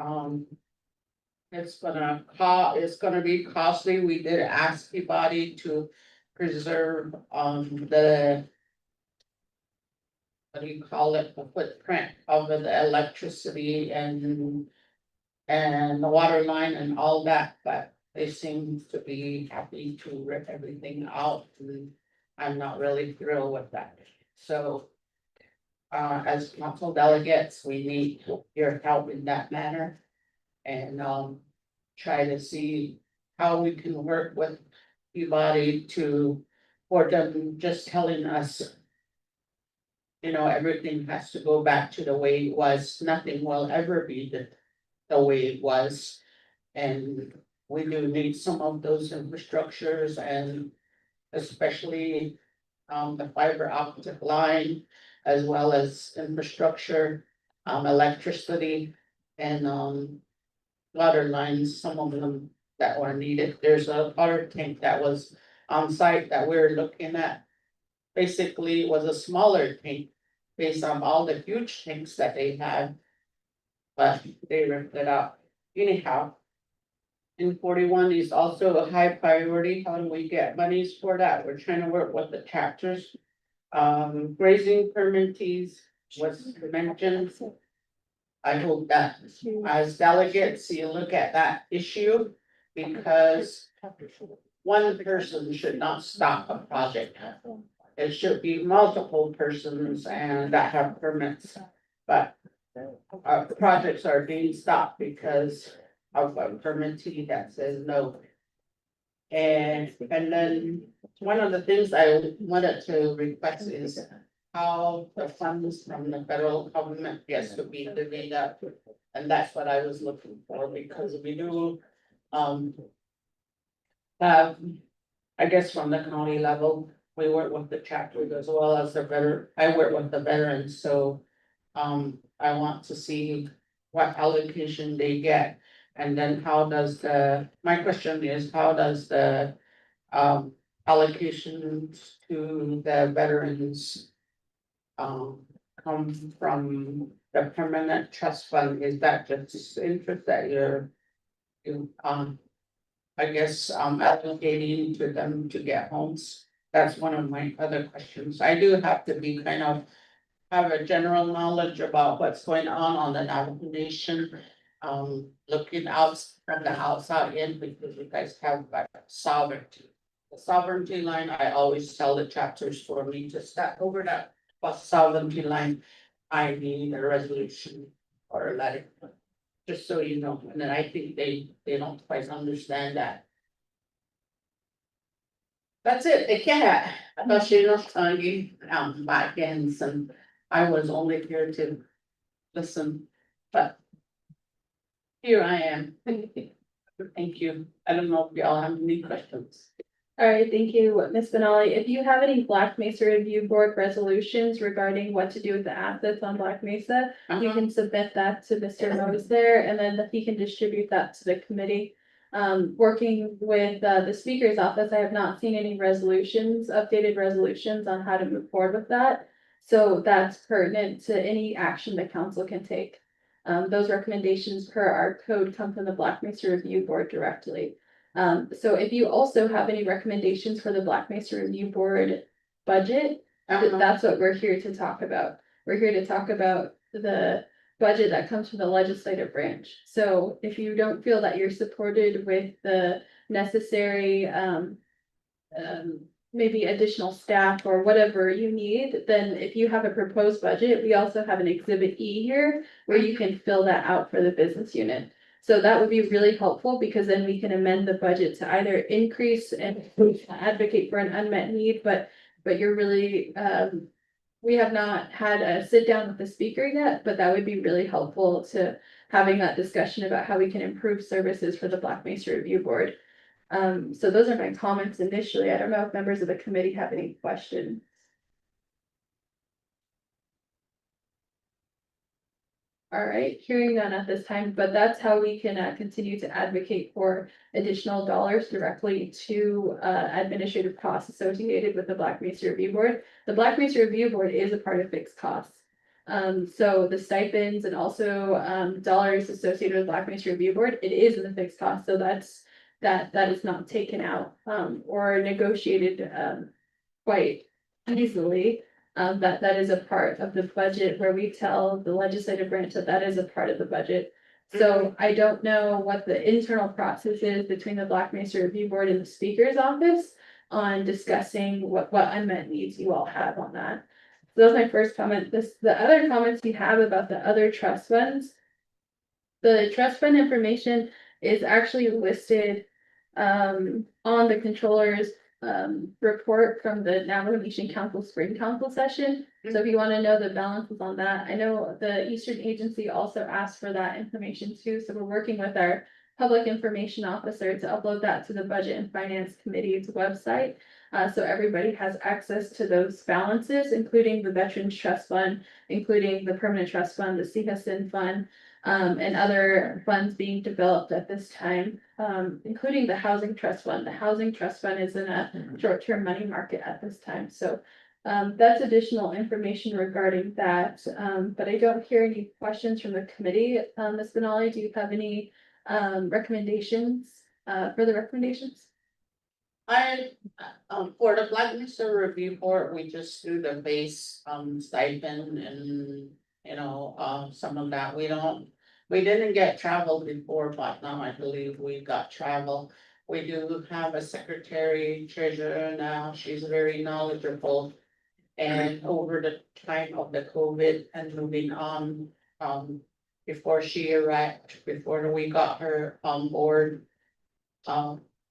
it's gonna be costly. We did ask everybody to preserve the, what do you call it, the footprint of the electricity and the water line and all that, but they seem to be happy to rip everything out, and I'm not really thrilled with that. So as council delegates, we need your help in that manner. And try to see how we can work with Peabody for them just telling us, you know, everything has to go back to the way it was. Nothing will ever be the way it was. And we do need some of those infrastructures, and especially the fiber optic line, as well as infrastructure, electricity, and water lines, some of them that were needed. There's a water tank that was on site that we're looking at. Basically, it was a smaller tank based on all the huge tanks that they had. But they ripped it out. Anyhow. In 41 is also a high priority. How do we get monies for that? We're trying to work with the chapters. Grazing permittees was mentioned. I hope that as delegates, you look at that issue, because one person should not stop a project. It should be multiple persons and that have permits, but projects are being stopped because of a permittee that says no. And then one of the things I wanted to request is how the funds from the federal government gets to be divvied up. And that's what I was looking for, because we do, have, I guess from the county level, we work with the chapters as well as I work with the veterans, so. I want to see what allocation they get. And then my question is, how does the, allocation to the veterans. Come from the permanent trust fund, is that just interest that I guess, allocating to them to get homes? That's one of my other questions. I do have to be kind of have a general knowledge about what's going on the Navajo Nation. Looking out from the outside in, because you guys have like sovereignty. The sovereignty line, I always tell the chapters for me to step over that sovereignty line. I need a resolution or a letter, just so you know, and then I think they don't quite understand that. That's it, I can't, I thought she was telling you, back in some, I was only here to listen, but. Here I am. Thank you. I don't know if y'all have any questions. All right, thank you, Ms. Benali. If you have any Black Mesa Review Board resolutions regarding what to do with the assets on Black Mesa, you Uh-huh. can submit that to Mr. Rose there, and then he can distribute that to the committee. Working with, the speaker's office, I have not seen any updated resolutions on how to move forward with that. So that's pertinent to any action the council can take. Those recommendations per our code come from the Black Mesa Review Board directly. So if you also have any recommendations for the Black Mesa Review Board budget, that's what we're here to talk about. We're here to talk about the budget that comes from the legislative branch. So if you don't feel that you're supported with the necessary, maybe additional staff or whatever you need, then if you have a proposed budget, we also have an exhibit E here where you can fill that out for the business unit. So that would be really helpful, because then we can amend the budget to either increase and advocate for an unmet need, but you're really, we have not had a sit down with the speaker yet, but that would be really helpful to having that discussion about how we can improve services for the Black Mesa Review Board. So those are my comments initially. I don't know if members of the committee have any questions. All right, hearing none at this time, but that's how we can continue to advocate for additional dollars directly to administrative costs associated with the Black Mesa Review Board. The Black Mesa Review Board is a part of fixed costs. So the stipends and also dollars associated with Black Mesa Review Board, it is in the fixed cost, so that is not taken out or negotiated quite easily. That is a part of the budget where we tell the legislative branch that is a part of the budget. So I don't know what the internal process is between the Black Mesa Review Board and the speaker's office on discussing what unmet needs you all have on that. So that was my first comment. The other comments we have about the other trust funds. The trust fund information is actually listed on the controller's report from the Navajo Nation Council Spring Council session. So if you want to know the balances on that, I know the Eastern Agency also asked for that information too. So we're working with our public information officer to upload that to the Budget and Finance Committee's website. So everybody has access to those balances, including the Veterans Trust Fund, including the Permanent Trust Fund, the CHSN Fund, and other funds being developed at this time, including the Housing Trust Fund. The Housing Trust Fund is in a short-term money market at this time. So that's additional information regarding that. But I don't hear any questions from the committee. Ms. Benali, do you have any recommendations, further recommendations? For the Black Mesa Review Board, we just do the base stipend and, some of that. We didn't get travel before, but now I believe we got travel. We do have a secretary treasurer now. She's very knowledgeable. And over the time of the COVID and moving on, before she arrived, before we got her on board.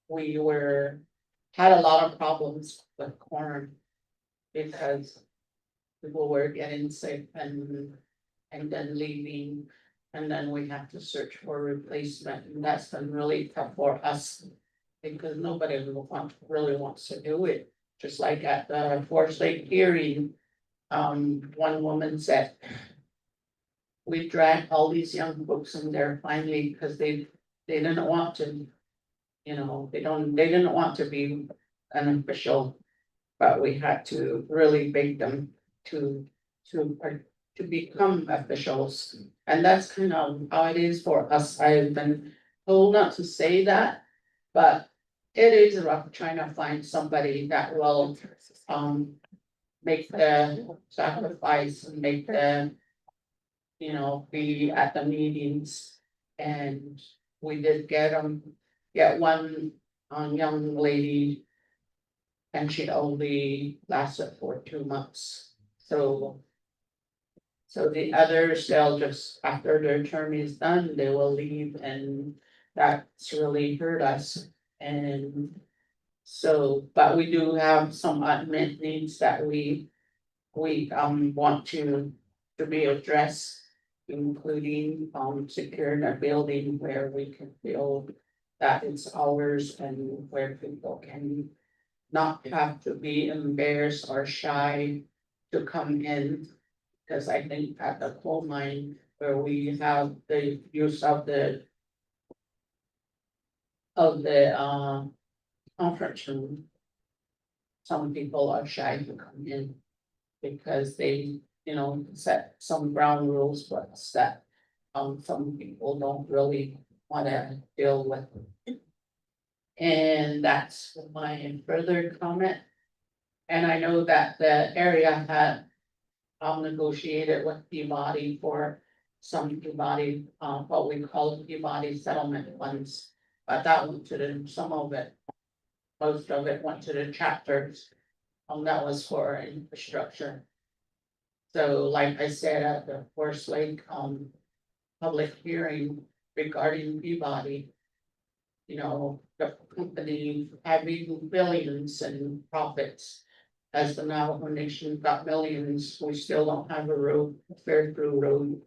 We had a lot of problems with corn. Because people were getting sick and then leaving. And then we have to search for replacement, and that's been really tough for us. Because nobody really wants to do it, just like at the Forest Lake hearing. One woman said. We dragged all these young folks in there finally, because they didn't want to. You know, they didn't want to be an official. But we had to really beg them to become officials. And that's kind of how it is for us. I've been told not to say that, but it is rough trying to find somebody that will make the sacrifice and make the, be at the meetings. And we did get one young lady. And she only lasted for 2 months, so. So the others, they'll just, after their term is done, they will leave, and that's really hurt us. And so, but we do have some unmet needs that we want to be addressed. Including securing a building where we can feel that it's ours, and where people can not have to be embarrassed or shy to come in. Because I think at the coal mine where we have the use of the conference room. Some people are shy to come in because they, set some ground rules for us that some people don't really wanna deal with. And that's my further comment. And I know that the area had negotiated with Peabody for some Peabody, what we call Peabody settlement funds. But that went to some of it, most of it went to the chapters. That was for infrastructure. So like I said, at the Forest Lake, public hearing regarding Peabody. The company having billions in profits. As the Navajo Nation got millions, we still don't have a road, a Fairthrough road.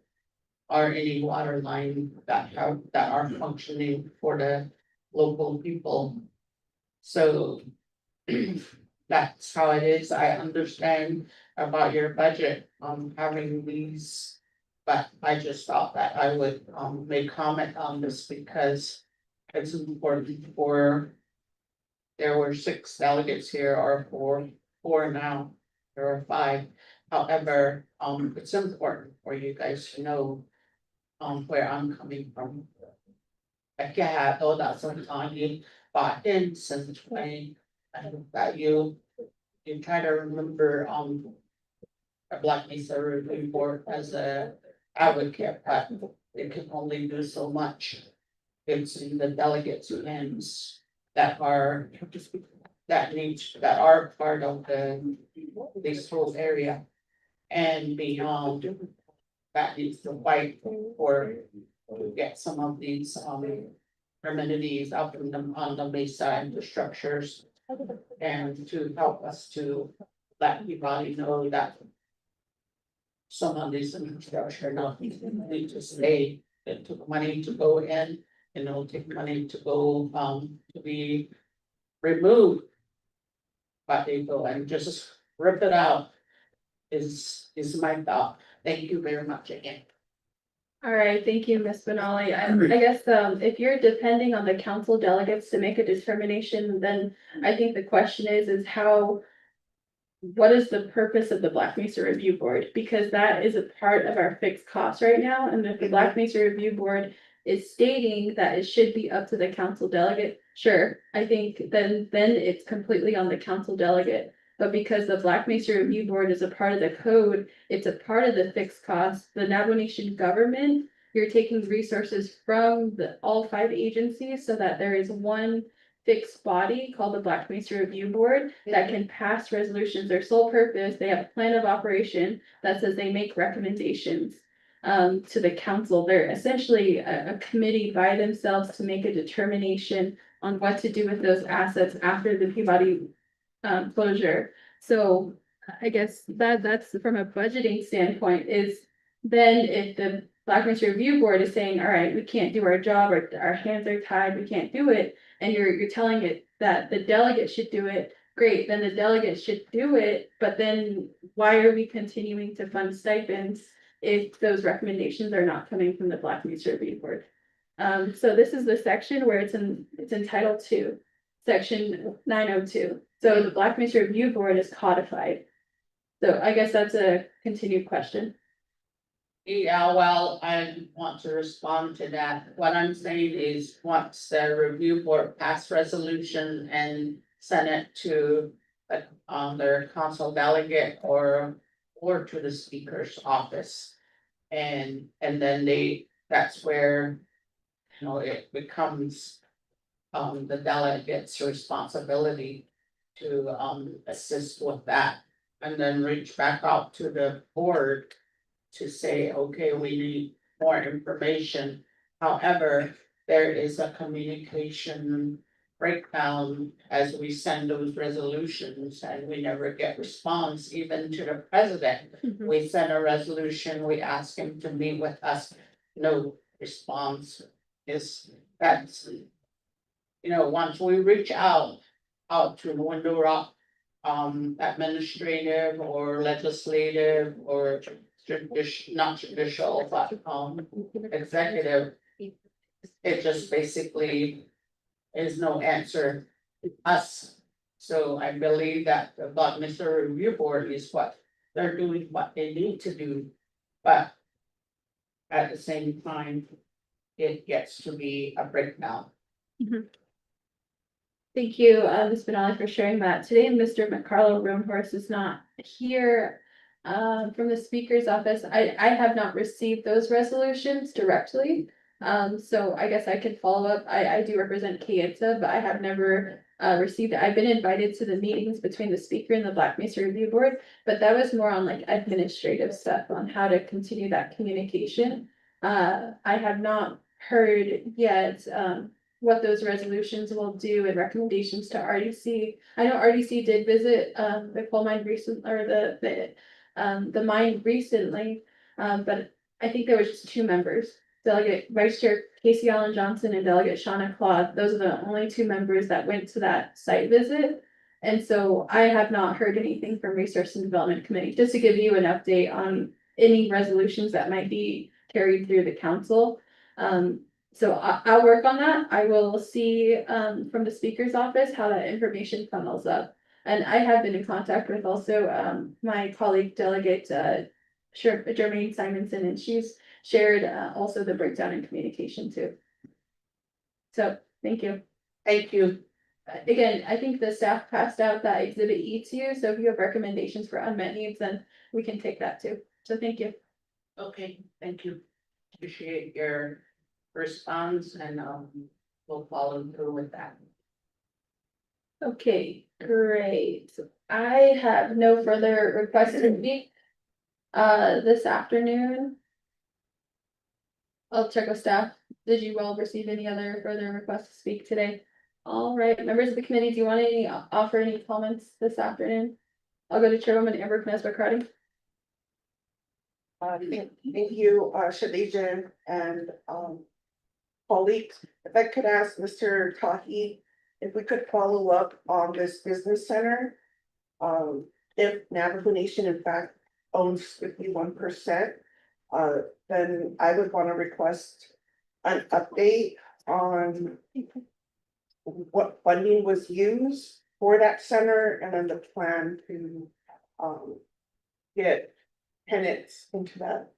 Or any water line that are functioning for the local people. So. That's how it is. I understand about your budget, having these. But I just thought that I would, make comment on this because. It's important for. There were 6 delegates here, or 4 now, there are 5. However, it's important for you guys to know. Where I'm coming from. Kaya that's what I but in since 20, that you try to remember, a Black Mesa Review Board as a advocate, but it can only do so much. It's in the delegates' hands that are part of this whole area. And beyond, that needs to fight for, to get some of these, amenities up on the mesa infrastructures. And to help us to let everybody know that. Some of these infrastructure not need to stay, it took money to go in, and it'll take money to go, to be removed. But they go and just rip it out, is my thought. Thank you very much again. All right, thank you, Ms. Benali. I guess, if you're depending on the council delegates to make a determination, then I think the question is how. What is the purpose of the Black Mesa Review Board? Because that is a part of our fixed costs right now, and if the Black Mesa Review Board is stating that it should be up to the council delegate, sure, I think then it's completely on the council delegate. But because the Black Mesa Review Board is a part of the code, it's a part of the fixed cost, the Navajo Nation government, you're taking resources from all 5 agencies so that there is one fixed body called the Black Mesa Review Board that can pass resolutions. Their sole purpose, they have a plan of operation that says they make recommendations. to the council. They're essentially a committee by themselves to make a determination on what to do with those assets after the Peabody closure. So I guess that's from a budgeting standpoint is then if the Black Mystery Review Board is saying, all right, we can't do our job or our hands are tied, we can't do it. And you're telling it that the delegate should do it, great, then the delegate should do it. But then why are we continuing to fund stipends if those recommendations are not coming from the Black Mystery Review Board? So this is the section where it's entitled to section 902. So the Black Mystery Review Board is codified. So I guess that's a continued question. Yeah, well, I want to respond to that. What I'm saying is, once the review board pass resolution and send it to their council delegate or to the speaker's office. And then that's where, you know, it becomes the delegate's responsibility to assist with that. And then reach back out to the board to say, okay, we need more information. However, there is a communication breakdown as we send those resolutions and we never get response, even to the president. We send a resolution, we ask him to meet with us, no response. That's, you know, once we reach out to Window Rock administrative or legislative or not judicial, but executive. It just basically is no answer to us. So I believe that the Black Mystery Review Board is what they're doing, what they need to do, but at the same time, it gets to be a breakdown. Thank you, Ms. Benali, for sharing that. Today, Mr. McCarlo Roomhorse is not here. From the speaker's office, I have not received those resolutions directly. So I guess I could follow up. I do represent Kieta, but I have never received it. I've been invited to the meetings between the speaker and the Black Mystery Review Board, but that was more on like administrative stuff on how to continue that communication. I have not heard yet what those resolutions will do and recommendations to RDC. I know RDC did visit the coal mine recent or the mine recently, but I think there was just two members. Delegate Vice Chair Casey Allen Johnson and Delegate Shauna Claude. Those are the only two members that went to that site visit. And so I have not heard anything from Resource and Development Committee, just to give you an update on any resolutions that might be carried through the council. So I'll work on that. I will see from the speaker's office how that information funnels up. And I have been in contact with also my colleague delegate Jermaine Simonson, and she's shared also the breakdown in communication too. So thank you. Thank you. Again, I think the staff passed out that exhibit E to you, so if you have recommendations for unmet needs, then we can take that too. So thank you. Okay, thank you. Appreciate your response and we'll follow through with that. Okay, great. I have no further requests to speak this afternoon. I'll check with staff. Did you all receive any other further requests to speak today? All right, members of the committee, do you want any offer any comments this afternoon? I'll go to Chairwoman Amber Kness-Carty. Thank you, Shadajan and colleagues. If I could ask Mr. Tahi, if we could follow up on this business center. If Navajo Nation in fact owns 51%, then I would want to request an update on what funding was used for that center and then the plan to get tenants into that.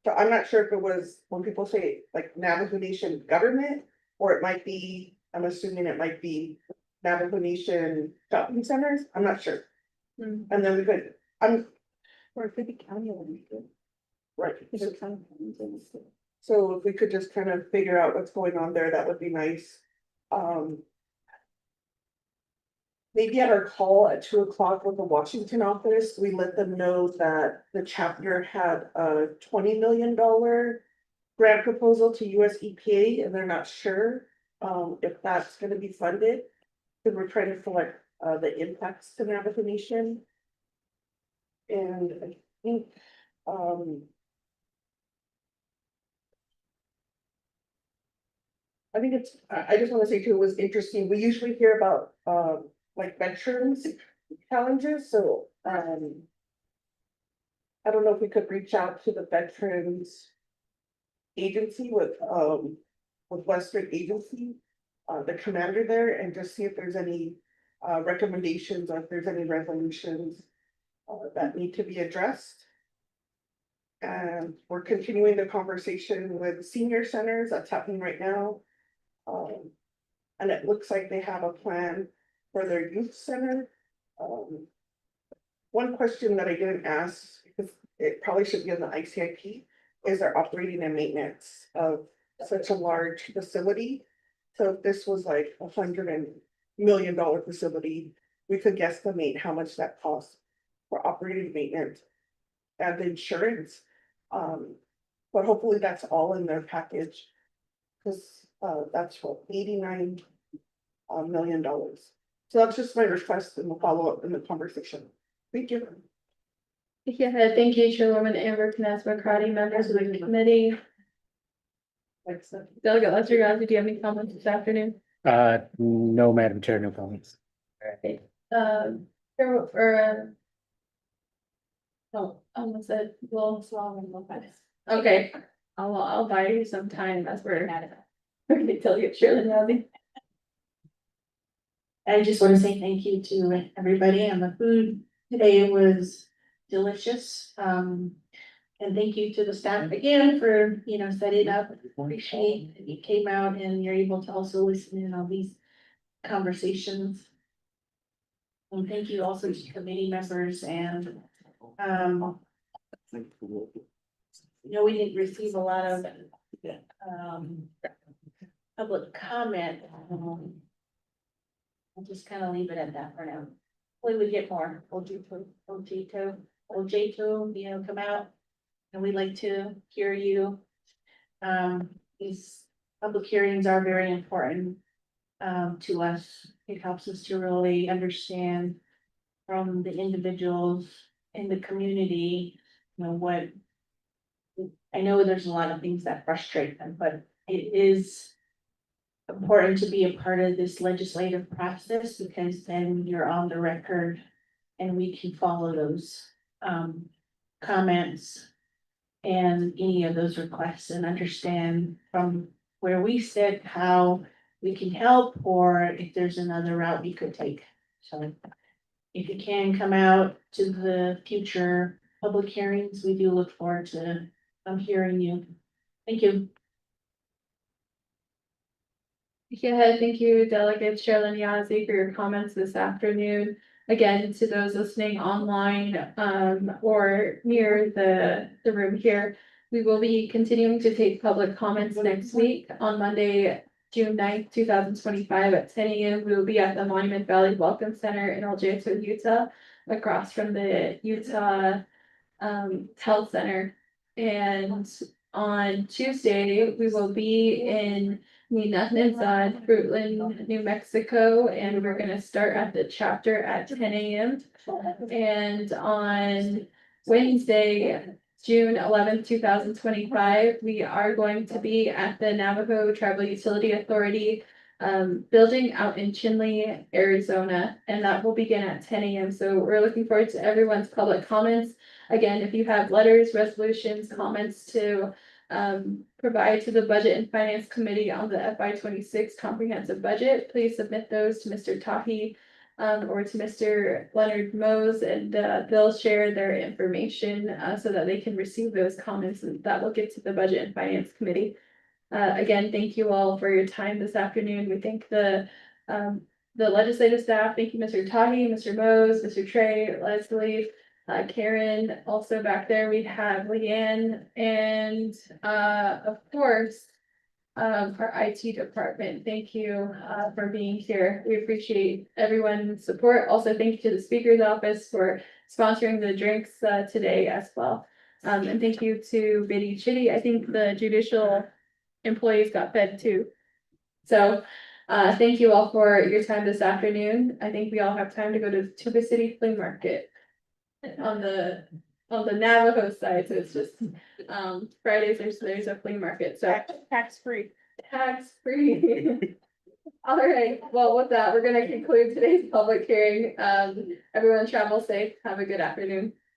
So I'm not sure if it was, when people say like Navajo Nation government, or it might be, I'm assuming it might be Navajo Nation shopping centers, I'm not sure. And then we could, Or it could be county owned. right. So if we could just kind of figure out what's going on there, that would be nice. maybe at our call at 2 o'clock with the Washington office, we let them know that the chapter had a $20 million grant proposal to US EPA, and they're not sure if that's gonna be funded. Because we're trying to select the impacts to Navajo Nation. And I think I think it's, I just wanna say too, it was interesting, we usually hear about like veterans challenges, so I don't know if we could reach out to the veterans agency with Western Agency, the commander there, and just see if there's any recommendations or if there's any resolutions that need to be addressed. And we're continuing the conversation with senior centers, that's happening right now. And it looks like they have a plan for their youth center. One question that I didn't ask, because it probably should be in the ICIP, is their operating and maintenance of such a large facility. So if this was like $100 million facility, we could guesstimate how much that costs for operating maintenance and the insurance. But hopefully that's all in their package. Cause that's what, $89 million. So that's just my request, and we'll follow up in the conversation. Thank you. Yeah, thank you, Chairwoman Amber Knessler, Crotty, members of the committee. Delegate Lester Yazdi, do you have any comments this afternoon? No, Madam Chair, no comments. Right. Oh, almost said, well, okay, I'll buy you some time as we're at it. Okay, Delegate Shirley Yazdi. I just want to say thank you to everybody, and the food today was delicious. And thank you to the staff again for, setting up. Appreciate that you came out and you're able to also listen in on these conversations. And thank you also to committee members and, we didn't receive a lot of, public comment. I'll just kind of leave it at that for now. We would get more, Ojito, come out. And we'd like to hear you. These public hearings are very important to us. It helps us to really understand from the individuals in the community, what. I know there's a lot of things that frustrate them, but it is important to be a part of this legislative process, because then you're on the record and we can follow those comments and any of those requests and understand from where we sit how we can help, or if there's another route we could take. So if you can come out to the future public hearings, we do look forward to hearing you. Thank you. Yeah, thank you, Delegate Shirley Yazdi, for your comments this afternoon. Again, to those listening online, or near the room here, we will be continuing to take public comments next week on Monday, June 9th, 2025 at 10 a.m. We will be at the Monument Valley Welcome Center in El Jato, Utah, across from the Utah Health Center. And on Tuesday, we will be in Ninatnizad, Fruitland, New Mexico, and we're gonna start at the chapter at 10 a.m. And on Wednesday, June 11th, 2025, we are going to be at the Navajo Tribal Utility Authority building out in Chinle, Arizona, and that will begin at 10 a.m. So we're looking forward to everyone's public comments. Again, if you have letters, resolutions, comments to provide to the Budget and Finance Committee on the FY26 comprehensive budget, please submit those to Mr. Tahi or to Mr. Leonard Mose, and they'll share their information so that they can receive those comments, and that will get to the Budget and Finance Committee. Again, thank you all for your time this afternoon. We thank the legislative staff. Thank you, Mr. Tahi, Mr. Mose, Mr. Trey, Leslie, Karen, also back there we have Leanne, and of course, our IT department. Thank you, for being here. We appreciate everyone's support. Also, thank you to the speaker's office for sponsoring the drinks, today as well. And thank you to Biddy Chitty. I think the judicial employees got fed too. So, thank you all for your time this afternoon. I think we all have time to go to Tuba City Flea Market on the Navajo side, so it's just, Fridays, there's a flea market, so Tax free. tax free. All right, well, with that, we're gonna conclude today's public hearing. Everyone travel safe. Have a good afternoon.